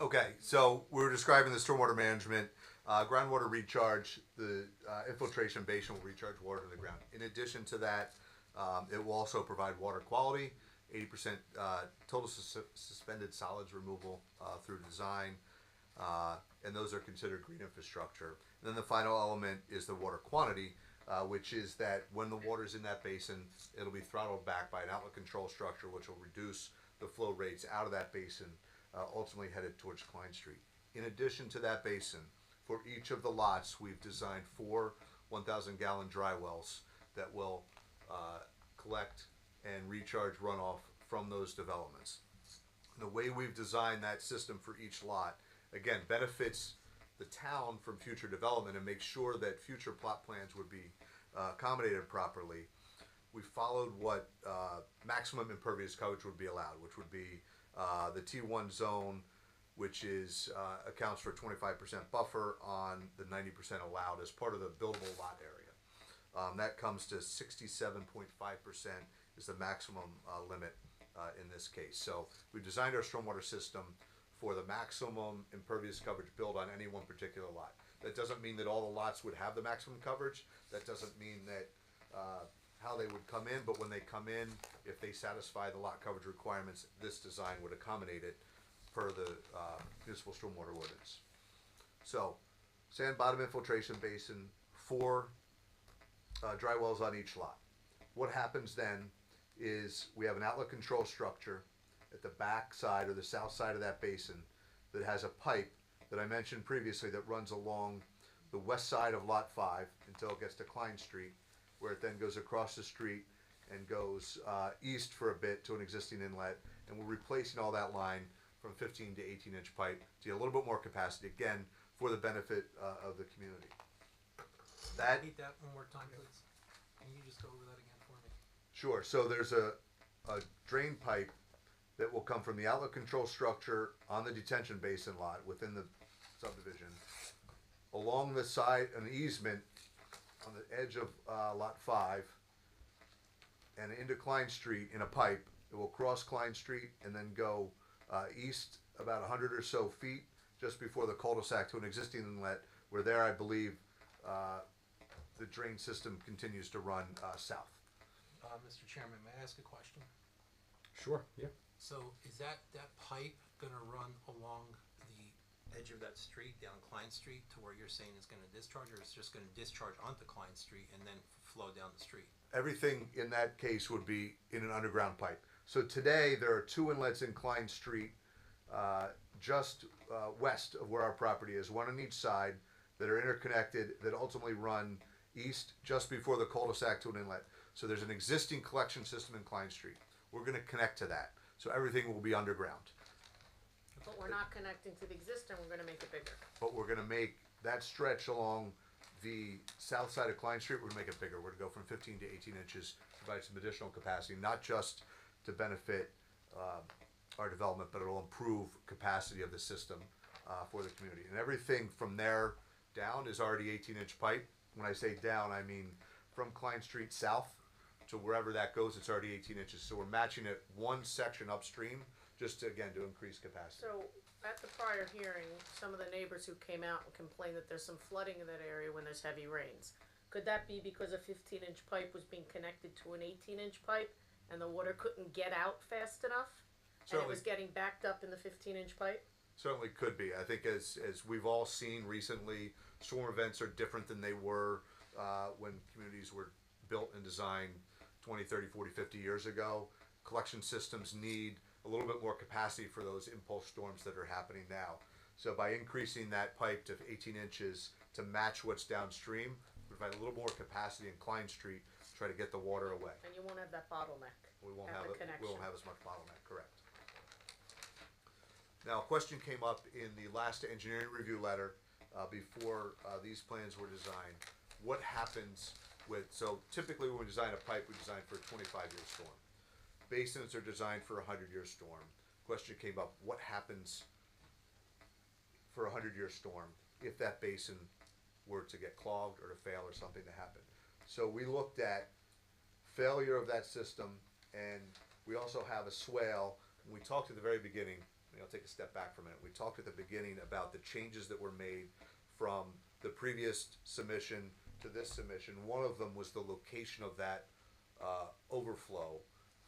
Okay, so we were describing the stormwater management, groundwater recharge. The infiltration basin will recharge water to the ground. In addition to that, it will also provide water quality, 80% total suspended solids removal through design, and those are considered green infrastructure. And then the final element is the water quantity, which is that when the water is in that basin, it'll be throttled back by an outlet control structure, which will reduce the flow rates out of that basin, ultimately headed towards Klein Street. In addition to that basin, for each of the lots, we've designed 4 1,000-gallon dry wells that will collect and recharge runoff from those developments. The way we've designed that system for each lot, again, benefits the town from future development and makes sure that future plot plans would be accommodated properly. We followed what maximum impervious coverage would be allowed, which would be the T1 zone, which is accounts for 25% buffer on the 90% allowed as part of the buildable lot area. That comes to 67.5% is the maximum limit in this case. So we've designed our stormwater system for the maximum impervious coverage built on any one particular lot. That doesn't mean that all the lots would have the maximum coverage. That doesn't mean that how they would come in, but when they come in, if they satisfy the lot coverage requirements, this design would accommodate it per the municipal stormwater ordinance. So, sand bottom infiltration basin, 4 dry wells on each lot. What happens then is we have an outlet control structure at the back side or the south side of that basin that has a pipe that I mentioned previously that runs along the west side of lot 5 until it gets to Klein Street, where it then goes across the street and goes east for a bit to an existing inlet, and we're replacing all that line from 15 to 18-inch pipe to get a little bit more capacity, again, for the benefit of the community. That Repeat that one more time, please. Can you just go over that again for me? Sure. So there's a drain pipe that will come from the outlet control structure on the detention basin lot within the subdivision, along the side, an easement on the edge of lot 5, and into Klein Street in a pipe. It will cross Klein Street and then go east about 100 or so feet just before the cul-de-sac to an existing inlet, where there I believe the drain system continues to run south. Mr. Chairman, may I ask a question? Sure, yeah. So is that pipe gonna run along the edge of that street down Klein Street to where you're saying it's gonna discharge, or it's just gonna discharge onto Klein Street and then flow down the street? Everything in that case would be in an underground pipe. So today there are 2 inlets in Klein Street just west of where our property is, one on each side, that are interconnected, that ultimately run east just before the cul-de-sac to an inlet. So there's an existing collection system in Klein Street. We're going to connect to that. So everything will be underground. But we're not connecting to the existing, we're gonna make it bigger. But we're going to make that stretch along The south side of Klein Street, we're gonna make it bigger. We're gonna go from 15 to 18 inches, provide some additional capacity, not just to benefit our development, but it'll improve capacity of the system for the community. And everything from there down is already 18-inch pipe. When I say down, I mean from Klein Street south to wherever that goes, it's already 18 inches. So we're matching it one section upstream, just to, again, to increase capacity. So, at the prior hearing, some of the neighbors who came out and complained that there's some flooding in that area when there's heavy rains. Could that be because a 15-inch pipe was being connected to an 18-inch pipe and the water couldn't get out fast enough? And it was getting backed up in the 15-inch pipe? Certainly could be. I think as we've all seen recently, storm events are different than they were when communities were built and designed 20, 30, 40, 50 years ago. Collection systems need a little bit more capacity for those impulse storms that are happening now. So by increasing that pipe to 18 inches to match what's downstream, provide a little more capacity in Klein Street to try to get the water away. And you won't have that bottleneck. We won't at have the we connection. won't have as much bottleneck, correct. Now, a question came up in the last engineering review letter before these plans were designed. What happens with, so typically when we design a pipe, we design for a 25-year storm. Basins are designed for a 100-year storm. Question came up, what happens for a 100-year storm if that basin were to get clogged or to fail or something to happen? So we looked at failure of that system, and we also have a swale. And we talked at the very beginning, I'll take a step back for a minute. We talked at the beginning about the changes that were made from the previous submission to this submission. One of them was the location of that overflow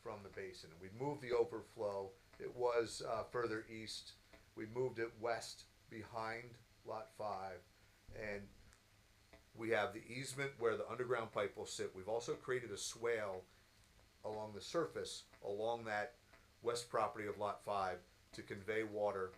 from the basin. And we moved the overflow. It was further east. We moved it west behind Lot 5. And we have the easement where the underground pipe will sit. We've also created a swale along the surface, along that west property of Lot 5, to convey water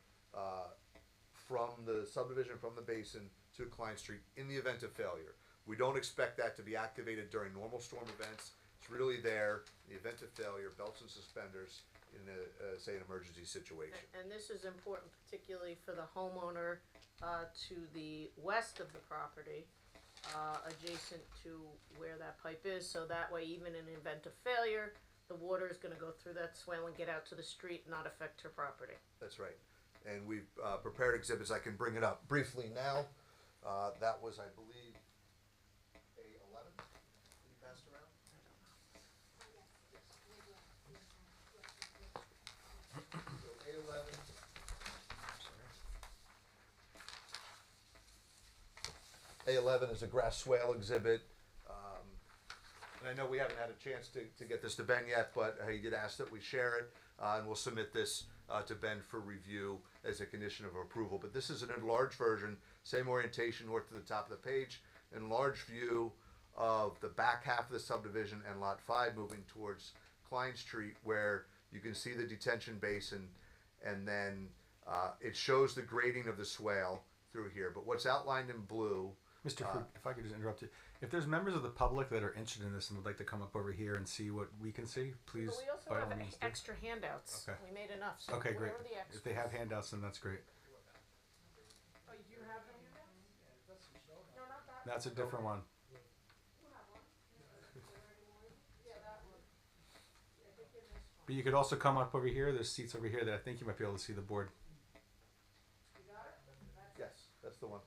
from the subdivision, from the basin to Klein Street in the event of failure. We don't expect that to be activated during normal storm events. It's really there in the event of failure, belts and suspenders in a, say, an emergency situation. And this is important particularly for the homeowner to the west of the property, adjacent to where that pipe is, so that way even in an event of failure, the water is gonna go through that swale and get out to the street and not affect her property. That's right. And we've prepared exhibits. I can bring it up briefly now. That was, I believe, A11 that you passed around. So A11. A11 is a grass swale exhibit. And I know we haven't had a chance to get this to Ben yet, but he did ask that we share it, and we'll submit this to Ben for review as a condition of approval. But this is an enlarged version, same orientation north to the top of the page, enlarged view of the back half of the subdivision and Lot 5 moving towards Klein Street, where you can see the detention basin, and then it shows the grading of the swale through here. But what's outlined in blue... Mr. Fruit, if I could just interrupt you. If there's members of the public that are interested in this and would like to come up over here and see what we can see, please, But we also by all have means, do. extra handouts. Okay. We made enough, so Okay, great. whatever the extras. If they have handouts, then that's great. Oh, you do have the handouts? No, not that. That's a different one. You have one? Yeah, that one. I think in this one. But you could also come up over here. There's seats over here that I think you might be able to see the board. You got it? Yes, that's the one.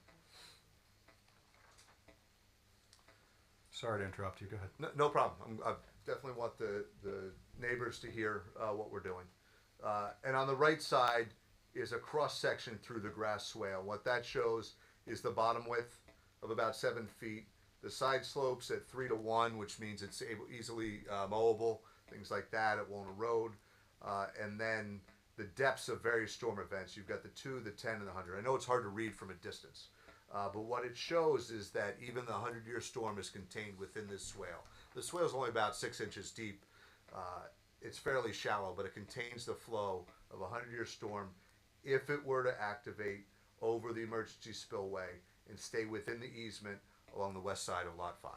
Sorry to interrupt you. Go ahead. No problem. I definitely want the neighbors to hear what we're doing. And on the right side is a cross section through the grass swale. What that shows is the bottom width of about 7 feet. The side slopes at 3 to 1, which means it's easily mowable, things like that. It won't erode. And then the depths of various storm events. You've got the 2, the 10, and the 100. I know it's hard to read from a distance. But what it shows is that even the 100-year storm is contained within this swale. The swale is only about 6 inches deep. It's fairly shallow, but it contains the flow of a 100-year storm if it were to activate over the emergency spillway and stay within the easement along the west side of Lot 5.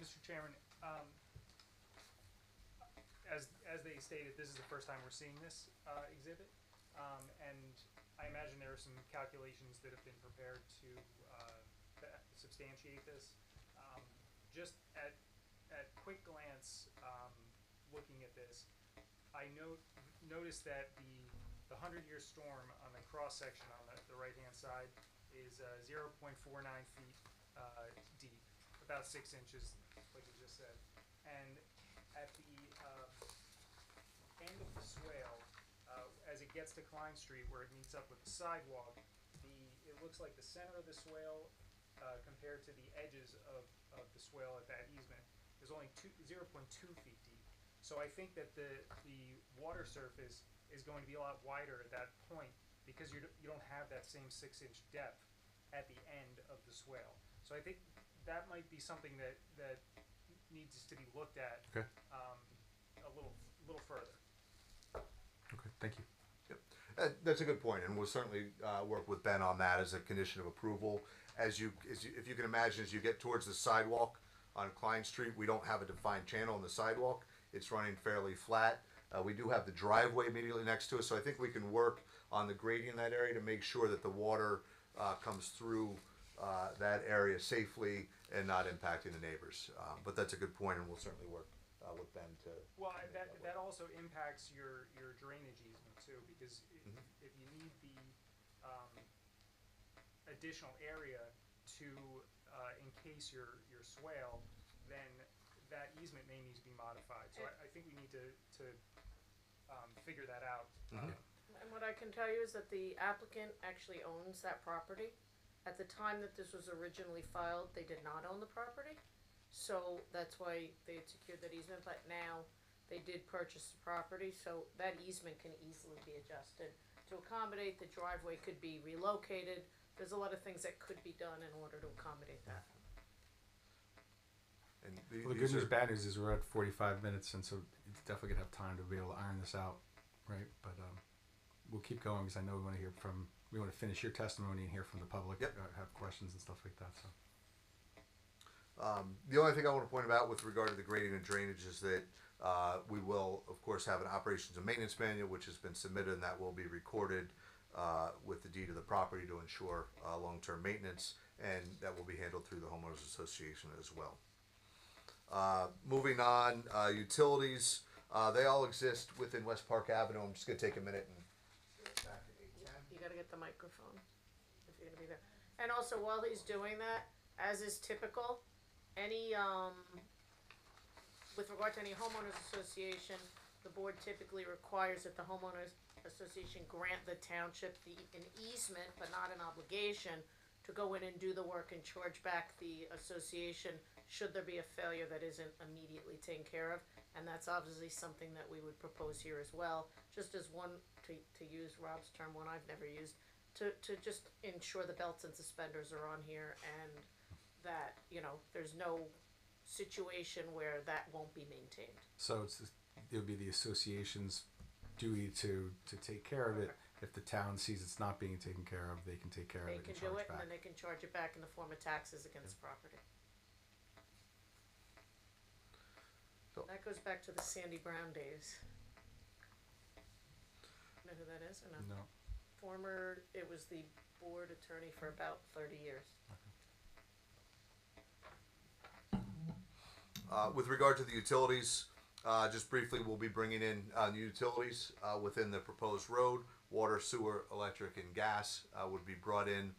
Mr. Chairman, as they stated, this is the first time we're seeing this exhibit, and I imagine there are some calculations that have been prepared to substantiate this. Just at quick glance, looking at this, I noticed that the 100-year storm on the cross section on the right-hand side is 0.49 feet deep, about 6 inches, like you just said. And at the end of the swale, as it gets to Klein Street, where it meets up with the sidewalk, it looks like the center of the swale, compared to the edges of the swale at that easement, is only 0.2 feet deep. So I think that the water surface is going to be a lot wider at that point because you don't have that same 6-inch depth at the end of the swale. So I think that might be something that needs to be looked at Okay. A little further. Okay, thank you. That's a good point, and we'll certainly work with Ben on that as a condition of approval. If you can imagine, as you get towards the sidewalk on Klein Street, we don't have a defined channel on the sidewalk. It's running fairly flat. We do have the driveway immediately next to us, so I think we can work on the grading in that area to make sure that the water comes through that area safely and not impacting the neighbors. But that's a good point, and we'll certainly work with Ben to. Well, that also impacts your drainage easement too, because if you need the additional area to encase your swale, then that easement may need to be modified. So I think we need to figure that out. And what I can tell you is that the applicant actually owns that property. At the time that this was originally filed, they did not own the property. So that's why they had secured that easement, but now they did purchase the property, so that easement can easily be adjusted to accommodate. The driveway could be relocated. There's a lot of things that could be done in order to accommodate that. And Well, the good news, bad news is we're at 45 minutes, and so it's definitely gonna have time to be able to iron this out, right? But we'll keep going because I know we want to finish your testimony and hear from the public. Yep. Have questions and stuff like that. So. The only thing I want to point out with regard to the grading and drainage is that we will, of course, have an operations and maintenance manual, which has been submitted, and that will be recorded with the deed of the property to ensure long-term maintenance, and that will be handled through the homeowners association as well. Moving on, utilities, they all exist within West Park Avenue. I'm just going to take a minute and go back to 810. You gotta get the microphone if you're gonna be there. And also, while he's doing that, as is typical, any, with regard to any homeowners association, the board typically requires that the homeowners association grant the township an easement, but not an obligation, to go in and do the work and charge back the association should there be a failure that isn't immediately taken care of. And that's obviously something that we would propose here as well, just as one, to use Rob's term, one I've never used, to just ensure the belts and suspenders are on here and that, there's no situation where that won't be maintained. So it would be the association's duty to take care of it. If the town sees it's not being taken care of, they can take care of it and charge They can do it, back. and then they can charge it back in the form of taxes against property. So- That goes back to the Sandy Brown days. Know who that is or no? No. It was the board attorney for about 30 years. With regard to the utilities, just briefly, we'll be bringing in new utilities within the proposed road. Water, sewer, electric, and gas would be brought in.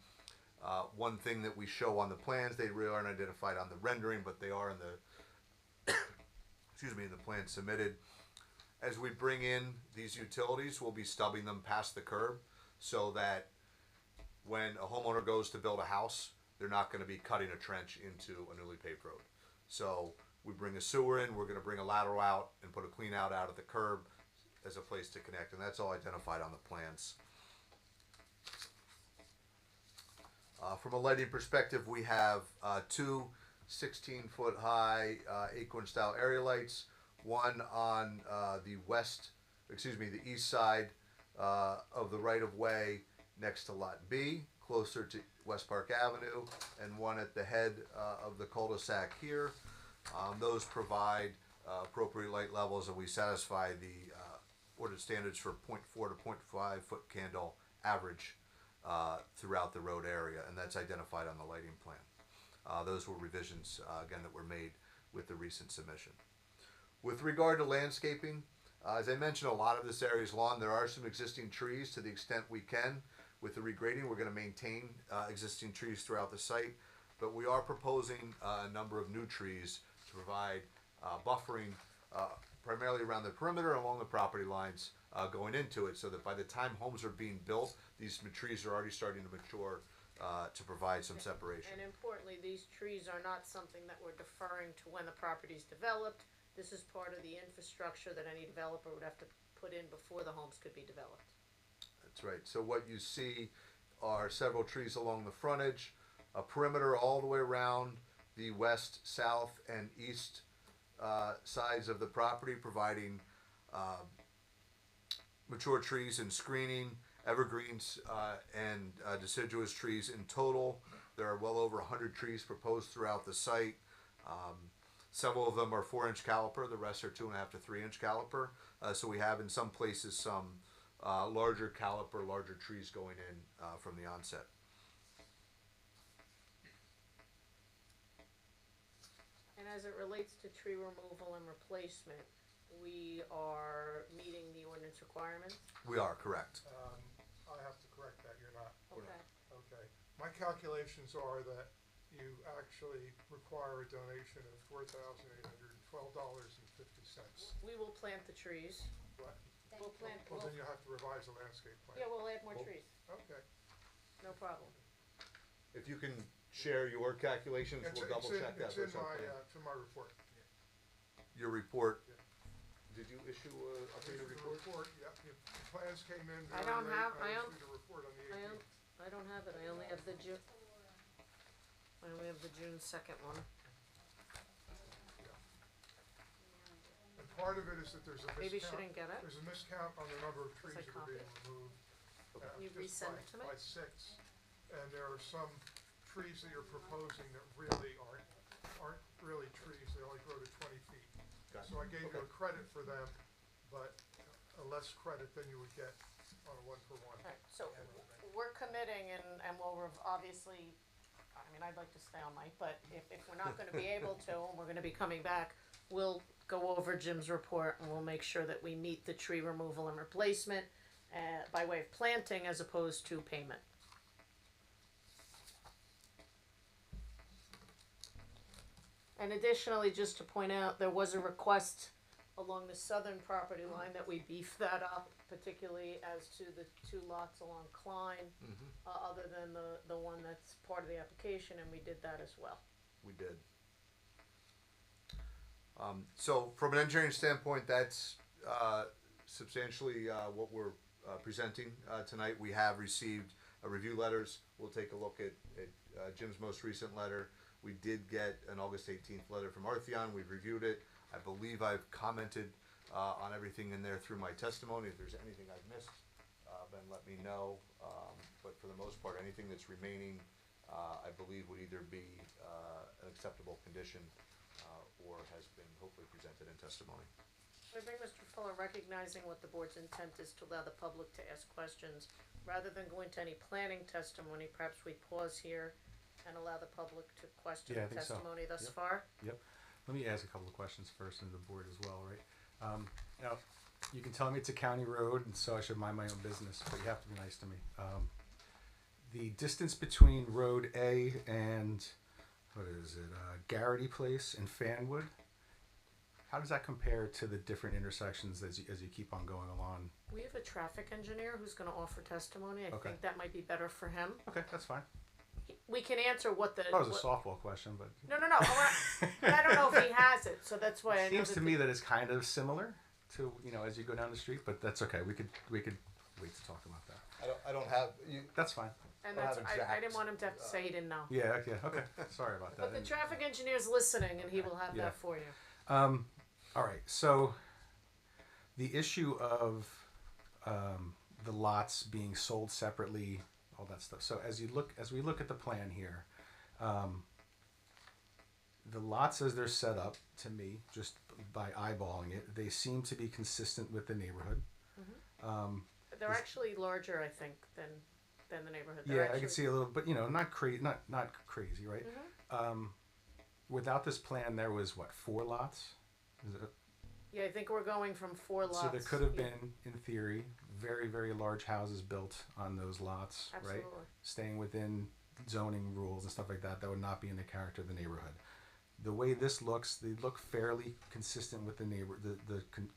One thing that we show on the plans, they really aren't identified on the rendering, but they are in the in the plan submitted. As we bring in these utilities, we'll be stubbing them past the curb so that when a homeowner goes to build a house, they're not going to be cutting a trench into a newly paved road. So we bring a sewer in, we're going to bring a lateral out and put a clean out at the curb as a place to connect, and that's all identified on the plans. From a lighting perspective, we have two 16-foot high acorn style area lights, one on the east side of the right of way next to Lot B, closer to West Park Avenue, and one at the head of the cul-de-sac here. Those provide appropriate light levels, and we satisfy the ordered standards for 0.4 to 0.5 foot candle average throughout the road area, and that's identified on the lighting plan. Those were revisions, again, that were made with the recent submission. With regard to landscaping, as I mentioned, a lot of this area is lawn. There are some existing trees to the extent we can. With the regrading, we're going to maintain existing trees throughout the site, but we are proposing a number of new trees to provide buffering primarily around the perimeter along the property lines going into it, so that by the time homes are being built, these trees are already starting to mature to provide some separation. And importantly, these trees are not something that we're deferring to when the property's developed. This is part of the infrastructure that any developer would have to put in before the homes could be developed. That's right. So what you see are several trees along the frontage, a perimeter all the way around the west, south, and east sides of the property, providing mature trees and screening, evergreens and deciduous trees in total. There are well over 100 trees proposed throughout the site. Several of them are 4-inch caliper, the rest are 2.5 to 3-inch caliper. So we have in some places some larger caliper, larger trees going in from the onset. And as it relates to tree removal and replacement, we are meeting the ordinance requirements. We are correct. I have to correct that, you're not. Okay. Okay. My calculations are that you actually require a donation of $4,812.50. We will plant the trees. What? We'll plant, Well, then you have to revise the landscape plan. yeah, we'll add more trees. Okay. No problem. If you can share your calculations, we'll double check that. It's in my report. Your report. Did you issue a updated report? Yep, the plans came in I very don't late. have, I issued a report on the 18th. I don't have it, I only have the June 2nd one. And part of it is that there's a miscount. Maybe she didn't get it? There's a miscount on the number of trees I that are copy being it? removed. Can you just resend it to me? by 6. And there are some trees that you're proposing that really aren't really trees, they only grow to 20 feet. So I gave you a credit for them, but a less credit than you would get on a one-for-one. Alright, so we're committing and obviously, I mean, I'd like to stay all night, but if we're not gonna be able to, and we're gonna be coming back, we'll go over Jim's report and we'll make sure that we meet the tree removal and replacement by way of planting as opposed to payment. And additionally, just to point out, there was a request along the southern property line that we beef that up, particularly as to the 2 lots along Klein, other than the one that's part of the application, and we did that as well. We did. So from an engineering standpoint, that's substantially what we're presenting tonight. We have received review letters. We'll take a look at Jim's most recent letter. We did get an August 18th letter from Artheon. We've reviewed it. I believe I've commented on everything in there through my testimony. If there's anything I've missed, then let me know. But for the most part, anything that's remaining, I believe would either be an acceptable condition or has been hopefully presented in testimony. I think Mr. Fuller, recognizing what the board's intent is to allow the public to ask questions, rather than go into any planning testimony, perhaps we pause here and allow the public to question Yeah, I the think so. testimony thus Yep. far. Yep. Let me ask a couple of questions first into the board as well, right? Now, you can tell me it's a county road, and so I should mind my own business, but you have to be nice to me. The distance between Road A and, what is it, Garrity Place and Fanwood, how does that compare to the different intersections as you keep on going along? We have a traffic engineer who's gonna offer testimony. I Okay. think that might be better for him. Okay, that's fine. We can answer what the. That was a what- softball question, but No. But I don't know if he has it, so that's why I know seems that to me that it's kind of similar to as you go down the street, but that's okay. We could wait to talk about that. I don't have you. That's fine. And Don't that's, have I exact, didn't want him to have to say he didn't know. Yeah. Okay. Sorry about that. But the traffic engineer's listening and he will have Yeah. that for you. All right. So the issue of the lots being sold separately, all that stuff. So as we look at the plan here, the lots as they're set up, to me, just by eyeballing it, they seem to be consistent with the neighborhood. they're actually larger, I think, than the neighborhood. Yeah, I can see a little, but not crazy, not crazy, right? Without this plan, there was what, 4 lots? Is it, Yeah, I think we're going from 4 lots. so there could have been, in theory, very, very large houses built on those lots, right? Absolutely. Staying within zoning rules and stuff like that. That would not be in the character of the neighborhood. The way this looks, they look fairly consistent with the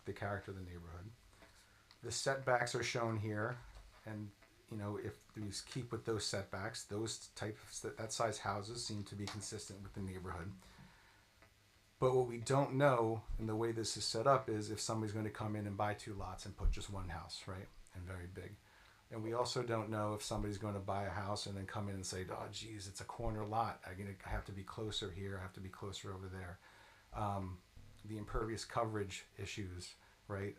the character of the neighborhood. The setbacks are shown here, and if we keep with those setbacks, those that size houses seem to be consistent with the neighborhood. But what we don't know, and the way this is set up, is if somebody's going to come in and buy 2 lots and put just 1 house, right, and very big. And we also don't know if somebody's going to buy a house and then come in and say, oh, geez, it's a corner lot. I have to be closer here. I have to be closer over there. The impervious coverage issues, right?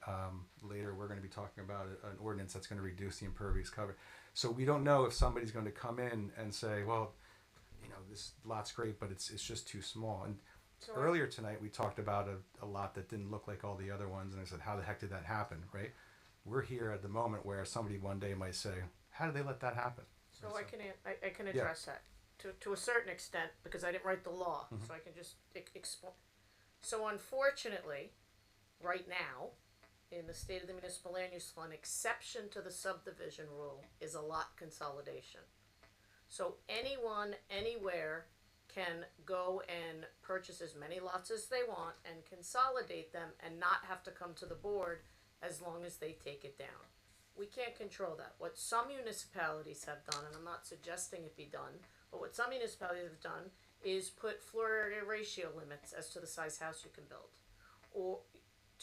Later, we're going to be talking about an ordinance that's going to reduce the impervious coverage. So we don't know if somebody's going to come in and say, well, this lot's great, but it's just too small. And earlier tonight, we talked about a lot that didn't look like all the other ones. And I said, how the heck did that happen, right? We're here at the moment where somebody one day might say, how did they let that happen? So I can address that to a certain extent because I didn't write the law, so I can just explain. So unfortunately, right now, in the state of the municipal land use law, an exception to the subdivision rule is a lot consolidation. So anyone, anywhere, can go and purchase as many lots as they want and consolidate them and not have to come to the board as long as they take it down. We can't control that. What some municipalities have done, and I'm not suggesting it be done, but what some municipalities have done is put floor area ratio limits as to the size house you can build. Or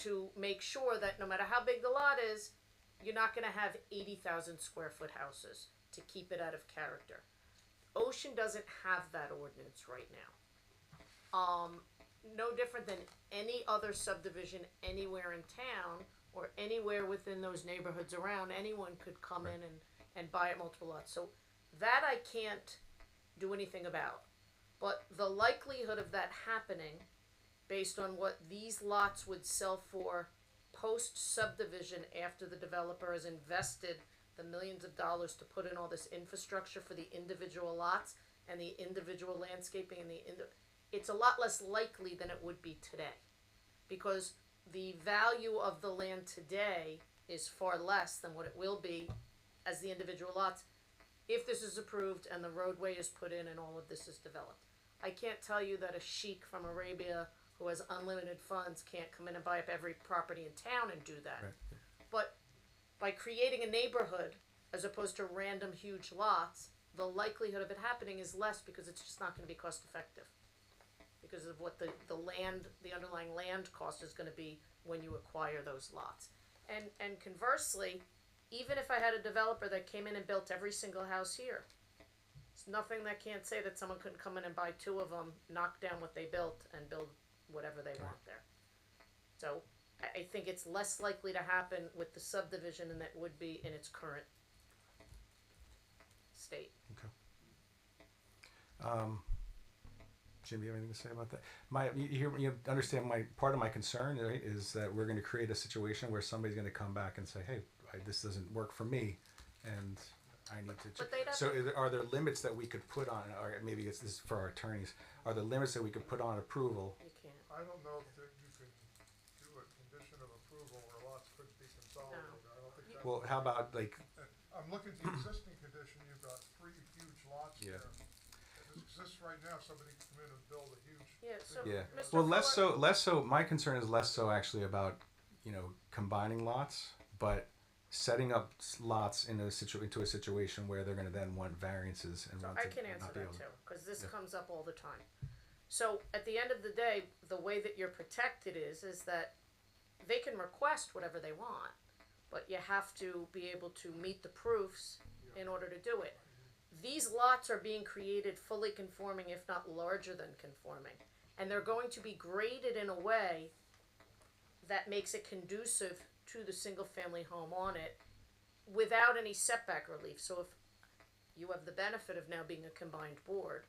to make sure that no matter how big the lot is, you're not going to have 80,000 square foot houses to keep it out of character. Ocean doesn't have that ordinance right now. No different than any other subdivision anywhere in town or anywhere within those neighborhoods around, anyone could come in and buy at multiple lots. So that I can't do anything about. But the likelihood of that happening, based on what these lots would sell for post-subdivision after the developer has invested the millions of dollars to put in all this infrastructure for the individual lots and the individual landscaping and it's a lot less likely than it would be today. Because the value of the land today is far less than what it will be as the individual lots if this is approved and the roadway is put in and all of this is developed. I can't tell you that a sheik from Arabia who has unlimited funds can't come in and buy up every property in town and do that. Right. But by creating a neighborhood as opposed to random huge lots, the likelihood of it happening is less because it's just not going to be cost effective. Because of what the underlying land cost is going to be when you acquire those lots. And conversely, even if I had a developer that came in and built every single house here, there's nothing that can't say that someone couldn't come in and buy 2 of them, knock down what they built, and build whatever they want there. So I think it's less likely to happen with the subdivision than it would be in its current state. Okay. Jim, do you have anything to say about that? You understand part of my concern, right, is that we're going to create a situation where somebody's going to come back and say, hey, this doesn't work for me, and I need to. So are there limits that we could put on, or maybe this is for our attorneys, are there limits that we could put on approval? You can't. I don't know if you can do a condition of approval where lots could be consolidated. I don't think that. Well, how about I'm looking at the existing condition, you've got 3 huge lots there. It exists right now, somebody can come in and build a huge. Yeah, so Yeah. Mr. Well, Fuller- less so. My concern is less so actually about combining lots, but setting up lots into a situation where they're going to then want variances and So want I to can answer not be that able to. too, because this comes up all the time. So at the end of the day, the way that you're protected is that they can request whatever they want, but you have to be able to meet the proofs in order to do it. These lots are being created fully conforming, if not larger than conforming, and they're going to be graded in a way that makes it conducive to the single family home on it without any setback relief. So if you have the benefit of now being a combined board,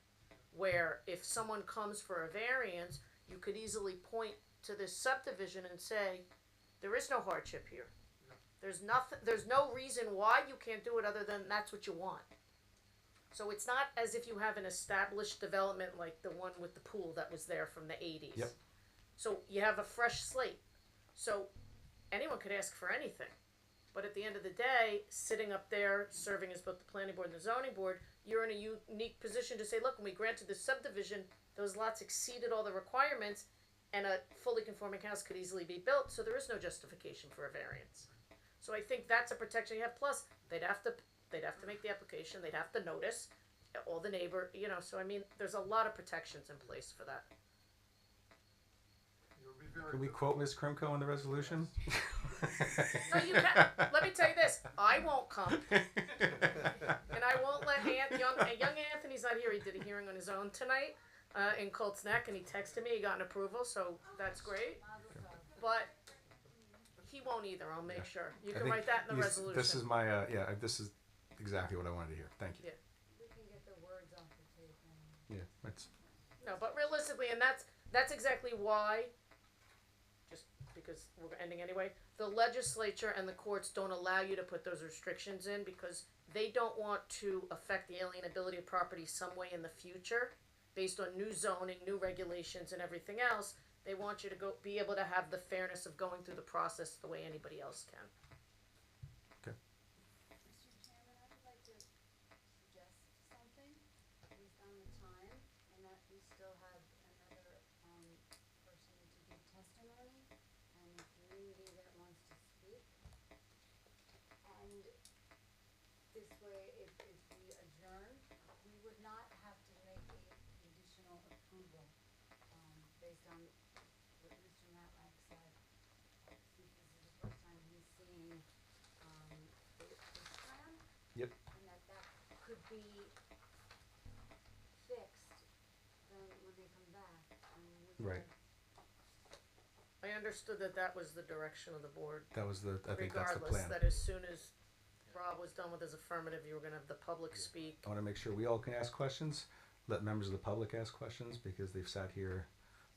where if someone comes for a variance, you could easily point to this subdivision and say, there is no hardship here. There's no reason why you can't do it other than that's what you want. So it's not as if you have an established development like the one with the pool that was there from the 80s. Yep. So you have a fresh slate. So anyone could ask for anything. But at the end of the day, sitting up there, serving as both the planning board and the zoning board, you're in a unique position to say, look, when we granted this subdivision, those lots exceeded all the requirements, and a fully conforming house could easily be built, so there is no justification for a variance. So I think that's a protection you have. Plus, they'd have to make the application, they'd have to notice all the neighbor, so I mean, there's a lot of protections in place for that. Can we quote Ms. Krimko in the resolution? No, you can't. Let me tell you this: I won't come, and I won't let young Anthony's not here. He did a hearing on his own tonight in Colts Neck, and he texted me. He got an approval, so that's great. But he won't either. I'll make sure. You can write that in the resolution. This is my this is exactly what I wanted to hear. Thank you. Yeah. We can get the words off the tape. Yeah, that's No, but realistically, and that's exactly why. Just because we're ending anyway, the legislature and the courts don't allow you to put those restrictions in because they don't want to affect the alienability of property some way in the future based on new zoning, new regulations, and everything else. They want you to be able to have the fairness of going through the process the way anybody else can. okay. Mr. Chairman, I would like to suggest something based on the time, and that we still have another person to give testimony and the community that wants to speak. And this way, if we adjourn, we would not have to make a conditional approval based on what Mr. Matlack said. Since this is the first time he's seeing this plan. Yep. And that could be fixed then when they come back. And we Right. I understood that was the direction of the board. That was I think that's the Regardless, plan. that as soon as Rob was done with his affirmative, you were gonna have the public speak. I want to make sure we all can ask questions. Let members of the public ask questions because they've sat here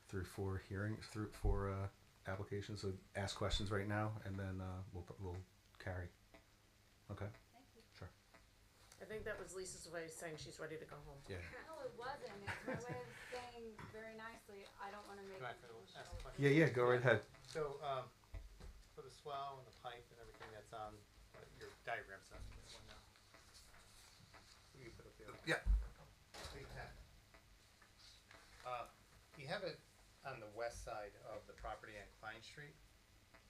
through 4 hearings, through 4 applications. So ask questions right now, and then we'll carry. Okay. Thank you. Sure. I think that was Lisa's way of saying she's ready to go home. Yeah. No, it wasn't. It's my way of saying very nicely, I don't wanna make. Right, for the last question. Yeah. Go right ahead. So, for the swell and the pipe and everything that's on your diagram's not this one now. You can put up the other one. Yeah. Please have it. You have it on the west side of the property on Klein Street.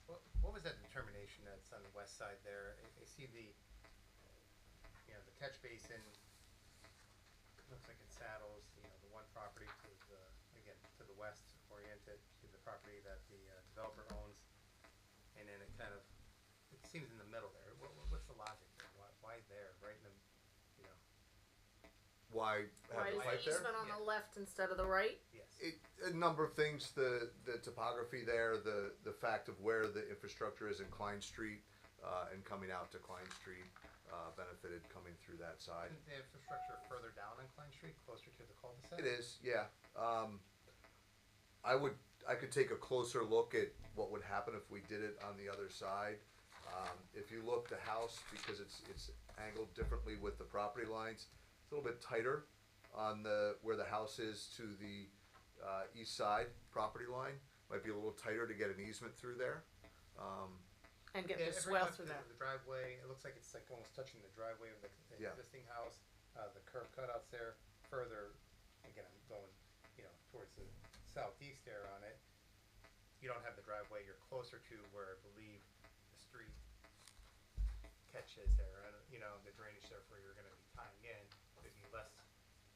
What was that determination that's on the west side there? I see the catch basin, looks like it saddles, the one property to the west oriented to the property that the developer owns. And then it seems in the middle there. What's the logic there? Why there, right in the, Why Why have is the pipe the there? easement on the left instead of the right? A number of things, the topography there, the fact of where the infrastructure is in Klein Street, and coming out to Klein Street, benefited coming through that side. Isn't the infrastructure further down on Klein Street, closer to the cul-de-sac? It is, yeah. I could take a closer look at what would happen if we did it on the other side. If you look the house, because it's angled differently with the property lines, it's a little bit tighter on where the house is to the east side property line. Might be a little tighter to get an easement through there. And get Yeah, the if we swell look through at that. The driveway, it looks like it's almost touching the driveway of the Yeah. existing house. The curb cutouts there, further, again, I'm going, towards the southeast there on it. You don't have the driveway, you're closer to where I believe the street catch is there, and, the drainage there where you're gonna be tying in, there'd be less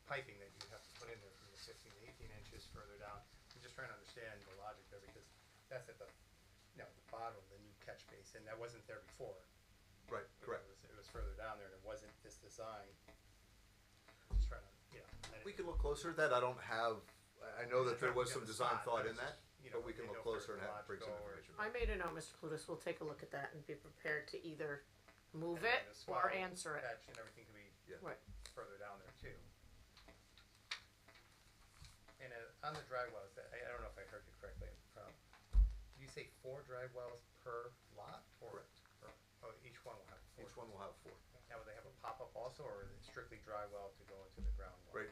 piping that you'd have to put in there from the 16 to 18 inches further down. I'm just trying to understand the logic there, because that's at the bottom of the new catch basin, that wasn't there before. Right, correct. It was further down there, and it wasn't this design. Just trying to, We can look closer at that. I don't have, I know that there was some Yeah, design spot, thought but in it's that, just, but we can didn't look know if closer and there's bring some logical or- information. I made a note, Mr. Plutus. We'll take a look at that and be prepared to either move And then it the swell, or answer it. Catch and everything could be Right. further down there too. And on the dry wells, I don't know if I heard you correctly. Do you say 4 dry wells per lot or? one will have four. Each one will have 4. Now, will they have a pop-up also, or is it strictly dry well to go into the groundwater?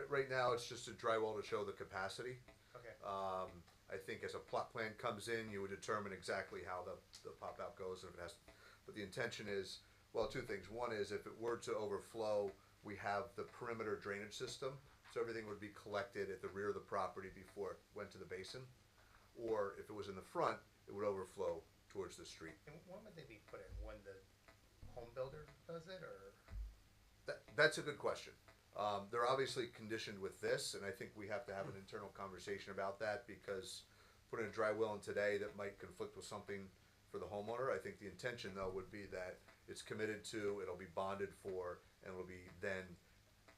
Right now, it's just a dry well to show the capacity. Okay. I think as a plot plan comes in, you would determine exactly how the pop-out goes, and if it has, but the intention is, well, 2 things. One is if it were to overflow, we have the perimeter drainage system, so everything would be collected at the rear of the property before it went to the basin. Or if it was in the front, it would overflow towards the street. And when would they be put in? When the home builder does it, or? That's a good question. They're obviously conditioned with this, and I think we have to have an internal conversation about that, because putting a dry well in today that might conflict with something for the homeowner. I think the intention, though, would be that it's committed to, it'll be bonded for, and it'll be then,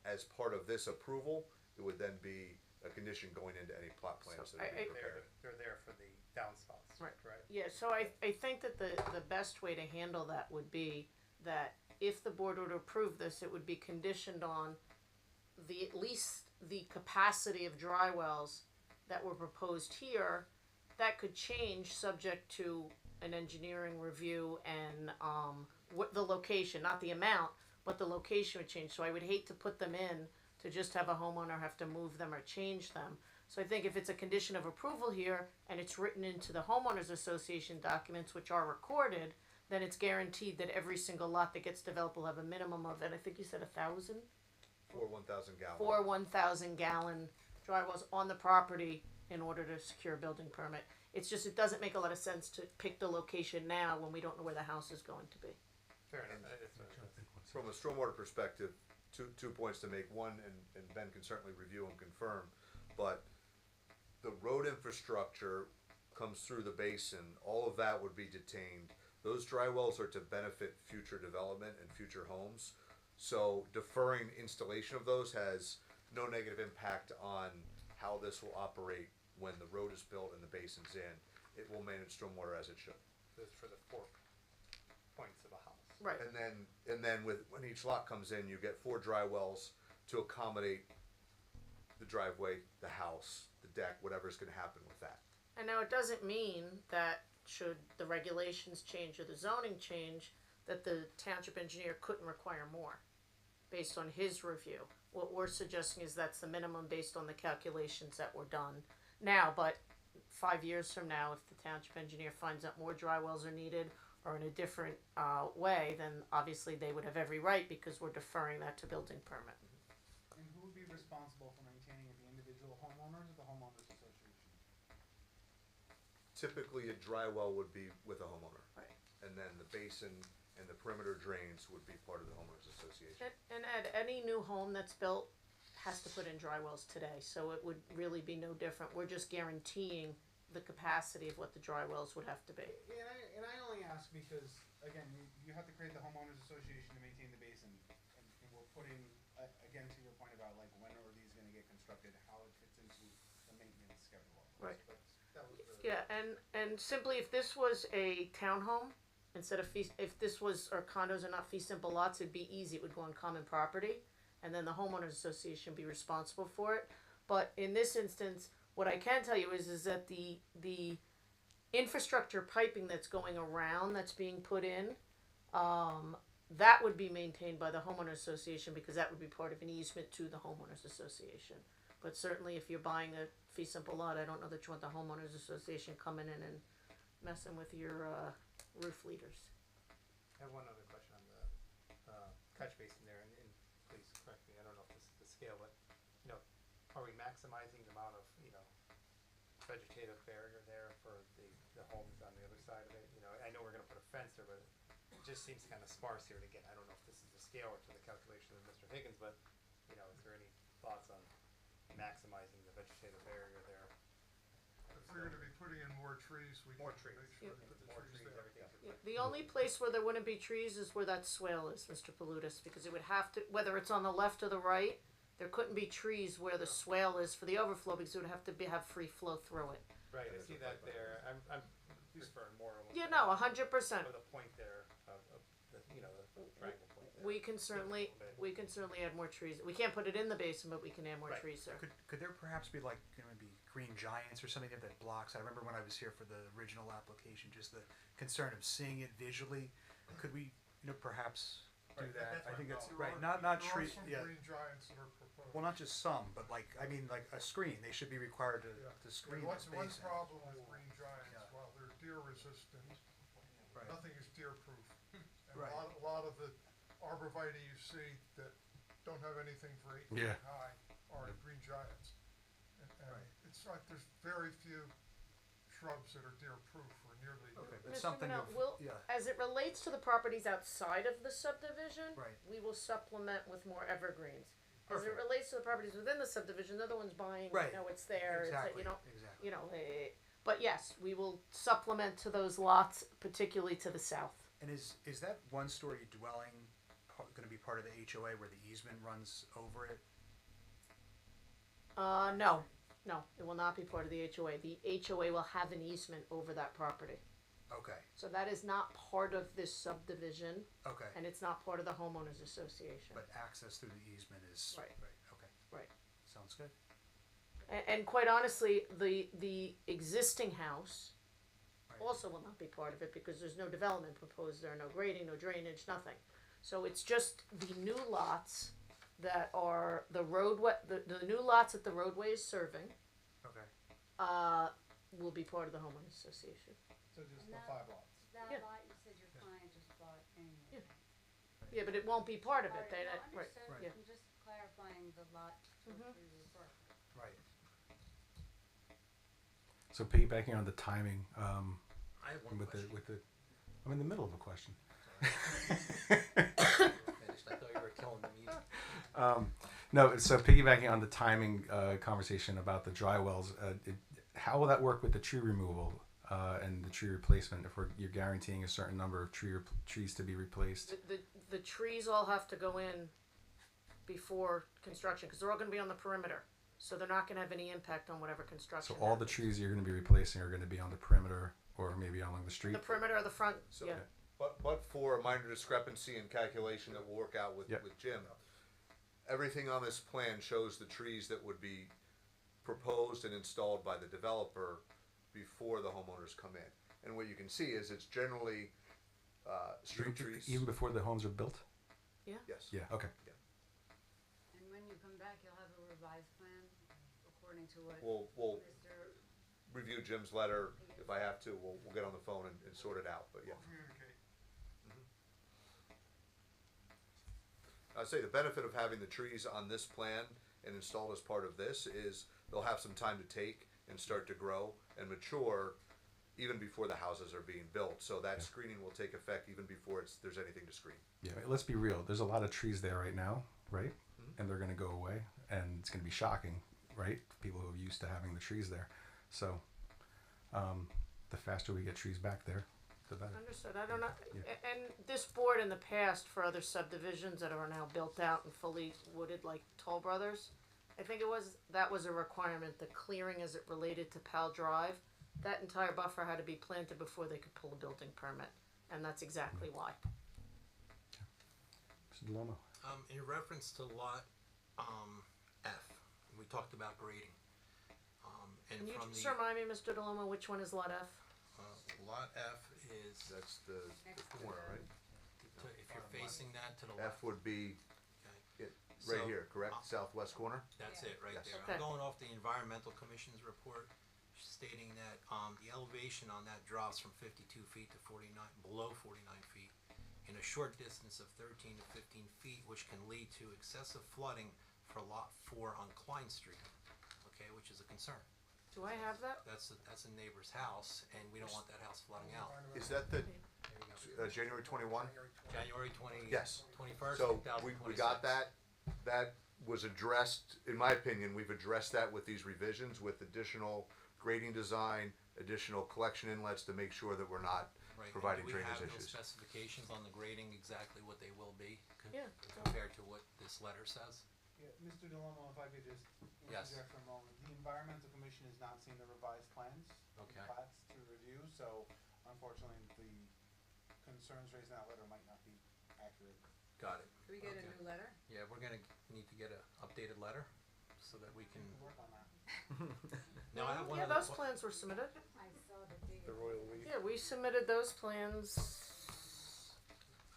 as part of this approval, it would then be a condition going into any plot plans that are being prepared. They're there for the downspouts, Right. right? Yeah, so I think that the best way to handle that would be that if the board were to approve this, it would be conditioned on at least the capacity of dry wells that were proposed here. That could change subject to an engineering review and what the location, not the amount, but the location would change. So I would hate to put them in to just have a homeowner have to move them or change them. So I think if it's a condition of approval here and it's written into the homeowners association documents, which are recorded, then it's guaranteed that every single lot that gets developed will have a minimum of, and I think you said 1,000? For 1,000 gallon. 4 1,000 gallon dry wells on the property in order to secure a building permit. It's just, it doesn't make a lot of sense to pick the location now when we don't know where the house is going to be. Fair enough. From a stormwater perspective, two points to make. One, and Ben can certainly review and confirm, but the road infrastructure comes through the basin. All of that would be detained. Those dry wells are to benefit future development and future homes. So deferring installation of those has no negative impact on how this will operate when the road is built and the basin's in. It will manage stormwater as it should. This is for the 4 points of a house. Right. And then when each lot comes in, you get 4 dry wells to accommodate the driveway, the house, the deck, whatever's gonna happen with that. And now it doesn't mean that should the regulations change or the zoning change, that the township engineer couldn't require more based on his review. What we're suggesting is that's the minimum based on the calculations that were done now, but 5 years from now, if the township engineer finds out more dry wells are needed or in a different way, then obviously they would have every right because we're deferring that to building permit. And who would be responsible for maintaining it, the individual homeowners or the homeowners association? Typically, a dry well would be with a homeowner. Right. And then the basin and the perimeter drains would be part of the homeowners association. And Ed, any new home that's built has to put in dry wells today, so it would really be no different. We're just guaranteeing the capacity of what the dry wells would have to be. And I only ask because, again, you have to create the homeowners association to maintain the basin. And we're putting, again, to your point about like when are these gonna get constructed, how it fits into the maintenance schedule. Right. But that was really. Yeah, and simply if this was a townhome, instead of if this was, or condos are not fee simple lots, it'd be easy, it would go on common property, and then the homeowners association would be responsible for it. But in this instance, what I can tell you is that the infrastructure piping that's going around, that's being put in, that would be maintained by the homeowners association because that would be part of an easement to the homeowners association. But certainly if you're buying a fee simple lot, I don't know that you want the homeowners association coming in and messing with your roof leaders. I have one other question on the catch basin there, and please correct me, I don't know if this is the scale, but, are we maximizing the amount of, vegetative barrier there for the homes on the other side of it? I know we're gonna put a fence there, but it just seems kinda sparse here, and again, I don't know if this is the scale or to the calculation of Mr. Higgins, but, is there any thoughts on maximizing the vegetative barrier there? If we're gonna be putting in more trees, we More can trees. make sure that the More trees trees, there. everything. Yeah, the only place where there wouldn't be trees is where that swale is, Mr. Palutis, because it would have to, whether it's on the left or the right, there couldn't be trees where the swale is for the overflow because it would have to have free flow through it. Right, I see that there, I'm referring more almost. Yeah, no, 100%. For the point there of the, the triangle point there. We can certainly add more trees. We can't put it in the basin, but we can add more Right. trees there. Could there perhaps be like maybe green giants or something that blocks? I remember when I was here for the original application, just the concern of seeing it visually. could we, perhaps do Right, that? that's I what think I'm that's, going. right, There are- not there are tree, some yeah. green giants that are proposed. Well, not just some, but like a screen, they should be required Yeah. to screen One this one basin. problem with green giants, Yeah. while they're deer resistant, Right. nothing is deer proof. And Right. a lot of the arborvitae you see that don't have anything for 8 feet Yeah. high are green giants. And Right. it's like there's very few shrubs that are deer proof or nearly. Okay, but Mr. something Manel, of, will, yeah, as it relates to the properties outside of the subdivision, right. we will supplement with more evergreens. As it Perfect. relates to the properties within the subdivision, they're the ones buying, Right. you know, it's there, it's, Exactly, you know, exactly. you know, but yes, we will supplement to those lots, particularly to the south. And is that one-story dwelling gonna be part of the HOA where the easement runs over it? No, it will not be part of the HOA. The HOA will have an easement over that property. Okay, So that is not part of this subdivision, okay. and it's not part of the homeowners association. But access through the easement is, Right. okay. Right. Sounds good. And quite honestly, the existing house Right. also will not be part of it because there's no development proposed there, no grading, no drainage, nothing. So it's just the new lots that are the roadway, the new lots that the roadway is serving, Okay. will be part of the homeowners association. So just And the that- 5 lots. That Yeah. lot you said your client just bought anyway. Yeah, but it won't be part of it, Alright, they, no, right, understood. Right. yeah. I'm just clarifying the lot to Mhm. which we refer. Right. So piggybacking on the timing, I have one with question. the, I'm in the middle of a question. Finished. I thought you were killing the meeting. No, so piggybacking on the timing conversation about the dry wells, how will that work with the tree removal and the tree replacement? If you're guaranteeing a certain number of trees to be replaced, The trees all have to go in before construction, cause they're all gonna be on the perimeter. So they're not gonna have any impact on whatever construction. so all the happens. trees you're going to be replacing are going to be on the perimeter or maybe along the street. The perimeter or the front, So, yeah. but for a minor discrepancy in calculation that will work out with, Yep. with Jim, everything on this plan shows the trees that would be proposed and installed by the developer before the homeowners come in. And what you can see is it's generally street trees. Even before the homes are built. Yes. Yeah. Okay. And when you come back, you'll have a revised plan according to what We'll Mr. review Jim's letter. If I have to, we'll get on the phone and sort it out, but yeah. Communicate. I'd say the benefit of having the trees on this plan and installed as part of this is they'll have some time to take and start to grow and mature even before the houses are being built. So that screening will take effect even before there's anything to screen. Yeah. Let's be real. There's a lot of trees there right now, right? And they're going to go away, and it's going to be shocking, right? People who are used to having the trees there. So, the faster we get trees back there, the better. Understood, I don't know, Yeah. and this board in the past for other subdivisions that are now built out and fully wooded like Toll Brothers, I think that was a requirement, the clearing as it related to Powell Drive, that entire buffer had to be planted before they could pull a building permit, and that's exactly why. Mr. DeLomo. In reference to lot, F, we talked about grading. And Can you from just the, remind me, Mr. DeLoma, which one is lot F? lot F is, That's the corner, right? if you're facing that to the F left. would be Okay. right So, here, correct? Southwest corner? That's it, right Yes. there. Okay. I'm going off the Environmental Commission's report stating that, the elevation on that drops from 52 feet to 49, below 49 feet in a short distance of 13 to 15 feet, which can lead to excessive flooding for lot 4 on Klein Street, okay, which is a concern. Do I have that? That's a neighbor's house, and we don't want that house flooding out. Is that the January 21? January 20, Yes. 21st, So 2026. we got that. That was addressed, in my opinion, we've addressed that with these revisions with additional grading design, additional collection inlets to make sure that we're not Right, and providing do we drainage have those issues. specifications on the grading, exactly what they will be? Yeah. Compared to what this letter says? Yeah, Mr. DeLomo, if I could just Yes. interject for a moment. The Environmental Commission has not seen the revised plans, the Okay. plats to review, so unfortunately, the concerns raised in that letter might not be accurate. Got it. Can we get a Okay. new letter? Yeah, we're gonna need to get a updated letter, so that we can. Work on that. Now, I have one Yeah, other those que- plans were submitted. I saw the date. Royal Leaf. Yeah, we submitted those plans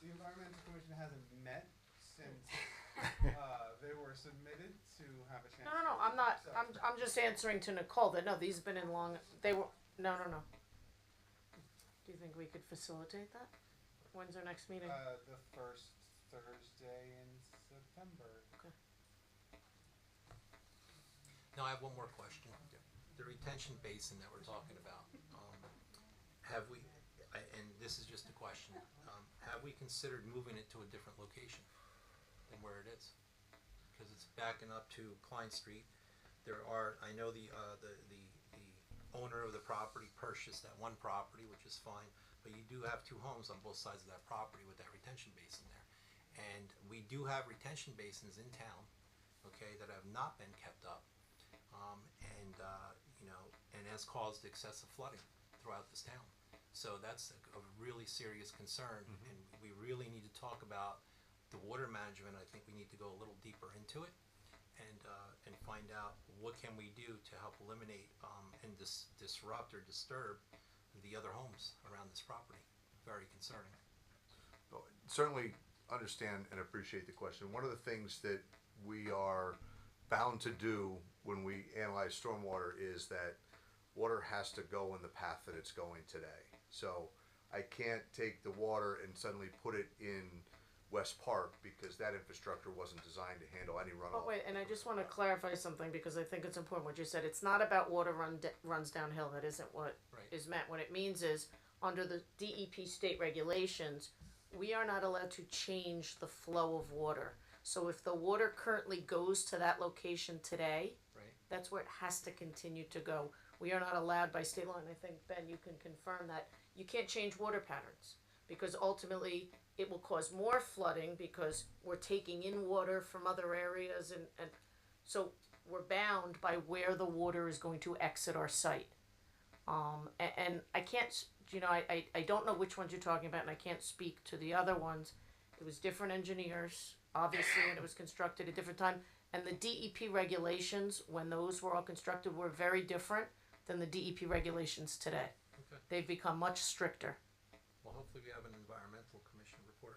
The Environmental Commission hasn't met since, they were submitted to have a chance. No, I'm not, I'm just answering to Nicole, that no, these have been in long, they were, no. Do you think we could facilitate that? When's our next meeting? The first Thursday in September. Okay. Now, I have one more question. The retention basin that we're talking about, have we, and this is just a question, have we considered moving it to a different location than where it is? Because it's backing up to Klein Street. There are, I know the owner of the property purchased that one property, which is fine, but you do have two homes on both sides of that property with that retention basin there. And we do have retention basins in town, okay, that have not been kept up. And has caused excessive flooding throughout this town. So that's a really serious concern, and we really need to talk about the water management. I think we need to go a little deeper into it, and find out what can we do to help eliminate and disrupt or disturb the other homes around this property. Very concerning. Well, certainly understand and appreciate the question. One of the things that we are bound to do when we analyze stormwater is that water has to go in the path that it's going today. So I can't take the water and suddenly put it in West Park because that infrastructure wasn't designed to handle any runoff. But wait, and I just want to clarify something because I think it's important what you said. It's not about water runs downhill. That isn't what is meant. What it means is under the DEP state regulations, we are not allowed to change the flow of water. So if the water currently goes to that location today, that's where it has to continue to go. We are not allowed by state law, and I think, Ben, you can confirm that, you can't change water patterns because ultimately it will cause more flooding because we're taking in water from other areas and so we're bound by where the water is going to exit our site. And I can't, I don't know which ones you're talking about and I can't speak to the other ones. It was different engineers, obviously, and it was constructed at a different time. And the DEP regulations, when those were all constructed, were very different than the DEP regulations today. Okay. They've become much stricter. Well, hopefully we have an environmental commission report.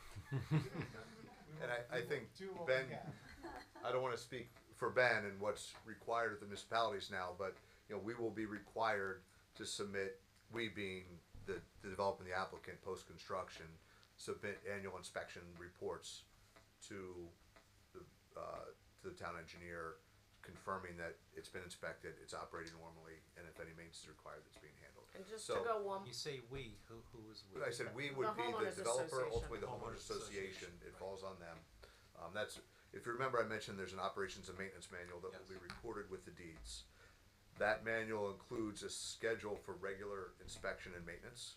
And I think, Ben, I don't want to speak for Ben and what's required of the municipalities now, but we will be required to submit, we being the developer and the applicant post-construction, submit annual inspection reports to the town engineer, confirming that it's been inspected, it's operating normally, and if any maintenance is required, it's being handled. And just to go one. You say we, who is we? I said we would The be the homeowners developer, association. ultimately the homeowners association, it falls on them. That's, if you remember, I mentioned there's an operations and maintenance manual that will be recorded with the deeds. That manual includes a schedule for regular inspection and maintenance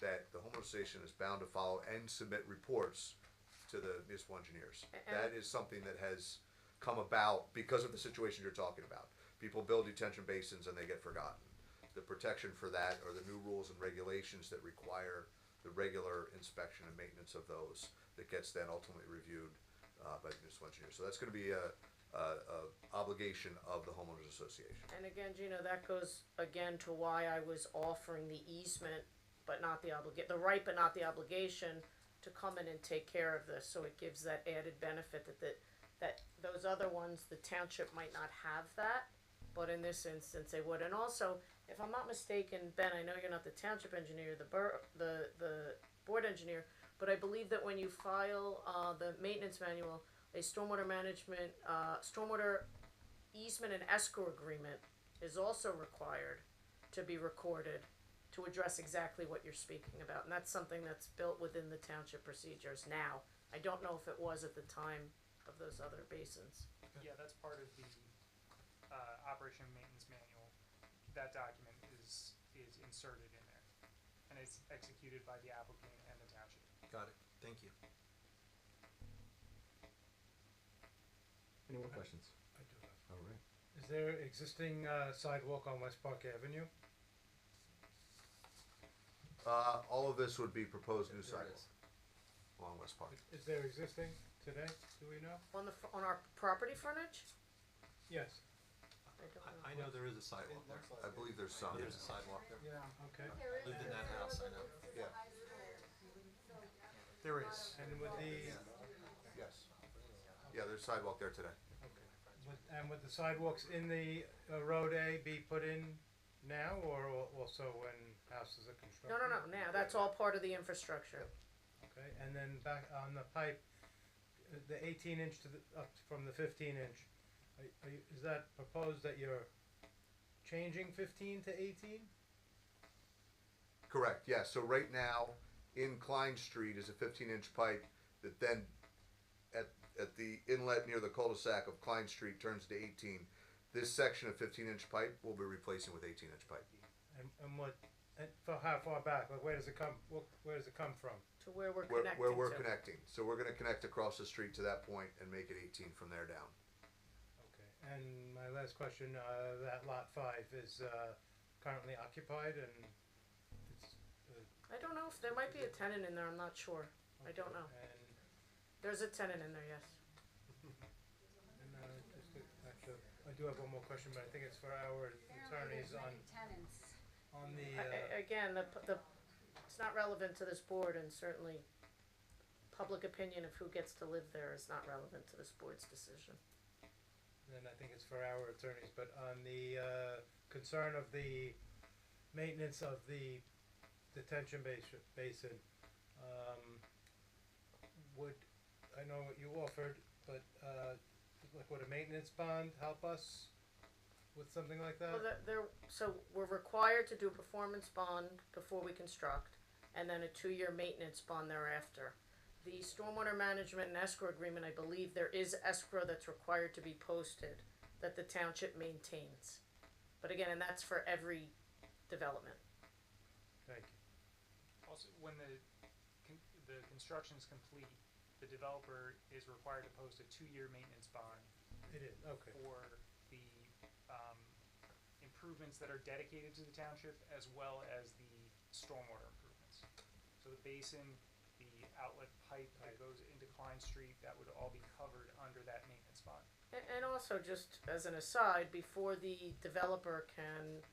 that the homeowners association is bound to follow and submit reports to the municipal engineers. That is something that has come about because of the situation you're talking about. People build detention basins and they get forgotten. The protection for that are the new rules and regulations that require the regular inspection and maintenance of those that gets then ultimately reviewed by the municipal engineer. So that's going to be a obligation of the homeowners association. And again, Gino, that goes again to why I was offering the easement, but not the the right, but not the obligation to come in and take care of this. So it gives that added benefit that those other ones, the township might not have that, but in this instance they would. And also, if I'm not mistaken, Ben, I know you're not the township engineer, the board engineer, but I believe that when you file the maintenance manual, a stormwater management, stormwater easement and escrow agreement is also required to be recorded to address exactly what you're speaking about. And that's something that's built within the township procedures now. I don't know if it was at the time of those other basins. Yeah, that's part of the operation and maintenance manual. That document is inserted in there, and it's executed by the applicant and the township. Got it. Thank you. Any more questions? I do have. All right. Is there existing sidewalk on West Park Avenue? All of this would be proposed new sidewalk along West Park. Is there existing today? Do we know? On our property frontage? Yes. I don't know. I know there is a sidewalk there. I believe there's some. There's a sidewalk there. Yeah. Okay. Lived in that house, I know. Yeah. There is. And with the, Yes. Yeah, there's sidewalk there today. would the sidewalks in the Road A be put in now, or also when houses are constructed? No, now, that's all part of the infrastructure. Okay, and then back on the pipe, the 18-inch to the, up from the 15-inch, is that proposed that you're changing 15 to 18? Correct, yes. So right now, in Klein Street is a 15-inch pipe that then at the inlet near the cul-de-sac of Klein Street turns to 18. This section of 15-inch pipe we'll be replacing with 18-inch pipe. And what, and for how far back? Like where does it come? Where does it come from? To where we're Where connecting we're to. connecting. So we're going to connect across the street to that point and make it 18 from there down. Okay. And my last question: that lot 5 is currently occupied, and it's. I don't know if there might be a tenant in there, I'm not sure. I don't know. And There's a tenant in there, yes. actually, I do have one more question, but I think it's for our attorneys on the. Again, it's not relevant to this board, and certainly public opinion of who gets to live there is not relevant to this board's decision. Then I think it's for our attorneys, but on the concern of the maintenance of the detention basin, I know what you offered, but like would a maintenance bond help us with something like that? Well, so we're required to do a performance bond before we construct, and then a 2-year maintenance bond thereafter. The stormwater management and escrow agreement, I believe there is escrow that's required to be posted that the township maintains. But again, and that's for every development. Thank you. Also, when the construction is complete, the developer is required to post a 2-year maintenance bond. It is, okay. For the improvements that are dedicated to the township, as well as the stormwater improvements. So the basin, the outlet pipe that goes into Klein Street, that would all be covered under that maintenance bond. And also, just as an aside, before the developer can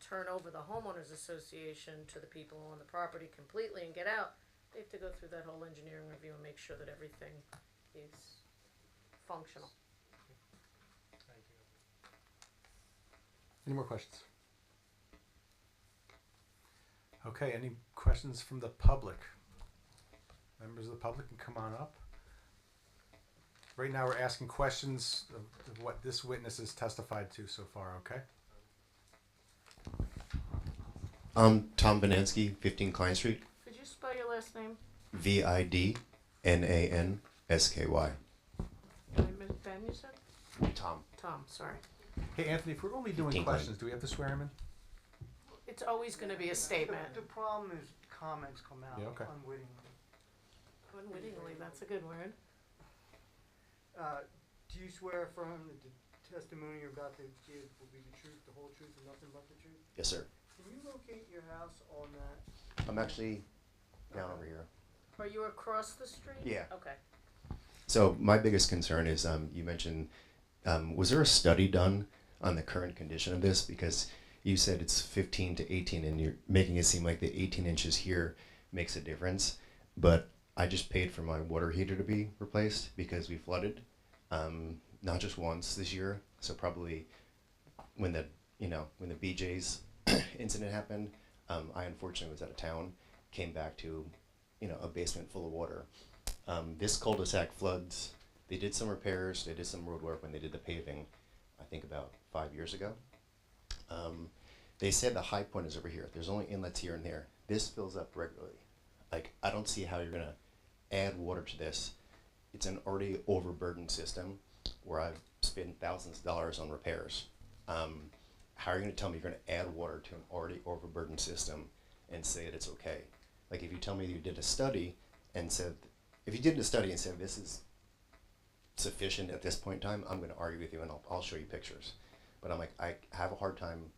turn over the homeowners association to the people who own the property completely and get out, they have to go through that whole engineering review and make sure that everything is functional. Thank you. Any more questions? Okay, any questions from the public? Members of the public can come on up. Right now we're asking questions of what this witness has testified to so far, okay? Tom Banansky, 15 Klein Street. Could you spell your last name? VIDNANSKY. Ben, you said? Tom. Tom, sorry. Hey Anthony, if we're only doing 15 questions, do we have to swear him in? It's always gonna be a statement. The problem is comments come out Yeah, okay. unwittingly. Unwittingly, that's a good word. Do you swear affirm that the testimony you're about to give will be the truth, the whole truth, and nothing but the truth? Yes, sir. Can you locate your house on that? I'm actually down over here. Are you across the street? Yeah. Okay. So my biggest concern is you mentioned, was there a study done on the current condition of this? Because you said it's 15 to 18 and you're making it seem like the 18 inches here makes a difference. But I just paid for my water heater to be replaced because we flooded, not just once this year. So probably when the BJ's incident happened, I unfortunately was out of town, came back to, a basement full of water. This cul-de-sac floods. They did some repairs. They did some road work when they did the paving, I think about 5 years ago. They said the high point is over here. There's only inlets here and there. This fills up regularly. Like, I don't see how you're gonna add water to this. It's an already overburdened system where I've spent thousands of dollars on repairs. How are you gonna tell me you're gonna add water to an already overburdened system and say that it's okay? Like, if you tell me you did a study and said, if you did a study and said this is sufficient at this point in time, I'm gonna argue with you and I'll show you pictures. But I'm like, I have a hard time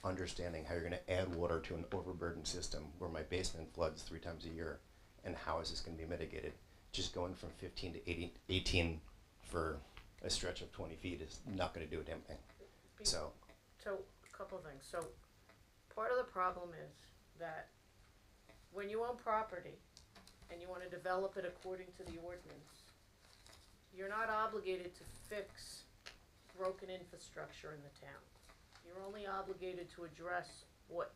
understanding how you're gonna add water to an overburdened system where my basement floods 3 times a year, and how is this gonna be mitigated? Just going from 15 to 18 for a stretch of 20 feet is not gonna do a damn thing. So a couple of things. So part of the problem is that when you own property, and you wanna develop it according to the ordinance, you're not obligated to fix broken infrastructure in the town. You're only obligated to address what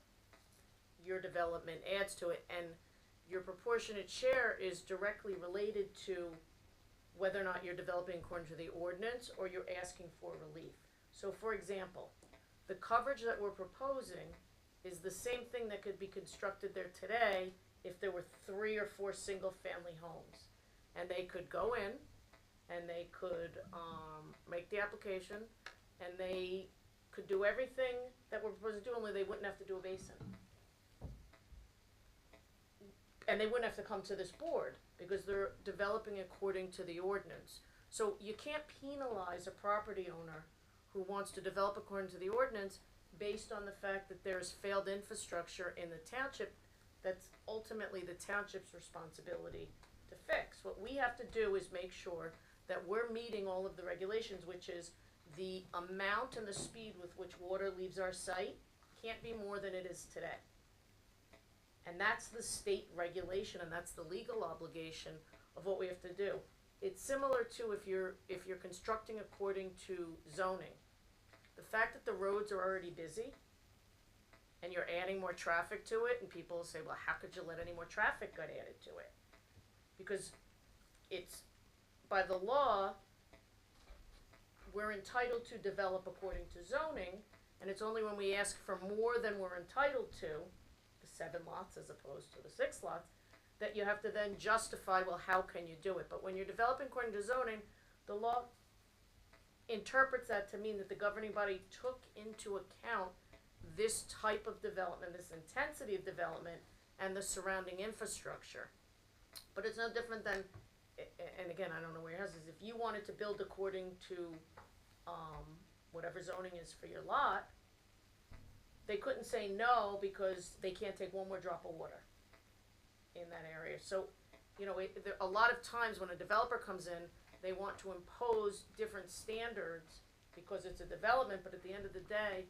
your development adds to it, and your proportionate share is directly related to whether or not you're developing according to the ordinance or you're asking for relief. So for example, the coverage that we're proposing is the same thing that could be constructed there today if there were 3 or 4 single-family homes. And they could go in, and they could make the application, and they could do everything that we're proposing to do, only they wouldn't have to do a basin. And they wouldn't have to come to this board, because they're developing according to the ordinance. So you can't penalize a property owner who wants to develop according to the ordinance based on the fact that there's failed infrastructure in the township that's ultimately the township's responsibility to fix. What we have to do is make sure that we're meeting all of the regulations, which is the amount and the speed with which water leaves our site can't be more than it is today. And that's the state regulation, and that's the legal obligation of what we have to do. It's similar to if you're constructing according to zoning. The fact that the roads are already busy and you're adding more traffic to it, and people say, well, how could you let any more traffic get added to it? Because it's, by the law, we're entitled to develop according to zoning, and it's only when we ask for more than we're entitled to, the 7 lots as opposed to the 6 lots, that you have to then justify, well, how can you do it? But when you're developing according to zoning, the law interprets that to mean that the governing body took into account this type of development, this intensity of development, and the surrounding infrastructure. But it's no different than, and again, I don't know where your house is, if you wanted to build according to whatever zoning is for your lot, they couldn't say no because they can't take one more drop of water in that area. So, you know, there, a lot of times when a developer comes in, they want to impose different standards because it's a development, but at the end of the day,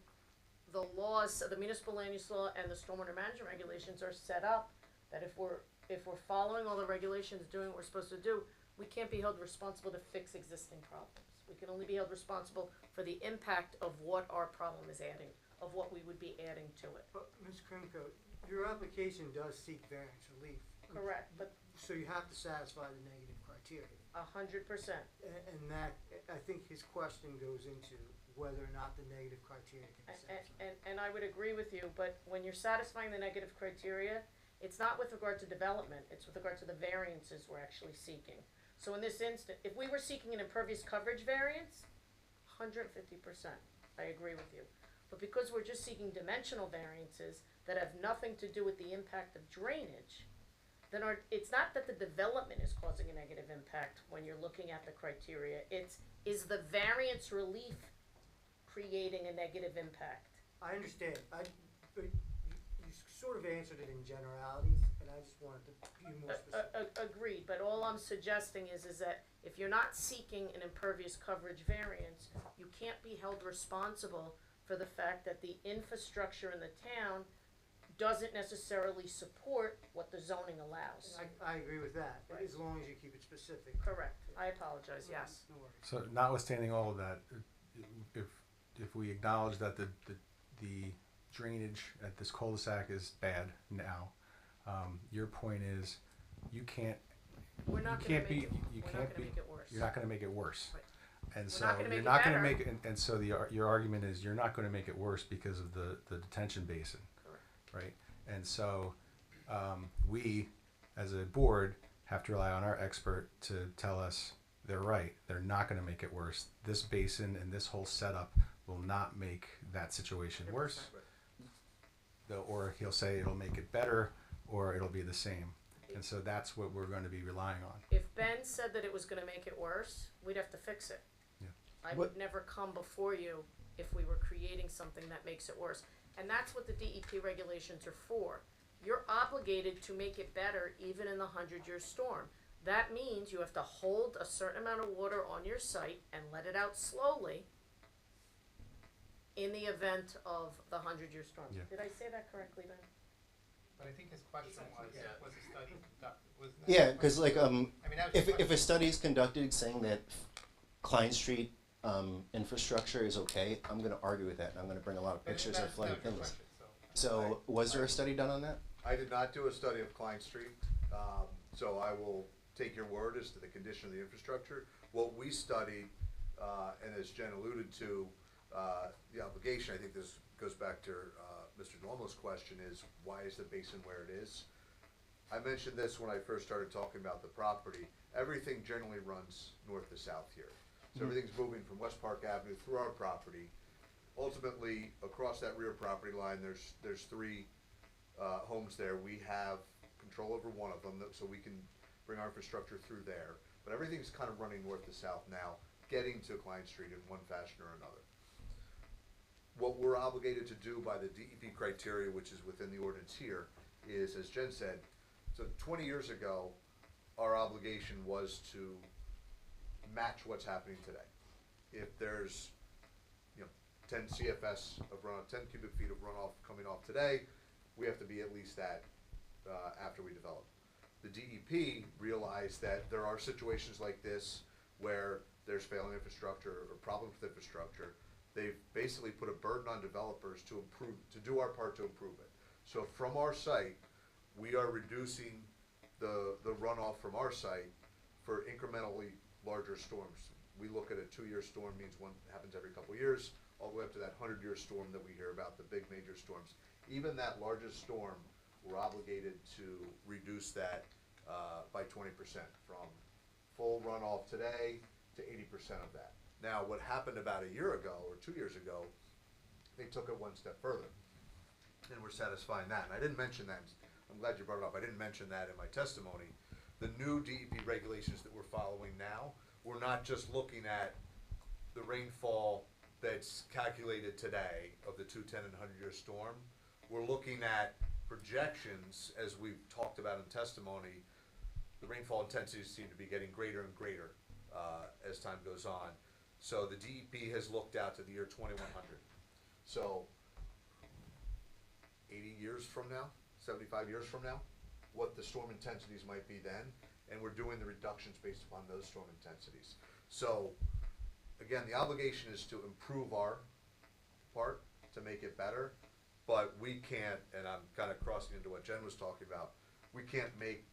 the laws, the municipal land use law and the stormwater management regulations are set up that if we're following all the regulations, doing what we're supposed to do, we can't be held responsible to fix existing problems. We can only be held responsible for the impact of what our problem is adding, of what we would be adding to it. But, Ms. Krimko, your application does seek variance relief. Correct, but So you have to satisfy the negative criteria. 100%. And that, I think his question goes into whether or not the negative criteria can be satisfied. And I would agree with you, but when you're satisfying the negative criteria, it's not with regard to development, it's with regard to the variances we're actually seeking. So in this instant, if we were seeking an impervious coverage variance, 150%, I agree with you. But because we're just seeking dimensional variances that have nothing to do with the impact of drainage, then it's not that the development is causing a negative impact when you're looking at the criteria, is the variance relief creating a negative impact? I understand, but you sort of answered it in generalities, and I just wanted to be more specific. Agreed, but all I'm suggesting is that if you're not seeking an impervious coverage variance, you can't be held responsible for the fact that the infrastructure in the town doesn't necessarily support what the zoning allows. I agree with that, Right. as long as you keep it specific. Correct, I apologize, yes. No worries. So notwithstanding all of that, if we acknowledge that the drainage at this cul-de-sac is bad now, your point is you can't We're not you gonna can't make be it, you we're can't not gonna be make it worse. you're not going to make it worse. Right. And We're so not gonna you're make not it going to better. make it, and so your argument is you're not going to make it worse because of the detention basin. Correct. Right? And so we, as a board, have to rely on our expert to tell us they're right. They're not going to make it worse. This basin and this whole setup will not make that situation worse. Or he'll say it'll make it better, or it'll be the same. And so that's what we're going to be relying on. If Ben said that it was gonna make it worse, we'd have to fix it. Yeah. I would never come before you if we were creating something that makes it worse. And that's what the DEP regulations are for. You're obligated to make it better even in the 100-year storm. That means you have to hold a certain amount of water on your site and let it out slowly in the event of the 100-year storm. Yeah. Did I say that correctly, Ben? But I think his question was a study conducted, wasn't that? Yeah, the because question? like I mean, that was the if a question. study is conducted saying that Klein Street infrastructure is okay, I'm going to argue with that, and I'm going to bring a lot of But pictures that of was flooded your things. question, So was there a study done on that? I did not do a study of Klein Street, so I will take your word as to the condition of the infrastructure. What we studied, and as Jen alluded to, the obligation, I think this goes back to Mr. Duomo's question, is why is the basin where it is? I mentioned this when I first started talking about the property. Everything generally runs north to south here. So everything's moving from West Park Avenue through our property. Ultimately, across that rear property line, there's three homes there. We have control over one of them, so we can bring our infrastructure through there. But everything's kind of running north to south now, getting to Klein Street in one fashion or another. What we're obligated to do by the DEP criteria, which is within the ordinance here, is, as Jen said, so 20 years ago, our obligation was to match what's happening today. If there's 10 CFS of runoff, 10 cubic feet of runoff coming off today, we have to be at least that after we develop. The DEP realized that there are situations like this where there's failing infrastructure or problems with infrastructure. They've basically put a burden on developers to do our part to improve it. So from our site, we are reducing the runoff from our site for incrementally larger storms. We look at a 2-year storm means one happens every couple of years, all the way up to that 100-year storm that we hear about, the big major storms. Even that largest storm, we're obligated to reduce that by 20%, from full runoff today to 80% of that. Now, what happened about a year ago or 2 years ago, they took it one step further, and we're satisfying that. And I didn't mention that. I'm glad you brought it up. I didn't mention that in my testimony. The new DEP regulations that we're following now, we're not just looking at the rainfall that's calculated today of the 210 and 100-year storm. We're looking at projections, as we've talked about in testimony. The rainfall intensities seem to be getting greater and greater as time goes on. So the DEP has looked out to the year 2100. So 80 years from now, 75 years from now, what the storm intensities might be then, and we're doing the reductions based upon those storm intensities. So again, the obligation is to improve our part, to make it better, but we can't, and I'm kind of crossing into what Jen was talking about, we can't make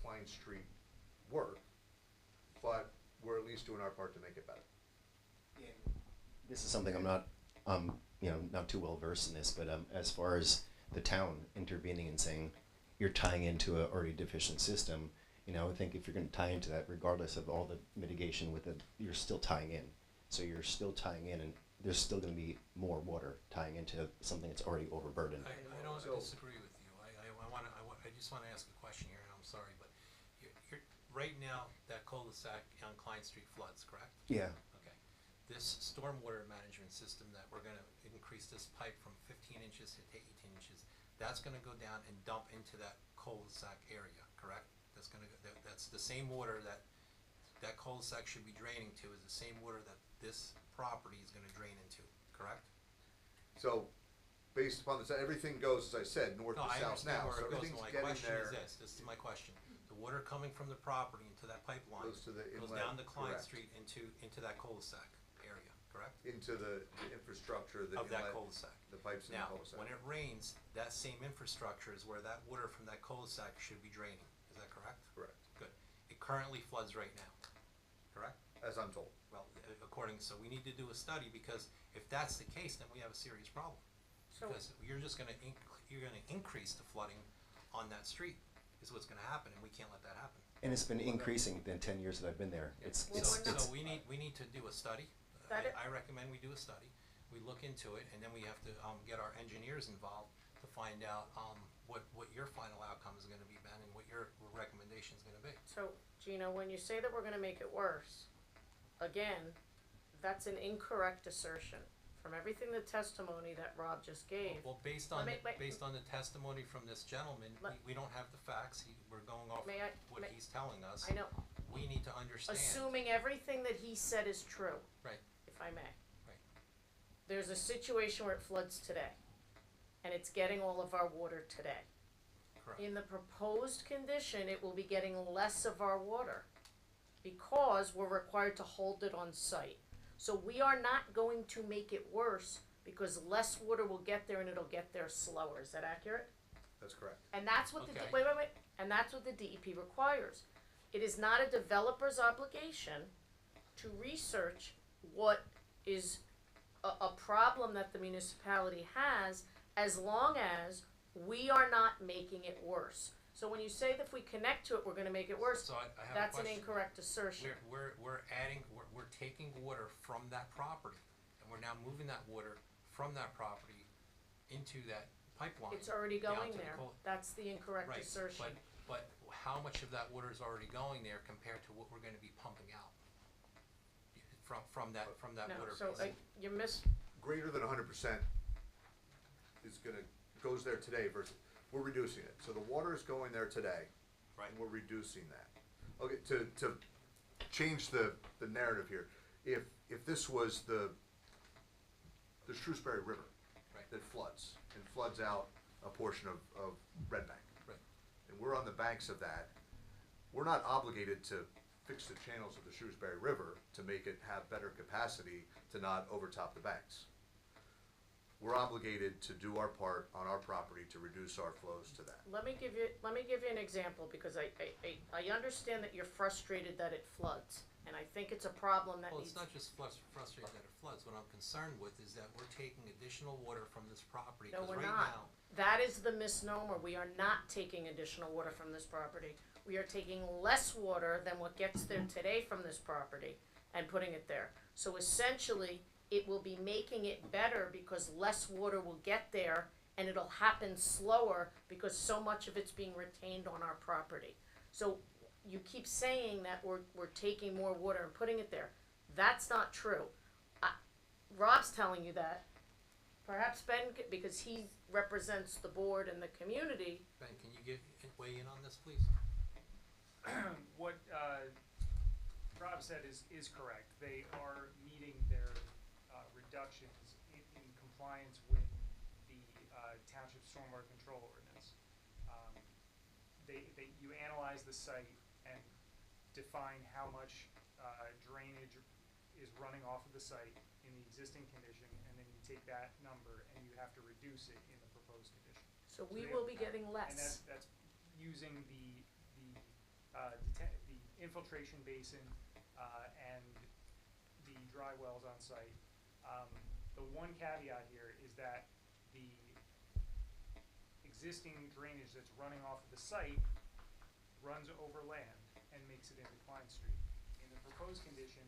Klein Street work, but we're at least doing our part to make it better. This is something I'm not, not too well versed in this, but as far as the town intervening and saying you're tying into an already deficient system, I would think if you're going to tie into that, regardless of all the mitigation with it, you're still tying in. So you're still tying in, and there's still going to be more water tying into something that's already overburdened. I don't disagree with you. I just want to ask a question here, and I'm sorry, but you're right now that cul-de-sac on Klein Street floods, correct? Yeah. Okay. This stormwater management system that we're going to increase this pipe from 15 inches to 18 inches, that's going to go down and dump into that cul-de-sac area, correct? That's going to that's the same water that cul-de-sac should be draining to is the same water that this property is going to drain into, correct? So based upon this, everything goes, as I said, north to south now. Where So it goes. everything's My getting question there. is this is my question. The water coming from the property into that pipeline Goes to the goes inlet, down the Klein correct. Street into that cul-de-sac area, correct? Into the infrastructure, the Of that inlet, cul-de-sac. the pipes in the Now, cul-de-sac. when it rains, that same infrastructure is where that water from that cul-de-sac should be draining. Is that correct? Correct. Good. It currently floods right now, correct? As I'm told. Well, so we need to do a study, because if that's the case, then we have a serious problem. So- Because you're just gonna increase the flooding on that street, is what's gonna happen, and we can't let that happen. And it's been increasing the 10 years that I've been there. So we need to do a study. That I recommend we do a study. We look into it, and then we have to get our engineers involved to find out what your final outcome is gonna be, Ben, and what your recommendation is gonna be. So, Gina, when you say that we're gonna make it worse, again, that's an incorrect assertion. From everything the testimony that Rob just gave. Well, based on Wait. based on the testimony from this gentleman, we don't have the facts. We're going off what he's telling us. I know. We need to understand. Assuming everything that he said is true. Right. If I may. Right. There's a situation where it floods today. And it's getting all of our water today. Correct. In the proposed condition, it will be getting less of our water because we're required to hold it on site. So we are not going to make it worse because less water will get there and it'll get there slower. Is that accurate? That's correct. And that's what Okay. wait. And that's what the DEP requires. It is not a developer's obligation to research what is a problem that the municipality has, as long as we are not making it worse. So when you say that if we connect to it, we're gonna make it worse, So I have that's a an question. incorrect assertion. We're taking water from that property, and we're now moving that water from that property into that pipeline. It's already down going to the there. coal- That's the incorrect Right, assertion. but how much of that water is already going there compared to what we're gonna be pumping out? From that No, water so basin? you miss, Greater than 100% goes there today versus, we're reducing it. So the water is going there today. Right. And we're reducing that. Okay, to change the narrative here, if this was the Shrewsbury River Right. that floods out a portion of Red Bank. Right. And we're on the banks of that, we're not obligated to fix the channels of the Shrewsbury River to make it have better capacity to not overtop the banks. We're obligated to do our part on our property to reduce our flows to that. let me give you an example, because I understand that you're frustrated that it floods. And I think it's a problem that Well, needs. it's not just frustrating that it floods. What I'm concerned with is that we're taking additional water from this property, No, because we're right not. now, That is the misnomer. We are not taking additional water from this property. We are taking less water than what gets there today from this property and putting it there. So essentially, it will be making it better because less water will get there and it'll happen slower because so much of it's being retained on our property. So you keep saying that we're taking more water and putting it there. That's not true. Rob's telling you that. Perhaps Ben, because he represents the board and the community. Ben, can you weigh in on this, please? What Rob said is correct. They are meeting their reductions in compliance with the Township Stormwater Control Ordinance. You analyze the site and define how much drainage is running off of the site in the existing condition, and then you take that number and you have to reduce it in the proposed condition. So we will be getting And less. that's using the infiltration basin and the dry wells on site. The one caveat here is that the existing drainage that's running off of the site runs over land and makes it into Klein Street. In the proposed condition,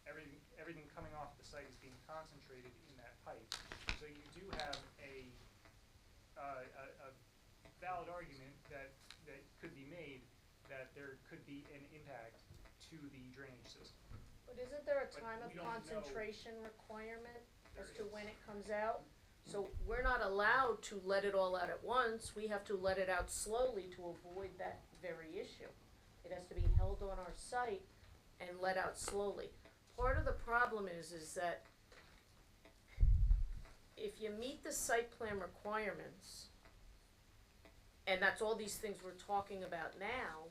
everything coming off the site is being concentrated in that pipe. So you do have a valid argument that could be made that there could be an impact to the drainage system. But isn't there a But time of we don't know. concentration requirement as There to is. when it comes out? So we're not allowed to let it all out at once. We have to let it out slowly to avoid that very issue. It has to be held on our site and let out slowly. Part of the problem is that if you meet the site plan requirements, and that's all these things we're talking about now,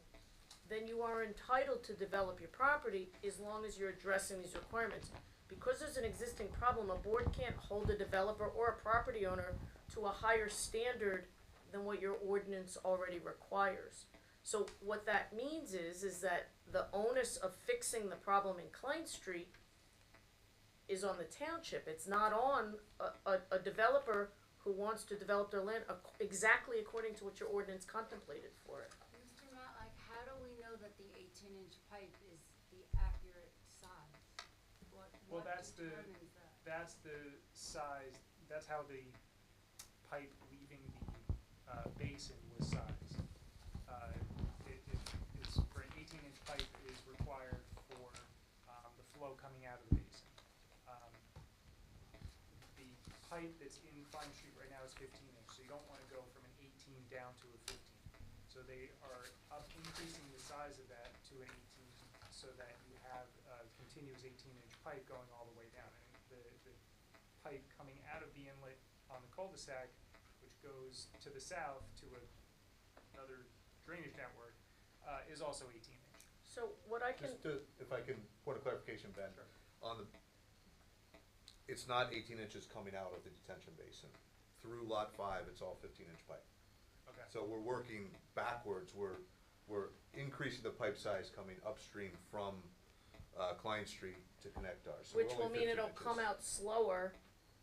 then you are entitled to develop your property as long as you're addressing these requirements. Because there's an existing problem, a board can't hold a developer or a property owner to a higher standard than what your ordinance already requires. So what that means is that the onus of fixing the problem in Klein Street is on the township. It's not on a developer who wants to develop their land exactly according to what your ordinance contemplated for it. Mr. Matlack, how do we know that the 18-inch pipe is the accurate size? Well, What that's determines that? that's the size, that's how the pipe leaving the basin was sized. It's for an 18-inch pipe is required for the flow coming out of the basin. The pipe that's in Klein Street right now is 15-inch, so you don't want to go from an 18 down to a 15. So they are increasing the size of that to an 18, so that you have a continuous 18-inch pipe going all the way down. And the pipe coming out of the inlet on the cul-de-sac, which goes to the south to a another drainage network, is also 18 inch. So what I can, Just to, if I can, point of clarification, Ben, on the, it's not 18 inches coming out of the detention basin. Through lot 5, it's all 15-inch pipe. Okay. So we're working backwards, we're increasing the pipe size coming upstream from Klein Street to connect ours. So we're which will only mean 15 it'll inches. come out slower,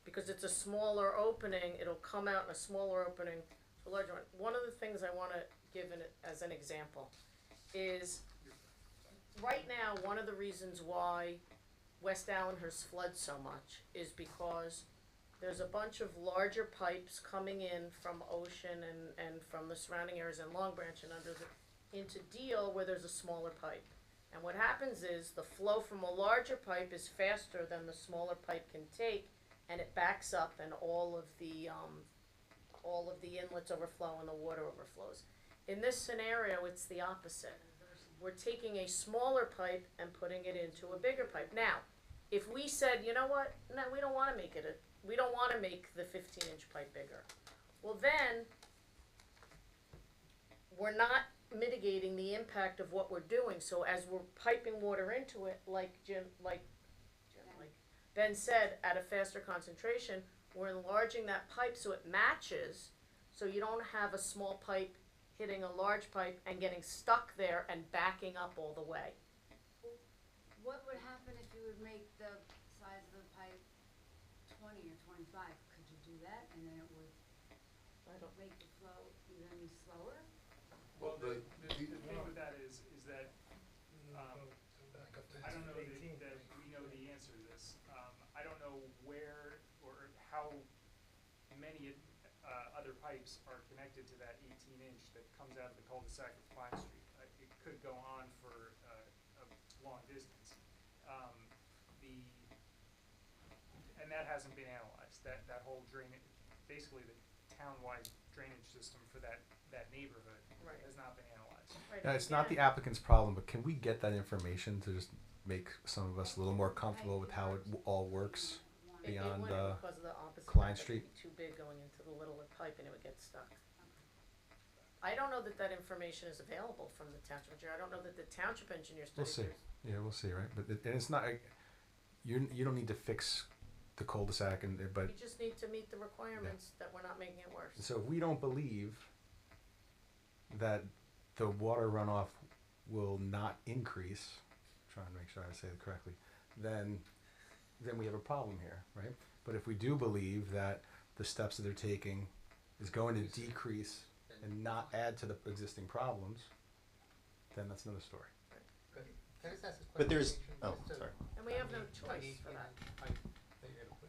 because it's a smaller opening, it'll come out in a smaller opening to a larger one. One of the things I wanna give as an example is, right now, one of the reasons why West Allenhurst floods so much is because there's a bunch of larger pipes coming in from Ocean and from the surrounding areas in Long Branch and into Deal where there's a smaller pipe. And what happens is the flow from a larger pipe is faster than the smaller pipe can take, and it backs up, and all of the inlets overflow and the water overflows. In this scenario, it's the opposite. We're taking a smaller pipe and putting it into a bigger pipe. Now, if we said, you know what, no, we don't wanna make we don't wanna make the 15-inch pipe bigger, well then, we're not mitigating the impact of what we're doing. So as we're piping water into it, like Ben said, at a faster concentration, we're enlarging that pipe so it matches, so you don't have a small pipe hitting a large pipe and getting stuck there and backing up all the way. What would happen if you would make the size of the pipe 20 or 25? Could you do that, and then it would make the flow even slower? Well, the thing with that is that, I don't know that we know the answer to this. I don't know where or how many other pipes are connected to that 18-inch that comes out of the cul-de-sac of Klein Street. It could go on for a long distance. And that hasn't been analyzed. That whole drainage, basically the town-wide drainage system for that neighborhood has not been analyzed. Now, it's not the applicant's problem, but can we get that information to just make some of us a little more comfortable with how it all works beyond Because of the opposite Klein pipe, Street? it'd be too big going into the littler pipe and it would get stuck. I don't know that information is available from the township engineer. I don't know that the township engineer We'll studied see. Yeah, we'll see, right? But and it's not. You don't need to fix the cul-de-sac, but You just need to meet the requirements that we're not making it worse. so if we don't believe that the water runoff will not increase, trying to make sure I say it correctly, then we have a problem here, right? But if we do believe that the steps that they're taking is going to decrease and not add to the existing problems, then that's another story. Can I just ask this question? But there's, oh, sorry. And we have no choice for that.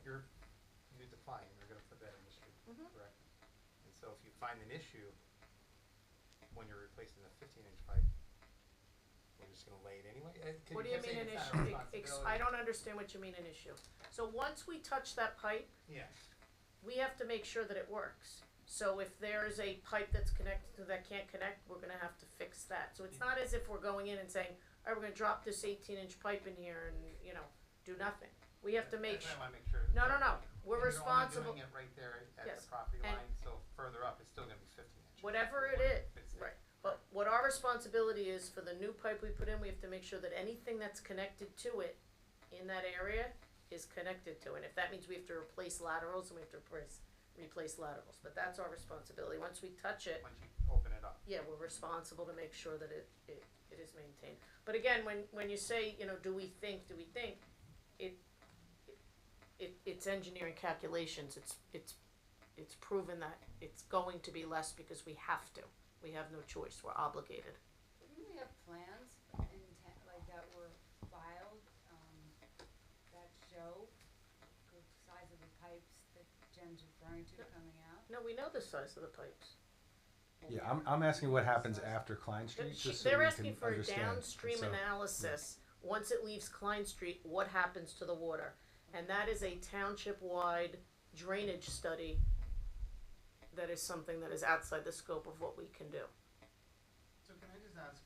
You're gonna put you define, you're gonna put that in the street, Mhm. correct? And so if you find an issue when you're replacing the 15-inch pipe, we're just gonna lay it anyway? What do you mean an issue? I don't understand what you mean an issue. So once we touch that pipe, Yeah. we have to make sure that it works. So if there's a pipe that's connected that can't connect, we're gonna have to fix that. So it's not as if we're going in and saying, all right, we're gonna drop this 18-inch pipe in here and, do nothing. We have to make That's sure. why I wanna make sure. No, no, no. We're And responsible. You're only doing it right there at Yes, the property and- line, so further up, it's still gonna be 15 inches. Whatever it is, right. But what our responsibility is for the new pipe we put in, we have to make sure that anything that's connected to it in that area is connected to it. If that means we have to replace laterals, then we have to replace laterals. But that's our responsibility. Once we touch it, Once you open it up. yeah, we're responsible to make sure that it is maintained. But again, when you say, do we think, it's engineering calculations. It's proven that it's going to be less because we have to. We have no choice. We're obligated. Didn't we have plans that were filed, that show the size of the pipes that Jen's referring to coming out? No, we know the size of the pipes. Yeah, I'm asking what happens after Klein Street, just so They're we asking can for a understand. downstream So, analysis. Once it leaves Klein Street, what happens to the water? And that is a township-wide drainage study. That is something that is outside the scope of what we can do. So can I just ask,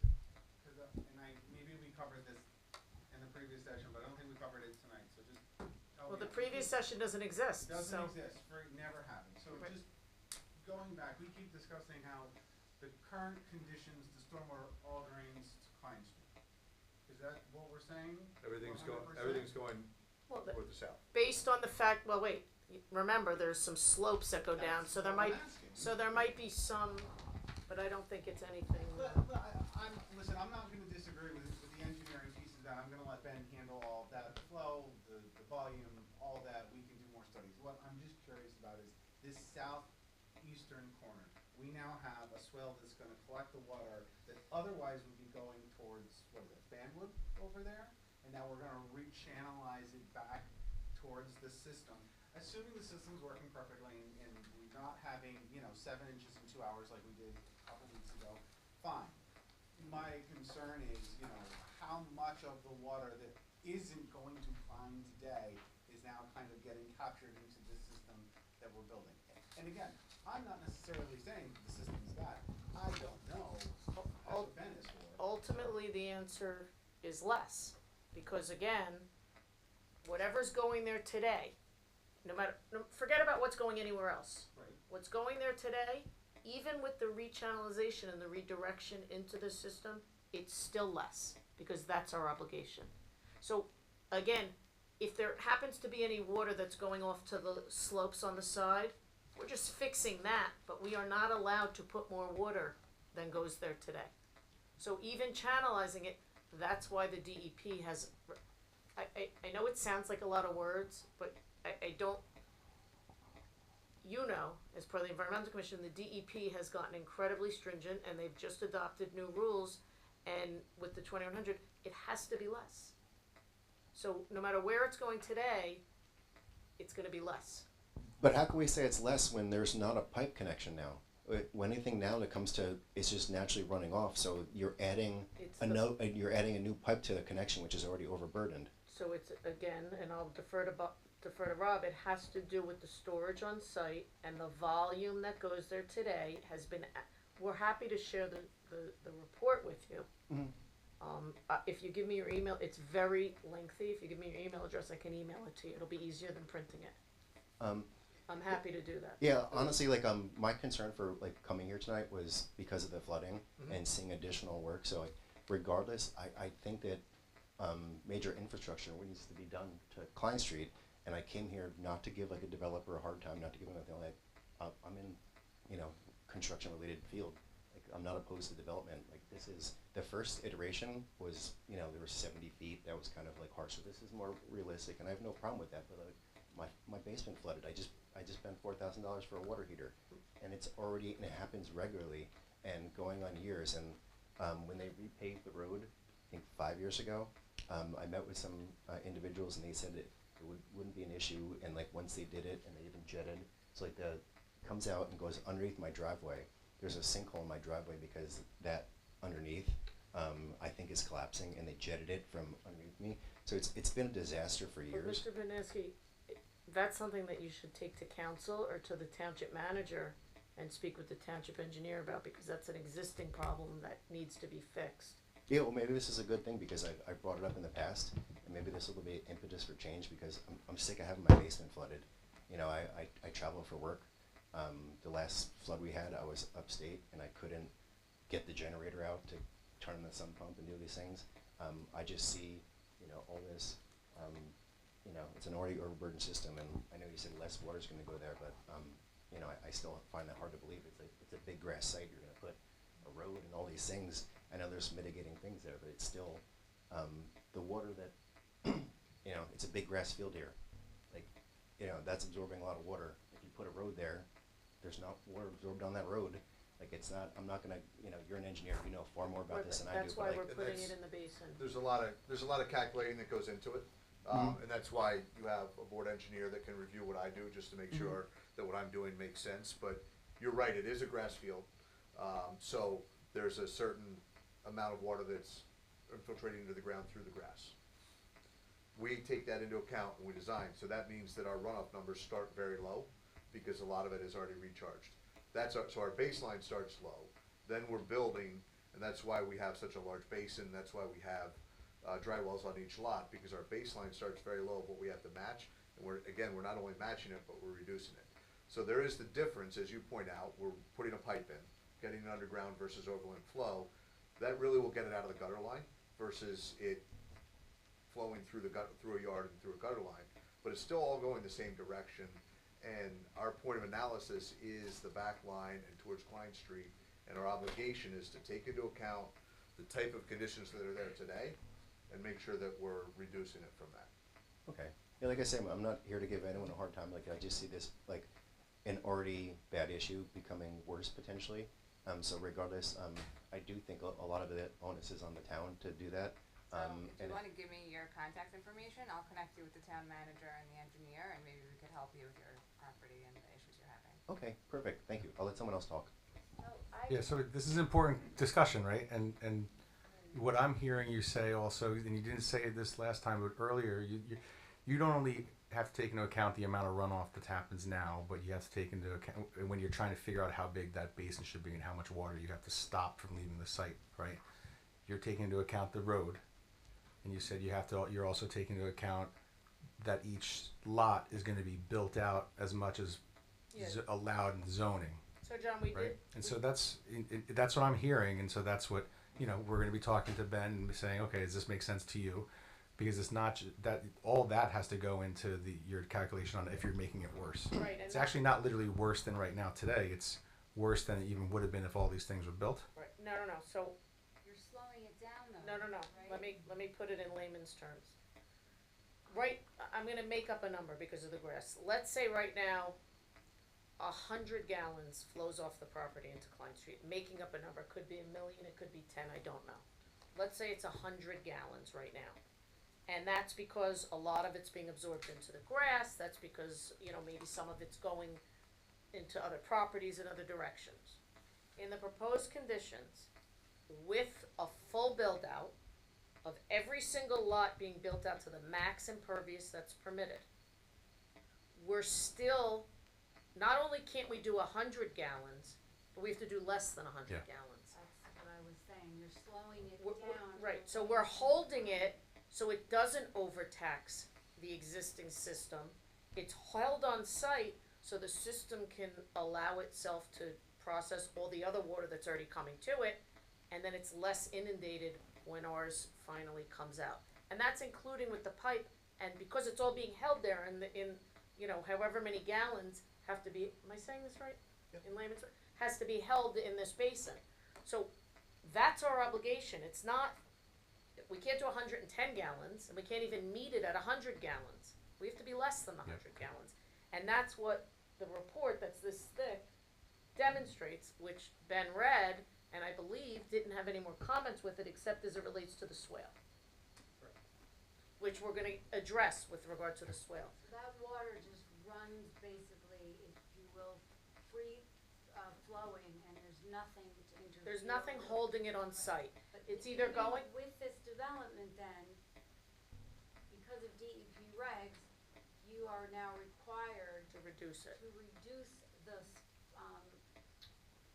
cause, maybe we covered this in the previous session, but I don't think we covered it tonight, so just tell Well, me. the previous session doesn't exist, Doesn't so. exist, never happened, so Right. just going back, we keep discussing how the current conditions, the stormwater all drains to Klein Street. Is that what we're saying? Everything's 100%? going Well, the- north to south. based on the fact, well, wait, remember, there's some slopes that go down, so there might, be some, but I don't think it's anything. Listen, I'm not gonna disagree with the engineering pieces of that, I'm gonna let Ben handle all of that, the flow, the volume, all that, we can do more studies. What I'm just curious about is this southeastern corner. We now have a swell that's gonna collect the water that otherwise would be going towards, what is it, Fanwood over there? And now we're gonna re-channelize it back towards the system. Assuming the system's working perfectly and we're not having, 7 inches in 2 hours like we did a couple weeks ago, fine. My concern is, how much of the water that isn't going to Klein today is now kind of getting captured into this system that we're building. And again, I'm not necessarily saying the system is bad. I don't know. That's what Ben is for. Ultimately, the answer is less, because again, whatever's going there today, forget about what's going anywhere else. Right. What's going there today, even with the rechannelization and the redirection into the system, it's still less, because that's our obligation. So, again, if there happens to be any water that's going off to the slopes on the side, we're just fixing that, but we are not allowed to put more water than goes there today. So even channelizing it, that's why the DEP has, I know it sounds like a lot of words, but I don't, as per the Environmental Commission, the DEP has gotten incredibly stringent and they've just adopted new rules, and with the 2100, it has to be less. So no matter where it's going today, it's gonna be less. But how can we say it's less when there's not a pipe connection now? When anything now that comes to, it's just naturally running off. So you're adding you're adding a new pipe to the connection, which is already overburdened. So it's, again, and I'll defer to Rob, it has to do with the storage on site and the volume that goes there today has been, we're happy to share the report with you. If you give me your email, it's very lengthy. If you give me your email address, I can email it to you. It'll be easier than printing it. I'm happy to do that. Yeah, honestly, my concern for coming here tonight was because of the flooding and seeing additional work. So regardless, I think that major infrastructure needs to be done to Klein Street, and I came here not to give a developer a hard time, not to give him anything I'm in, construction related field. I'm not opposed to development. This is the first iteration was, there were 70 feet. That was kind of harsh. So this is more realistic, and I have no problem with that. But my basement flooded. I just spent $4,000 for a water heater, and it happens regularly and going on years. And when they repaved the road, I think 5 years ago, I met with some individuals, and they said it wouldn't be an issue. And once they did it, and they even jetted, it's it comes out and goes underneath my driveway. There's a sinkhole in my driveway because that underneath, I think is collapsing, and they jetted it from underneath me. So it's been a disaster for years. But Mr. Vinesky, that's something that you should take to council or to the township manager and speak with the township engineer about, because that's an existing problem that needs to be fixed. Yeah, well, maybe this is a good thing because I brought it up in the past, and maybe this will be impetus for change because I'm sick of having my basement flooded. I travel for work. The last flood we had, I was upstate, and I couldn't get the generator out to turn on the sump pump and do these things. I just see, all this, it's an already overburdened system, and I know you said less water is going to go there, but, I still find that hard to believe. It's a big grass site. You're going to put a road and all these things. I know there's mitigating things there, but it's still, the water that, it's a big grass field here. That's absorbing a lot of water. If you put a road there, there's not water absorbed on that road. It's not, I'm not gonna, you're an engineer, you know far more about this than I do. That's why we're putting it in the basin. There's a lot of calculating that goes into it. And that's why you have a board engineer that can review what I do, just to make sure that what I'm doing makes sense. But you're right, it is a grass field. So there's a certain amount of water that's infiltrating into the ground through the grass. We take that into account when we design. So that means that our runoff numbers start very low because a lot of it is already recharged. So our baseline starts low. Then we're building, and that's why we have such a large basin. That's why we have dry wells on each lot, because our baseline starts very low, but we have to match. And we're not only matching it, but we're reducing it. So there is the difference, as you point out. We're putting a pipe in. getting it underground versus overland flow, that really will get it out of the gutter line versus it flowing through through a yard and through a gutter line. But it's still all going the same direction. And our point of analysis is the back line and towards Klein Street. And our obligation is to take into account the type of conditions that are there today and make sure that we're reducing it from that. Okay. Yeah, like I said, I'm not here to give anyone a hard time. Like, I just see this like an already bad issue becoming worse potentially. So regardless, I do think a lot of the onus is on the town to do that. So if you want to give me your contact information, I'll connect you with the town manager and the engineer, and maybe we could help you with your property and the issues you're having. Okay, perfect. Thank you. I'll let someone else talk. Yeah, so this is an important discussion, right? And what I'm hearing you say also, and you didn't say this last time, but earlier, you don't only have to take into account the amount of runoff that happens now, but you have to take into account when you're trying to figure out how big that basin should be and how much water you have to stop from leaving the site, right? You're taking into account the road, and you said you're also taking into account that each lot is going to be built out as much as allowed in zoning. So John, we Right, did. and so that's what I'm hearing, and so that's what we're going to be talking to Ben and saying, okay, does this make sense to you? Because it's not that all that has to go into your calculation on if you're making it worse. Right, It's actually not literally worse than right now today. It's worse than it even would have been if all these things were built. Right. No. So You're slowing it down though. no. Right? Let me put it in layman's terms. Right, I'm gonna make up a number because of the grass. Let's say right now, 100 gallons flows off the property into Klein Street. Making up a number, could be 1 million, it could be 10, I don't know. Let's say it's 100 gallons right now. And that's because a lot of it's being absorbed into the grass, that's because, maybe some of it's going into other properties in other directions. In the proposed conditions, with a full build out of every single lot being built out to the max impervious that's permitted, we're still, not only can't we do 100 gallons, but we have to do less than 100 gallons. That's what I was saying. You're slowing it We're- down. Right, so we're holding it so it doesn't overtax the existing system. It's held on site so the system can allow itself to process all the other water that's already coming to it, and then it's less inundated when ours finally comes out. And that's including with the pipe, and because it's all being held there in however many gallons have to be, am I saying this right? In layman's terms, has to be held in this basin. So that's our obligation. It's not, we can't do 110 gallons, and we can't even meet it at 100 gallons. We have to be less than the 100 gallons. And that's what the report that's this thick demonstrates, which Ben read, and I believe didn't have any more comments with it except as it relates to the swale. Which we're gonna address with regard to the swale. So that water just runs basically, if you will, free flowing, and there's nothing to interfere. There's nothing with. holding it on site. But It's either even going, with this development then, because of DEP regs, you are now required to reduce it, to reduce the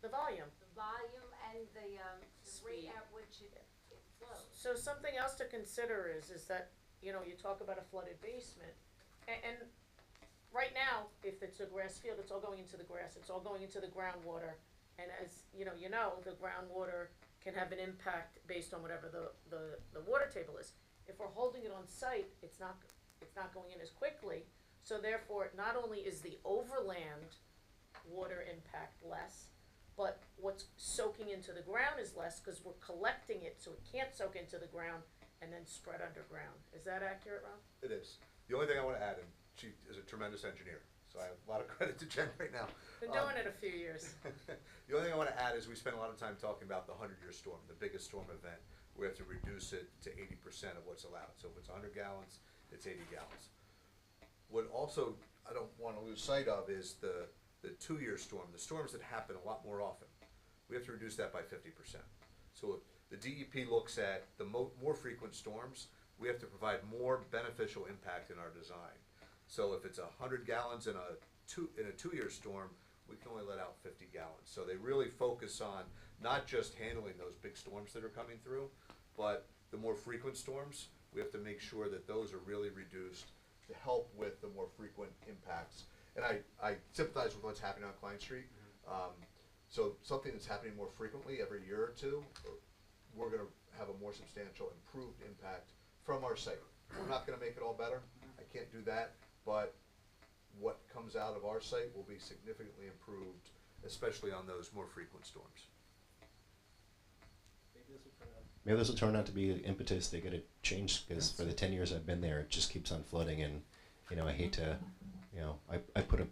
volume. the volume and the rate Speed. at which it flows. So something else to consider is that, you talk about a flooded basement, and right now, if it's a grass field, it's all going into the grass, it's all going into the groundwater, and as, the groundwater can have an impact based on whatever the water table is. If we're holding it on site, it's not going in as quickly, so therefore, not only is the overland water impact less, but what's soaking into the ground is less, cause we're collecting it, so it can't soak into the ground and then spread underground. Is that accurate, Rob? It is. The only thing I want to add, and she is a tremendous engineer, so I have a lot of credit to Jen right now. Been doing it a few years. The only thing I want to add is we spent a lot of time talking about the 100-year storm, the biggest storm event. We have to reduce it to 80% of what's allowed. So if it's 100 gallons, it's 80 gallons. What also I don't want to lose sight of is the 2-year storm, the storms that happen a lot more often. We have to reduce that by 50%. So the DEP looks at the more frequent storms, we have to provide more beneficial impact in our design. So if it's 100 gallons in a 2-year storm, we can only let out 50 gallons. So they really focus on not just handling those big storms that are coming through, but the more frequent storms, we have to make sure that those are really reduced to help with the more frequent impacts. And I sympathize with what's happening on Klein Street. So something that's happening more frequently every year or two, we're gonna have a more substantial improved impact from our site. We're not gonna make it all better, I can't do that, but what comes out of our site will be significantly improved, especially on those more frequent storms. Maybe this will turn out to be an impetus to get it changed, because for the 10 years I've been there, it just keeps on flooding, and, you know, I hate to, you know, I put a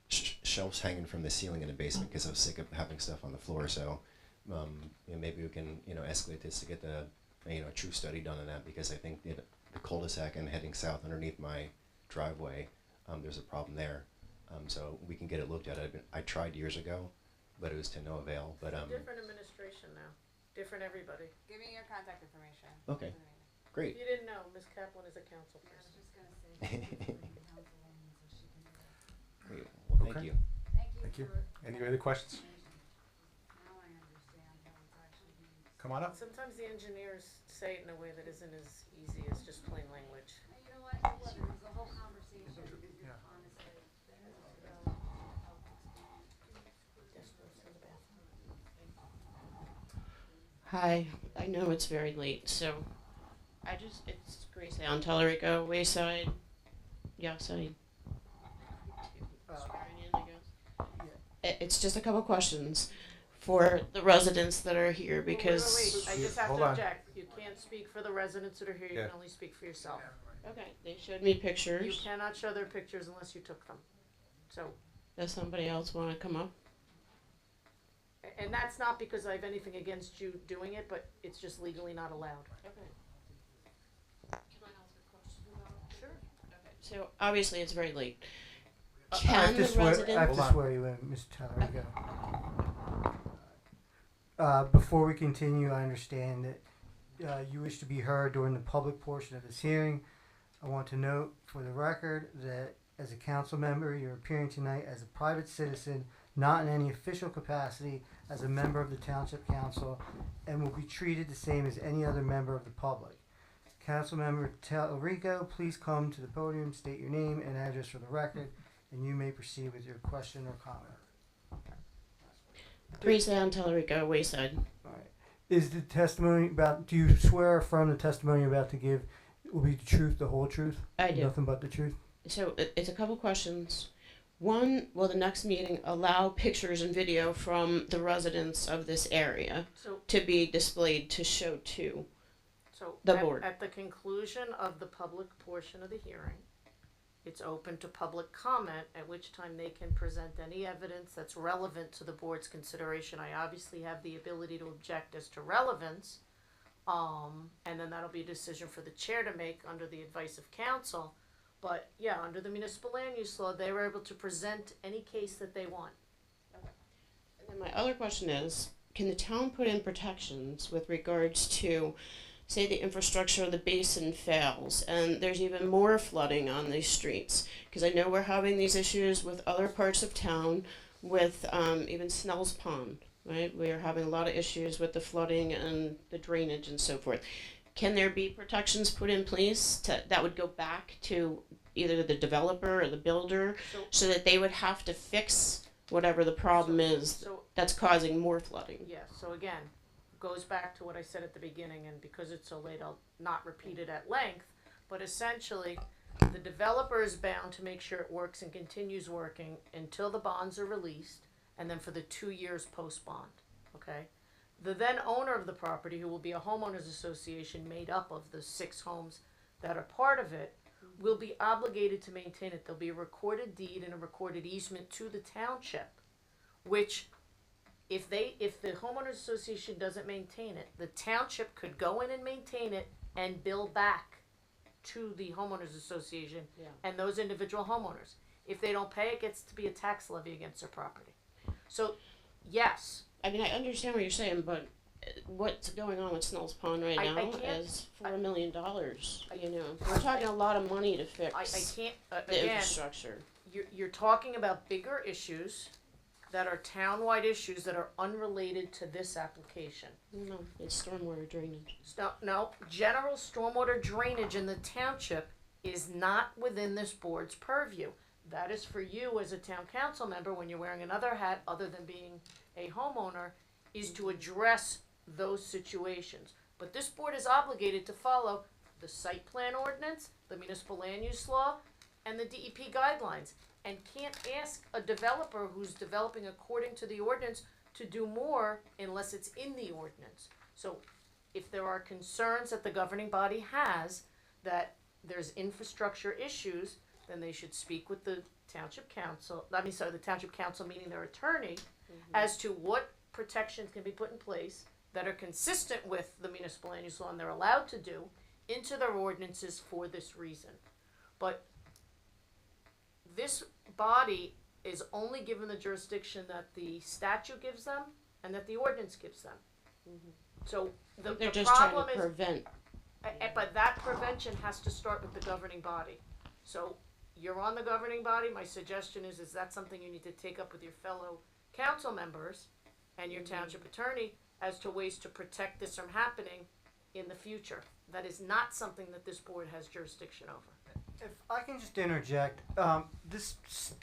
shelves hanging from the ceiling in the basement because I was sick of having stuff on the floor, so, you know, maybe we can, you know, escalate this to get the, you know, true study done on that, because I think the cul-de-sac and heading south underneath my driveway, there's a problem there, so we can get it looked at. I tried years ago, but it was to no avail, but, Different administration now, different everybody. Give me your contact information. Okay. Great. If you didn't know, Ms. Kaplan is a council Yeah, I was person. just gonna say, she's the councilwoman, so she can do it. Great. Well, thank Okay. you. Thank you. for Any that other questions? information. Now I understand how it's actually being. Come on up. Sometimes the engineers say it in a way that isn't as easy as just plain language. And you know what, it was a whole conversation, honestly, that has to go help explain. Hi, I know it's very late, so it's Grace Allen, Tellerico, Wayside, Youngside. It's just a couple questions for the residents that are here because. Wait, I just have Hold to on. object. You can't speak for the residents that are here, you Yeah. can only speak for yourself. Okay, they showed me You pictures. cannot show their pictures unless you took them. So, Does somebody else want to come up? and that's not because I have anything against you doing it, but it's just legally not allowed. Okay. Can I ask a question about it? Sure. Okay, so obviously it's very late. I Can have the to swear, I have residents? to swear you in, Mr. Tallarico. Before we continue, I understand that you wish to be heard during the public portion of this hearing. I want to note for the record that as a council member, you're appearing tonight as a private citizen, not in any official capacity, as a member of the Township Council, and will be treated the same as any other member of the public. Councilmember Tallarico, please come to the podium, state your name and address for the record, and you may proceed with your question or comment. Grace Allen, Tellerico, Wayside. Alright. Is the testimony do you swear or affirm the testimony you're about to give will be the truth, the whole truth? I do. Nothing but the truth? So it's a couple questions. One, will the next meeting allow pictures and video from the residents of this area So, to be displayed to show to? so The board. at the conclusion of the public portion of the hearing, it's open to public comment, at which time they can present any evidence that's relevant to the board's consideration. I obviously have the ability to object as to relevance, and then that'll be a decision for the chair to make under the advice of council. But yeah, under the municipal land use law, they were able to present any case that they want. And then my other question is, can the town put in protections with regards to, say, the infrastructure of the basin fails and there's even more flooding on these streets? Because I know we're having these issues with other parts of town, with even Snell's Pond, right? We are having a lot of issues with the flooding and the drainage and so forth. Can there be protections put in place that would go back to either the developer or the builder so that they would have to fix whatever the problem is that's causing more flooding? Yeah, so again, goes back to what I said at the beginning, and because it's so late, I'll not repeat it at length, but essentially, the developer is bound to make sure it works and continues working until the bonds are released, and then for the 2 years post-bond, okay? The then owner of the property, who will be a homeowners association made up of the 6 homes that are part of it, will be obligated to maintain it. There'll be a recorded deed and a recorded easement to the township, which if the homeowners association doesn't maintain it, the township could go in and maintain it and bill back to the homeowners association and those individual homeowners. If they don't pay, it gets to be a tax levy against their property. So, yes. I mean, I understand what you're saying, but what's going on with Snell's Pond right now is $4 million. You know, we're talking a lot of money to fix I can't, the again, infrastructure. You're talking about bigger issues that are townwide issues that are unrelated to this application. No, it's stormwater drainage. No, general stormwater drainage in the township is not within this board's purview. that is for you as a town council member, when you're wearing another hat other than being a homeowner, is to address those situations. But this board is obligated to follow the site plan ordinance, the municipal land use law, and the DEP guidelines, and can't ask a developer who's developing according to the ordinance to do more unless it's in the ordinance. So if there are concerns that the governing body has that there's infrastructure issues, then they should speak with the township council, the township council meaning their attorney, as to what protections can be put in place that are consistent with the municipal land use law and they're allowed to do into their ordinances for this reason. But this body is only given the jurisdiction that the statute gives them and that the ordinance gives them. So the They're just trying problem to is, prevent. but that prevention has to start with the governing body. So you're on the governing body. My suggestion is that something you need to take up with your fellow council members and your township attorney as to ways to protect this from happening in the future. That is not something that this board has jurisdiction over. If I can just interject, this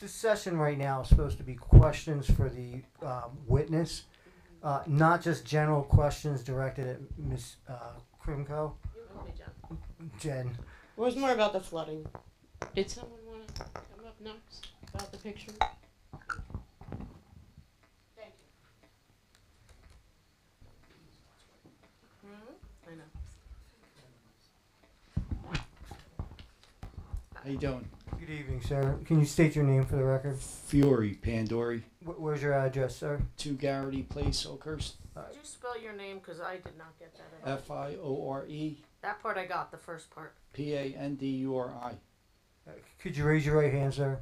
session right now is supposed to be questions for the witness, not just general questions directed at Ms. Krimko. You call me Jen. Jen. It was more about the flooding. Did someone want to come up next about the picture? Thank you. I know. How you doing? Good evening, sir. Can you state your name for the record? Fiore Pandori, Where's your address, sir? 2 Garrity Place, Oakhurst. Could you spell your name, because I did not get that at all. Fiore That part I got, the first part. Panduri. Could you raise your right hand, sir?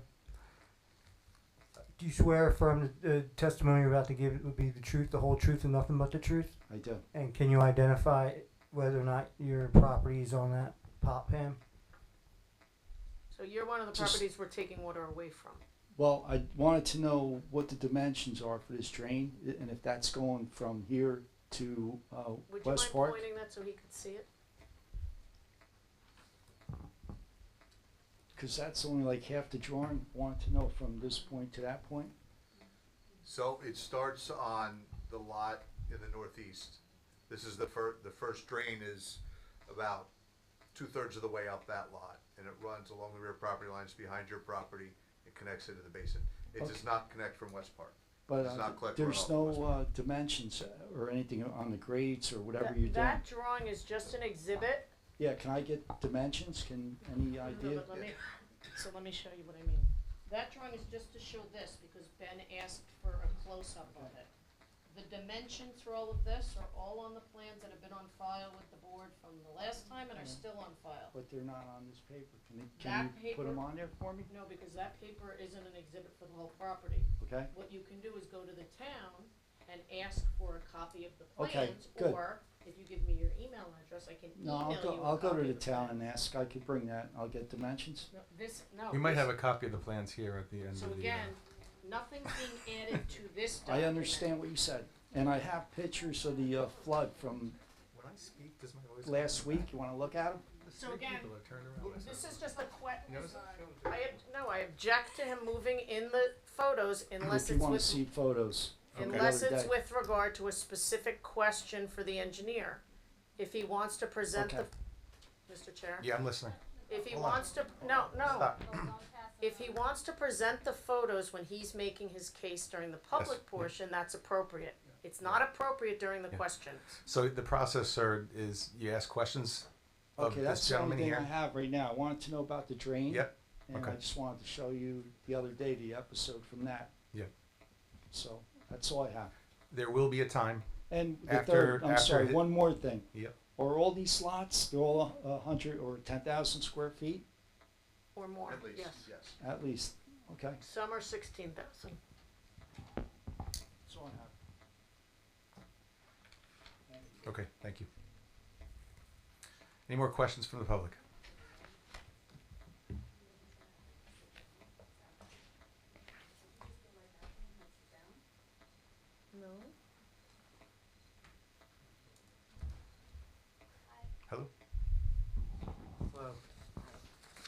Do you swear affirm the testimony you're about to give would be the truth, the whole truth, and nothing but the truth? I do. And can you identify whether or not your property is on that pop pan? So you're one of the Just- properties we're taking water away from. Well, I wanted to know what the dimensions are for this drain, and if that's going from here to Would you West mind Park. pointing that so he could see it? Because that's only like half the drawing. Wanted to know from this point to that point. So it starts on the lot in the northeast. This is the first drain is about 2/3 of the way up that lot, and it runs along the rear property lines behind your property. It connects into the basin. It does not connect from West Park. But It does not collect there's runoff from West Park. no dimensions or anything on the grades or whatever you're doing. That drawing is just an exhibit. Yeah, can I get dimensions? Can any idea? But let me show you what I mean. That drawing is just to show this because Ben asked for a close-up of it. The dimensions for all of this are all on the plans that have been on file with the board from the last time and are still on file. But they're not on this paper. That Can you put them paper- on there for me? No, because that paper isn't an exhibit for the whole property. Okay. What you can do is go to the town and ask for a copy of the Okay, plans, good. or if you give me your email address, I can No, email you a I'll go to copy the of town plans. and ask. I could bring that. I'll get dimensions. We might have a copy of the plans here at the end So of the. again, nothing's being added to this I document. understand what you said, and I have pictures of the flood from When I speak, does my voice? last week. You want to look at them? So again, People are turned around. this is just a You notice that? I object to him moving in the photos unless If you it's want to with, see photos. unless the other it's day. with regard to a specific question for the engineer. If he wants to present Okay. Mr. Chair? Yeah, I'm listening. If he Hold on. wants to, no. Stop. If he wants to present the photos when he's making his case during the public portion, that's appropriate. It's not appropriate during the Yeah. questions. So the process, sir, is you ask questions of Okay, this that's the only gentleman thing here. I have right now. I wanted to know about the drain. Yep. And Okay. I just wanted to show you the other day the episode from that. Yep. So that's all I have. There will be a time. And the after, third, I'm after sorry, hi- one more thing. Yep. Are all these slots, they're all 100 or 10,000 square feet? Or more, At least, yes. yes. At least, okay. Some are 16,000. That's all I have. Okay, thank you. Any more questions from the public? No. Hello? Hello.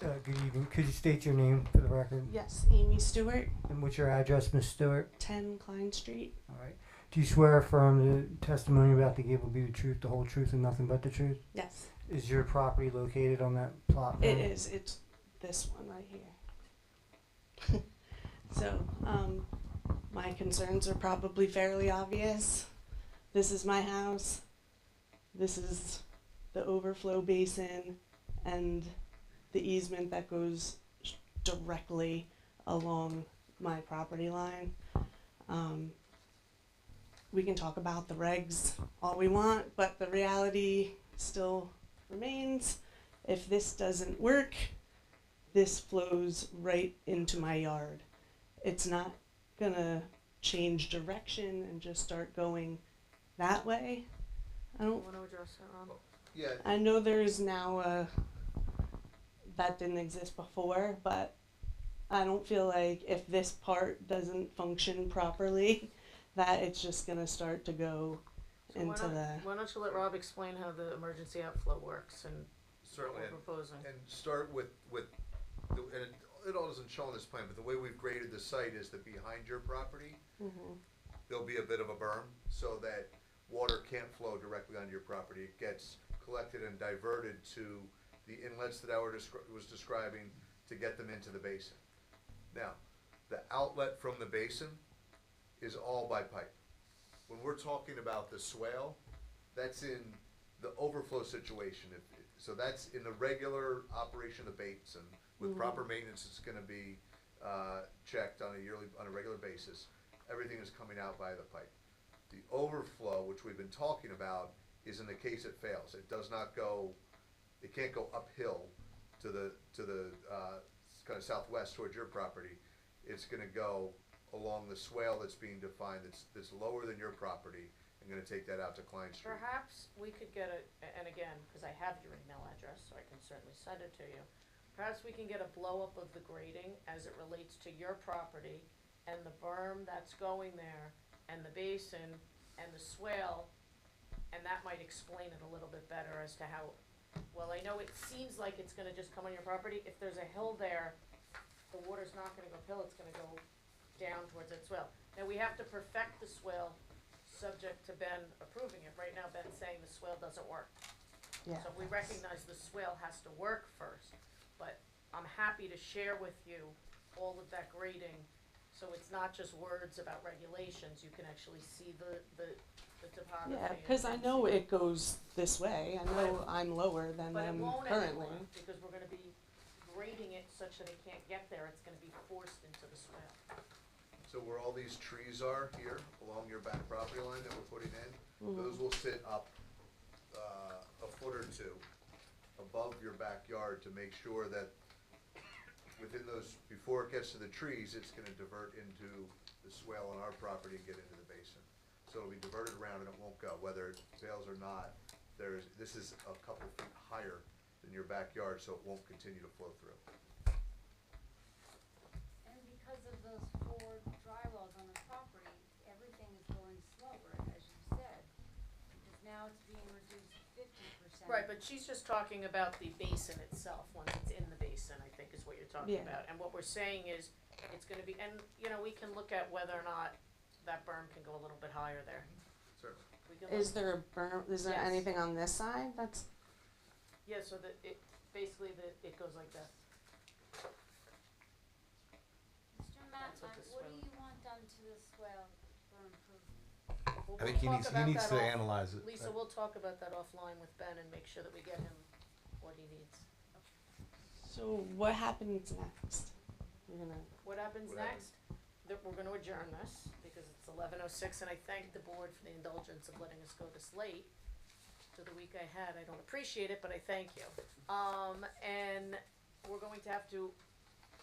Good evening. Could you state your name for the record? Yes, Amy Stewart, And what's your address, Ms. Stewart? 10 Klein Street. All right. Do you swear or affirm the testimony about the gave will be the truth, the whole truth, and nothing but the truth? Yes, Is your property located on that plot it plan? is. It's this one right here. So, my concerns are probably fairly obvious. This is my house. This is the overflow basin and the easement that goes directly along my property line. We can talk about the regs all we want, but the reality still remains. If this doesn't work, this flows right into my yard. It's not gonna change direction and just start going that way. I don't. Want to address that, Ron? Yeah, I know there is now that didn't exist before, but I don't feel like if this part doesn't function properly, that it's just gonna start to go So into the. why don't you let Rob explain how the emergency outflow works and certainly, what we're proposing? and start with and it all doesn't show on this plan, but the way we've graded the site is that behind your property, Mhm. there'll be a bit of a berm so that water can't flow directly onto your property. It gets collected and diverted to the inlets that I was describing to get them into the basin. Now, the outlet from the basin is all by pipe. When we're talking about the swale, that's in the overflow situation. So that's in the regular operation of the basin. With proper maintenance, it's gonna be checked on a regular basis. Everything is coming out via the pipe. The overflow, which we've been talking about, is in the case it fails. It does not go, it can't go uphill to the kind of southwest towards your property. It's gonna go along the swale that's being defined, that's lower than your property, and gonna take that out to Klein Street. Perhaps we could get and again, because I have your email address, so I can certainly send it to you. Perhaps we can get a blow up of the grading as it relates to your property and the berm that's going there and the basin and the swale, and that might explain it a little bit better as to how, well, I know it seems like it's gonna just come on your property. If there's a hill there, the water's not gonna go uphill, it's gonna go down towards that swale. Now, we have to perfect the swale subject to Ben approving it. Right now, Ben's saying the swale doesn't work. Yeah. So we recognize the swale has to work first, but I'm happy to share with you all of that grading, so it's not just words about regulations, you can actually see the topography. Yeah, because I know it goes this way. I know I'm lower than But it them won't currently. anymore, because we're gonna be grading it such that it can't get there, it's gonna be forced into the swale. So where all these trees are here, along your back property line that we're putting in, Mhm. those will sit up a foot or two above your backyard to make sure that within those, before it gets to the trees, it's gonna divert into the swale on our property and get into the basin. So it'll be diverted around and it won't go, whether it fails or not. This is a couple feet higher than your backyard, so it won't continue to flow through. And because of those 4 dry wells on the property, everything is going slower, as you said, because now it's being reduced to 50%. Right, but she's just talking about the basin itself, once it's in the basin, I think is what you're talking Yeah. about. And what we're saying is, it's gonna be, and, you know, we can look at whether or not that berm can go a little bit higher there. Certainly. We can Is look- there a berm? Is there Yes. anything on this side? That's Yeah, so that basically it goes like this. Mr. That's what Matlock, the what do swale- you want done to the swale for improvement? We'll- I think he we'll needs talk about that to off- analyze it. Lisa, we'll talk about that offline with Ben and make sure that we get him what he needs. so. What happens next? You're gonna. What happens What next? That we're gonna adjourn this, because it's 11:06, and I thank the board for the indulgence of letting us go this late to the week I had. I don't appreciate it, but I thank you. And we're going to have to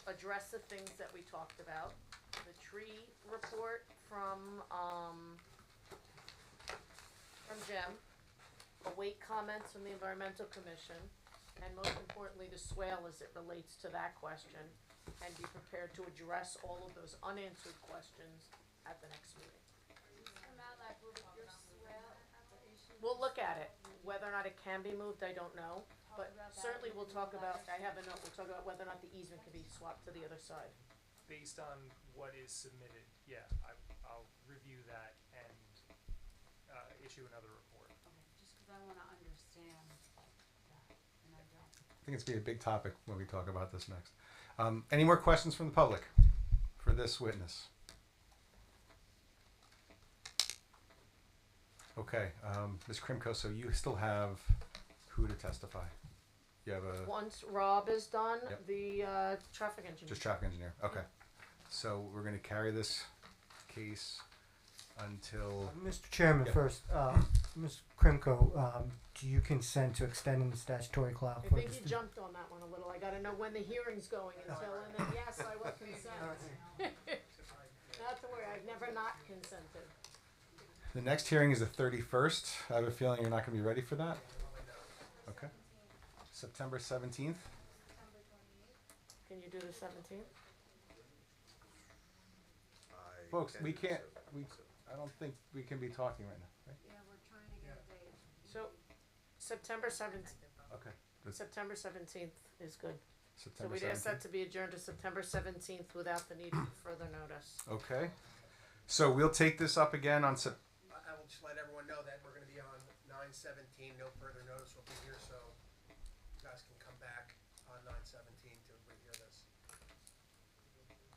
address the things that we talked about. The tree report from Jem, await comments from the Environmental Commission, and most importantly, the swale as it relates to that question, and be prepared to address all of those unanswered questions at the next meeting. Mr. Matlock, will your swale application? We'll look at it. whether or not it can be moved, I don't know. But about that certainly we'll talk in about, I have a note, we'll talk about whether or not the easement can be swapped to the other side. Based on what is submitted, yeah, I'll review that and, issue another report. Okay, just cause I wanna understand that, and I don't. I think it's gonna be a big topic when we talk about this next. Any more questions from the public for this witness? Okay, Ms. Krimko, so you still have who to testify? You have a Once Rob is done, Yep. the traffic engineer. just traffic engineer. Okay, so we're gonna carry this case until Mr. Chairman, Yep. first, Ms. Krimko, do you consent to extending the statutory clock I for think this? you jumped on that one a little. I gotta know when the hearing's going until, and then yes, I will consent. Not to worry, I've never not consented. The next hearing is the 31st. I have a feeling you're not going to be ready for that. Okay. September 17th. Can you do the 17th? Folks, we can't. I don't think we can be talking right now. Right? Yeah, we're trying to get a date. So, September 17th. Okay. That's September 17th is good. So September we'd ask that 17th. to be adjourned to September 17th without the need for further notice. Okay. So we'll take this up again on Sep. I will just let everyone know that we're gonna be on 9/17, no further notice will be here, so you guys can come back on 9/17 to rehear this.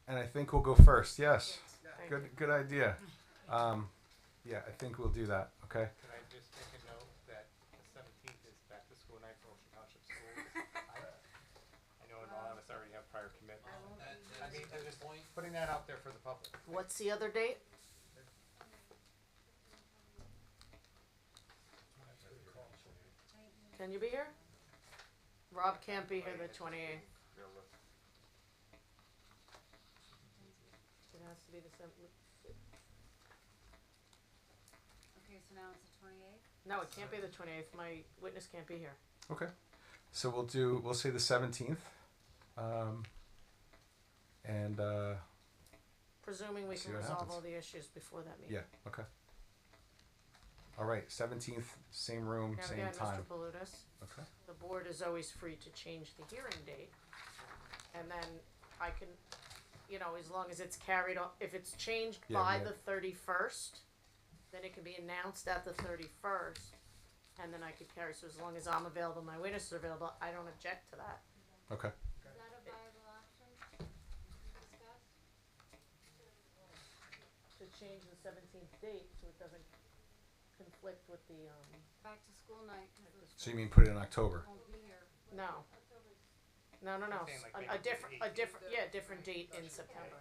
And I think we'll go first. Yes. Thank Good. you. Good idea. Yeah, I think we'll do that. Okay. Can I just make a note that the 17th is back to school night for Ocean Township schools? I know in all of us already have prior commitments. I mean, I'm just putting that out there for the public. What's the other date? Can you be here? Rob can't be here the 28th. It has to be the 7th. Okay, so now it's the 28th? No, it can't be the 28th. My witness can't be here. Okay. So we'll say the 17th. And Presuming we See can what resolve happens. all the issues before that meeting. yeah. Okay. All right. 17th, same room, Now same again, time. Mr. Paludas, Okay. the board is always free to change the hearing date. And then I can, as long as it's carried on, if it's changed Yeah, by yeah. the 31st, then it can be announced at the 31st. And then I could carry, so as long as I'm available, my witnesses are available, I don't object to that. Okay. Is that a viable option to discuss? To change the 17th date so it doesn't conflict with the, Back to school night, 'cause the So you mean put it in October? won't be here. no. No, I'm saying like maybe A the different, 18th. different date in September.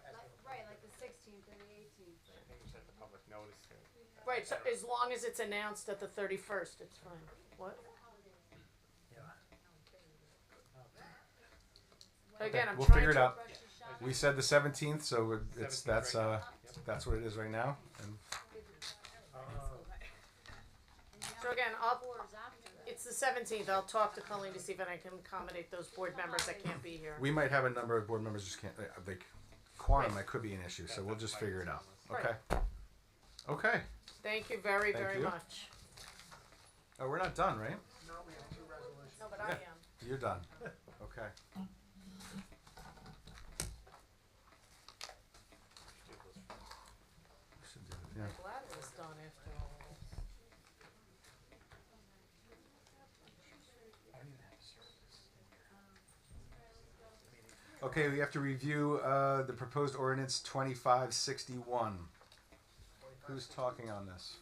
Right, like the 16th or the 18th. I think we should have the public notice it. Right, so as long as it's announced at the 31st, it's fine. What? Again, I'm We'll trying figure it to. out. We said the 17th, so it's 17th that's right now. that's what it is right now. And So again, it's the 17th. I'll talk to Colleen to see if I can accommodate those board members that can't be here. we might have a number of board members just can't. Quantum, that could be an issue, so we'll just figure it out. Okay. Okay. Thank you very, Thank very you. much. Oh, we're not done, right? No, we have 2 resolutions. No, but I Yeah. am. You're done. Okay. Should do it, yeah. I'm glad it was done after all of this. Okay, we have to review the proposed ordinance 2561. Who's talking on this?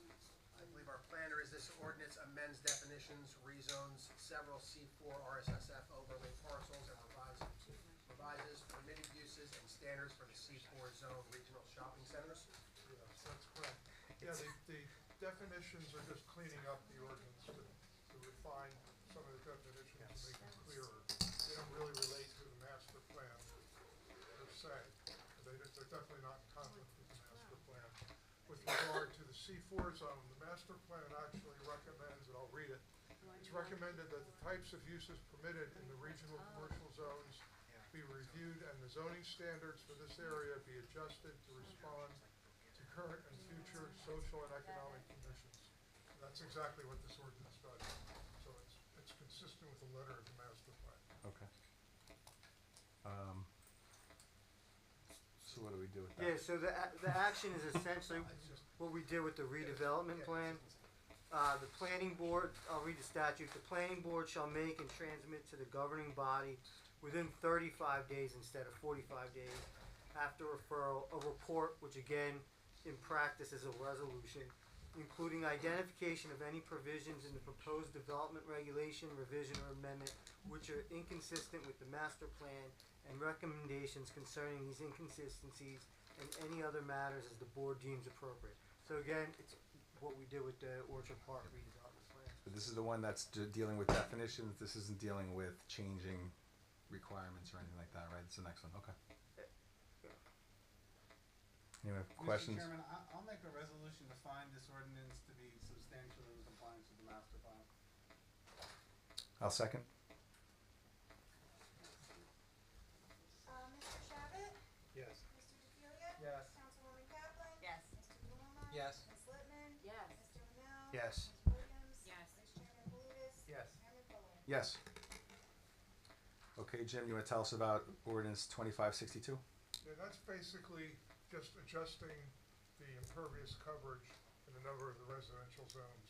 I believe our planner is this ordinance amends definitions, rezones several C4 RSSF overlay parcels and revises permitted uses and standards for the C4 zone regional shopping centers. Yes, that's correct. Yeah, the definitions are just cleaning up the ordinance to refine some of the definitions to make them clearer. They don't really relate to the master plan per se. They're definitely not in conflict with the master plan. With regard to the C4 zone, the master plan actually recommends, and I'll read it, it's recommended that the types of uses permitted in the regional commercial zones be reviewed and the zoning standards for this area be adjusted to respond to current and future social and economic conditions. That's exactly what this ordinance does. So it's consistent with the letter of the master plan. Okay. So what do we do with that? Yeah, so the action is essentially what we did with the redevelopment plan. The planning board, I'll read the statute, the planning board shall make and transmit to the governing body within 35 days instead of 45 days after referral, a report, which again, in practice is a resolution, including identification of any provisions in the proposed development regulation, revision, or amendment which are inconsistent with the master plan and recommendations concerning these inconsistencies and any other matters as the board deems appropriate. So again, it's what we did with the Orchard Park redevelopment plan. But this is the one that's dealing with definitions. This isn't dealing with changing requirements or anything like that, right? It's the next one. Okay. Any other questions? Mr. Chairman, I'll make a resolution to find this ordinance to be substantially in compliance with the master plan. I'll second. Mr. Shabbat? Yes. Mr. DeFilia? Yes. Councilwoman Kaplan? Yes. Mr. DeLuма? Yes. Ms. Littman? Yes. Mr. Linnell? Yes. Ms. Williams? Yes. Vice Chairman Palutis? Yes. Chairman Foley? Yes. Okay, Jim, you want to tell us about ordinance 2562? Yeah, that's basically just adjusting the impervious coverage in a number of the residential zones.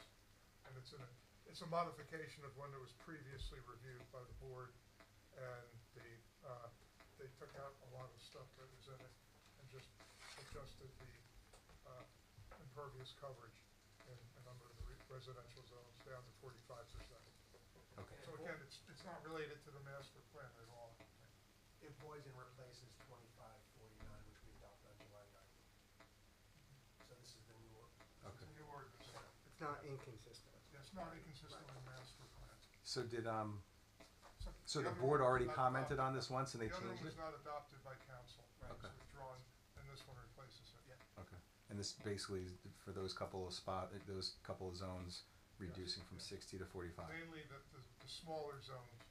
And it's a modification of one that was previously reviewed by the board, and they took out a lot of stuff that was in it and just adjusted the impervious coverage in a number of the residential zones down to 45%. Okay. So again, it's not related to the master plan at all. Employs and replaces 2549, which we adopted on July 9th. So this is the new ordinance. It's a new ordinance. It's not inconsistent. Yeah, it's not inconsistent with the master plan. So did so the other board one was already not commented adopted. on this once and they The other changed one it? was not adopted by council. Right. It's Okay. withdrawn, and this one replaces it. Okay. And this basically is for those couple of zones reducing from 60 to 45. Mainly the smaller zones.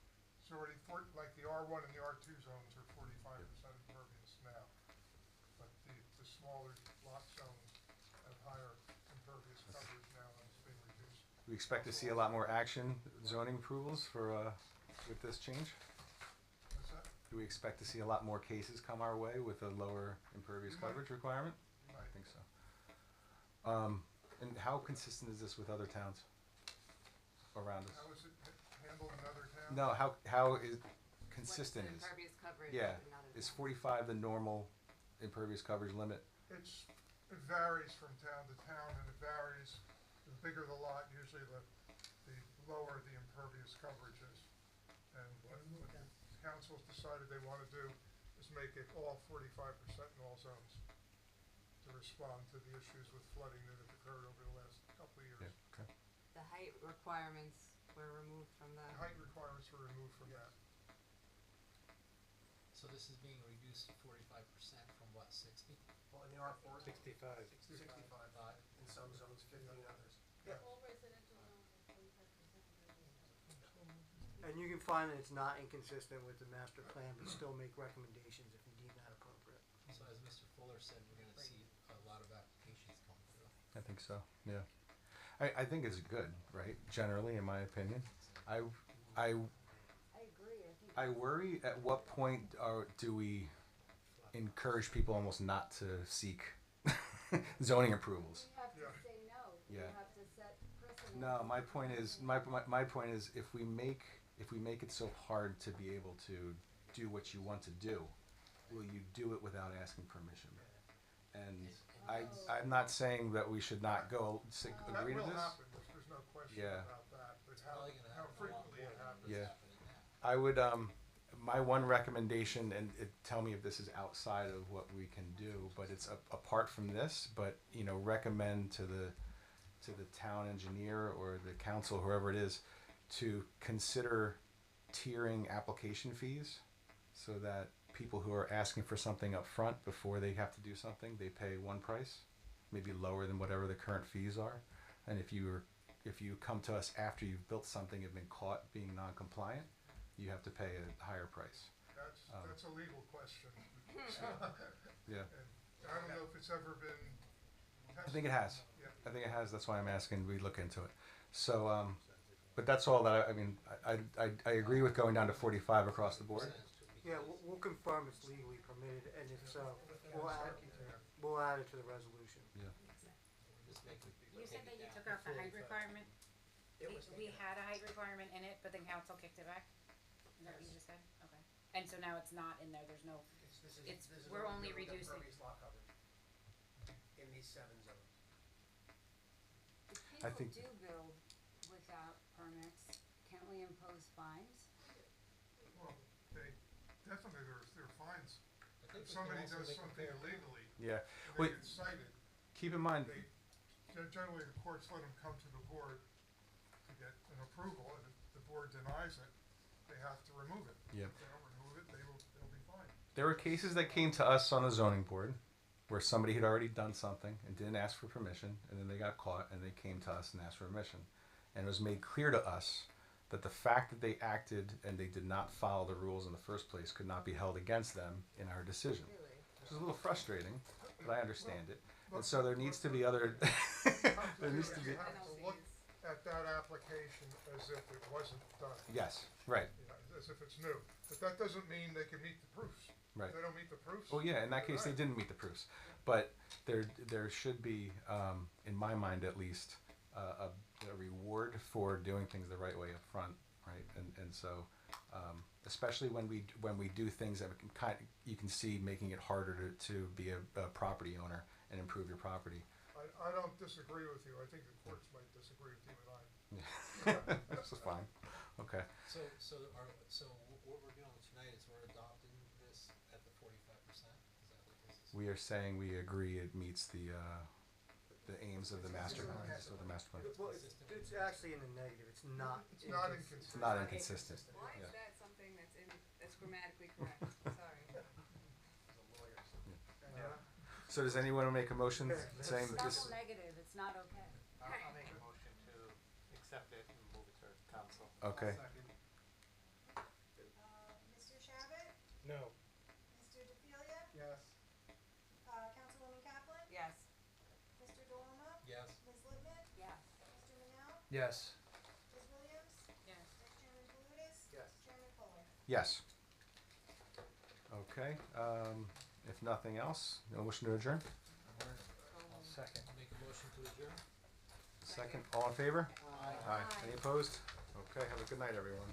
It's already like the R1 and the R2 zones are 45% impervious now. But the smaller lot zones have higher impervious coverage now, and it's being reduced. We expect to see a lot more action zoning approvals for with this change. What's that? Do we expect to see a lot more cases come our way with a lower impervious We might. coverage requirement? You I might. think so. And how consistent is this with other towns around us? How is it handled in other towns? No, how is consistent What's is? the impervious coverage Yeah, in other is towns? 45 the normal impervious coverage limit? It varies from town to town, and it varies, the bigger the lot, usually the lower the impervious coverage is. And what the council's decided they wanna do is make it all 45% in all zones to respond to the issues with flooding that have occurred over the last couple of years. Yeah, okay. The height requirements were removed from the. The height requirements were removed from that. So this is being reduced to 45% from what, 60? Well, in the R4. 65. 65 in some zones, 50 in others. All residential zones are 45% impervious. And you can find that it's not inconsistent with the master plan, but still make recommendations if you deem that appropriate. So as Mr. Fuller said, we're gonna see a lot of applications come through. I think so. Yeah. I think it's good, right? Generally, in my opinion, I I agree, I think. I worry at what point do we encourage people almost not to seek zoning approvals? We have to Yeah. say no. Yeah. We have to set precedent. No, my point is my point is if we make it so hard to be able to do what you want to do, will you do it without asking permission? And I'm not saying that we should not agree to That will this. happen, there's no question Yeah. about that, but Probably gonna how happen frequently it happens. Yeah. I would my one recommendation, and tell me if this is outside of what we can do, but it's apart from this, but recommend to the town engineer or the council, whoever it is, to consider tiering application fees so that people who are asking for something up front before they have to do something, they pay one price, maybe lower than whatever the current fees are. And if you come to us after you've built something and been caught being non-compliant, you have to pay a higher price. That's a legal question. Yeah. And I don't know if it's ever been tested. I think it has. Yeah. I I think it has. That's why I'm asking. We look into it. So, but that's all that I mean. I agree with going down to 45 across the board. Yeah, we'll confirm it's legally permitted, and if so, we'll add it to the resolution. Yeah. You said that you took out the height requirement? We had a height requirement in it, but then council kicked it back? Is that what you just said? Okay. And so now it's not in there, there's no, we're only reducing. Impervious lot coverage in these 7 zones. If I people think- do build without permits, can't we impose fines? Well, definitely there are fines. If somebody does something illegally, Yeah. and Wait. they get cited, Keep in mind. generally the courts let them come to the board to get an approval, and if the board denies it, they have to remove it. Yeah. If they don't remove it, they'll be fined. There were cases that came to us on the zoning board where somebody had already done something and didn't ask for permission, and then they got caught and they came to us and asked for permission. And it was made clear to us that the fact that they acted and they did not follow the rules in the first place could not be held against them in our decision. Which is a little frustrating, but I understand it. And so there needs to be other, there needs to be, You have to look at that application as if it wasn't done. yes, right. As if it's new. But that doesn't mean they can meet the proofs. Right. If they don't meet the proofs. Well, yeah, in that case, they didn't meet the proofs. But there should be, in my mind at least, a reward for doing things the right way up front, right? And so, especially when we do things that you can see making it harder to be a property owner and improve your property. I don't disagree with you. I think the courts might disagree with you and I. Yeah. That's fine. Okay. So what we're doing tonight is we're adopting this at the 45%? Is that what this is? We are saying we agree it meets the aims of the master plan. So the master plan. Well, it's actually in the negative, it's not. It's not It's not inconsistent. Why Yeah. is that something that's grammatically correct? Sorry. So does anyone want to make a motion saying that this? Double negative, it's not okay. I'll make a motion to accept it and move it to council. Okay. Mr. Shabbat? No. Mr. DeFilia? Yes. Councilwoman Kaplan? Yes. Mr. DeLumo? Yes. Ms. Lippman? Yes. Mr. Manel? Yes. Ms. Williams? Yes. Vice Chairman Palutis? Yes. Chairman Fuller? Yes. Okay. If nothing else, no motion to adjourn. Second. Make a motion to adjourn? Second. All in favor? Aye. Any opposed? Okay. Have a good night, everyone.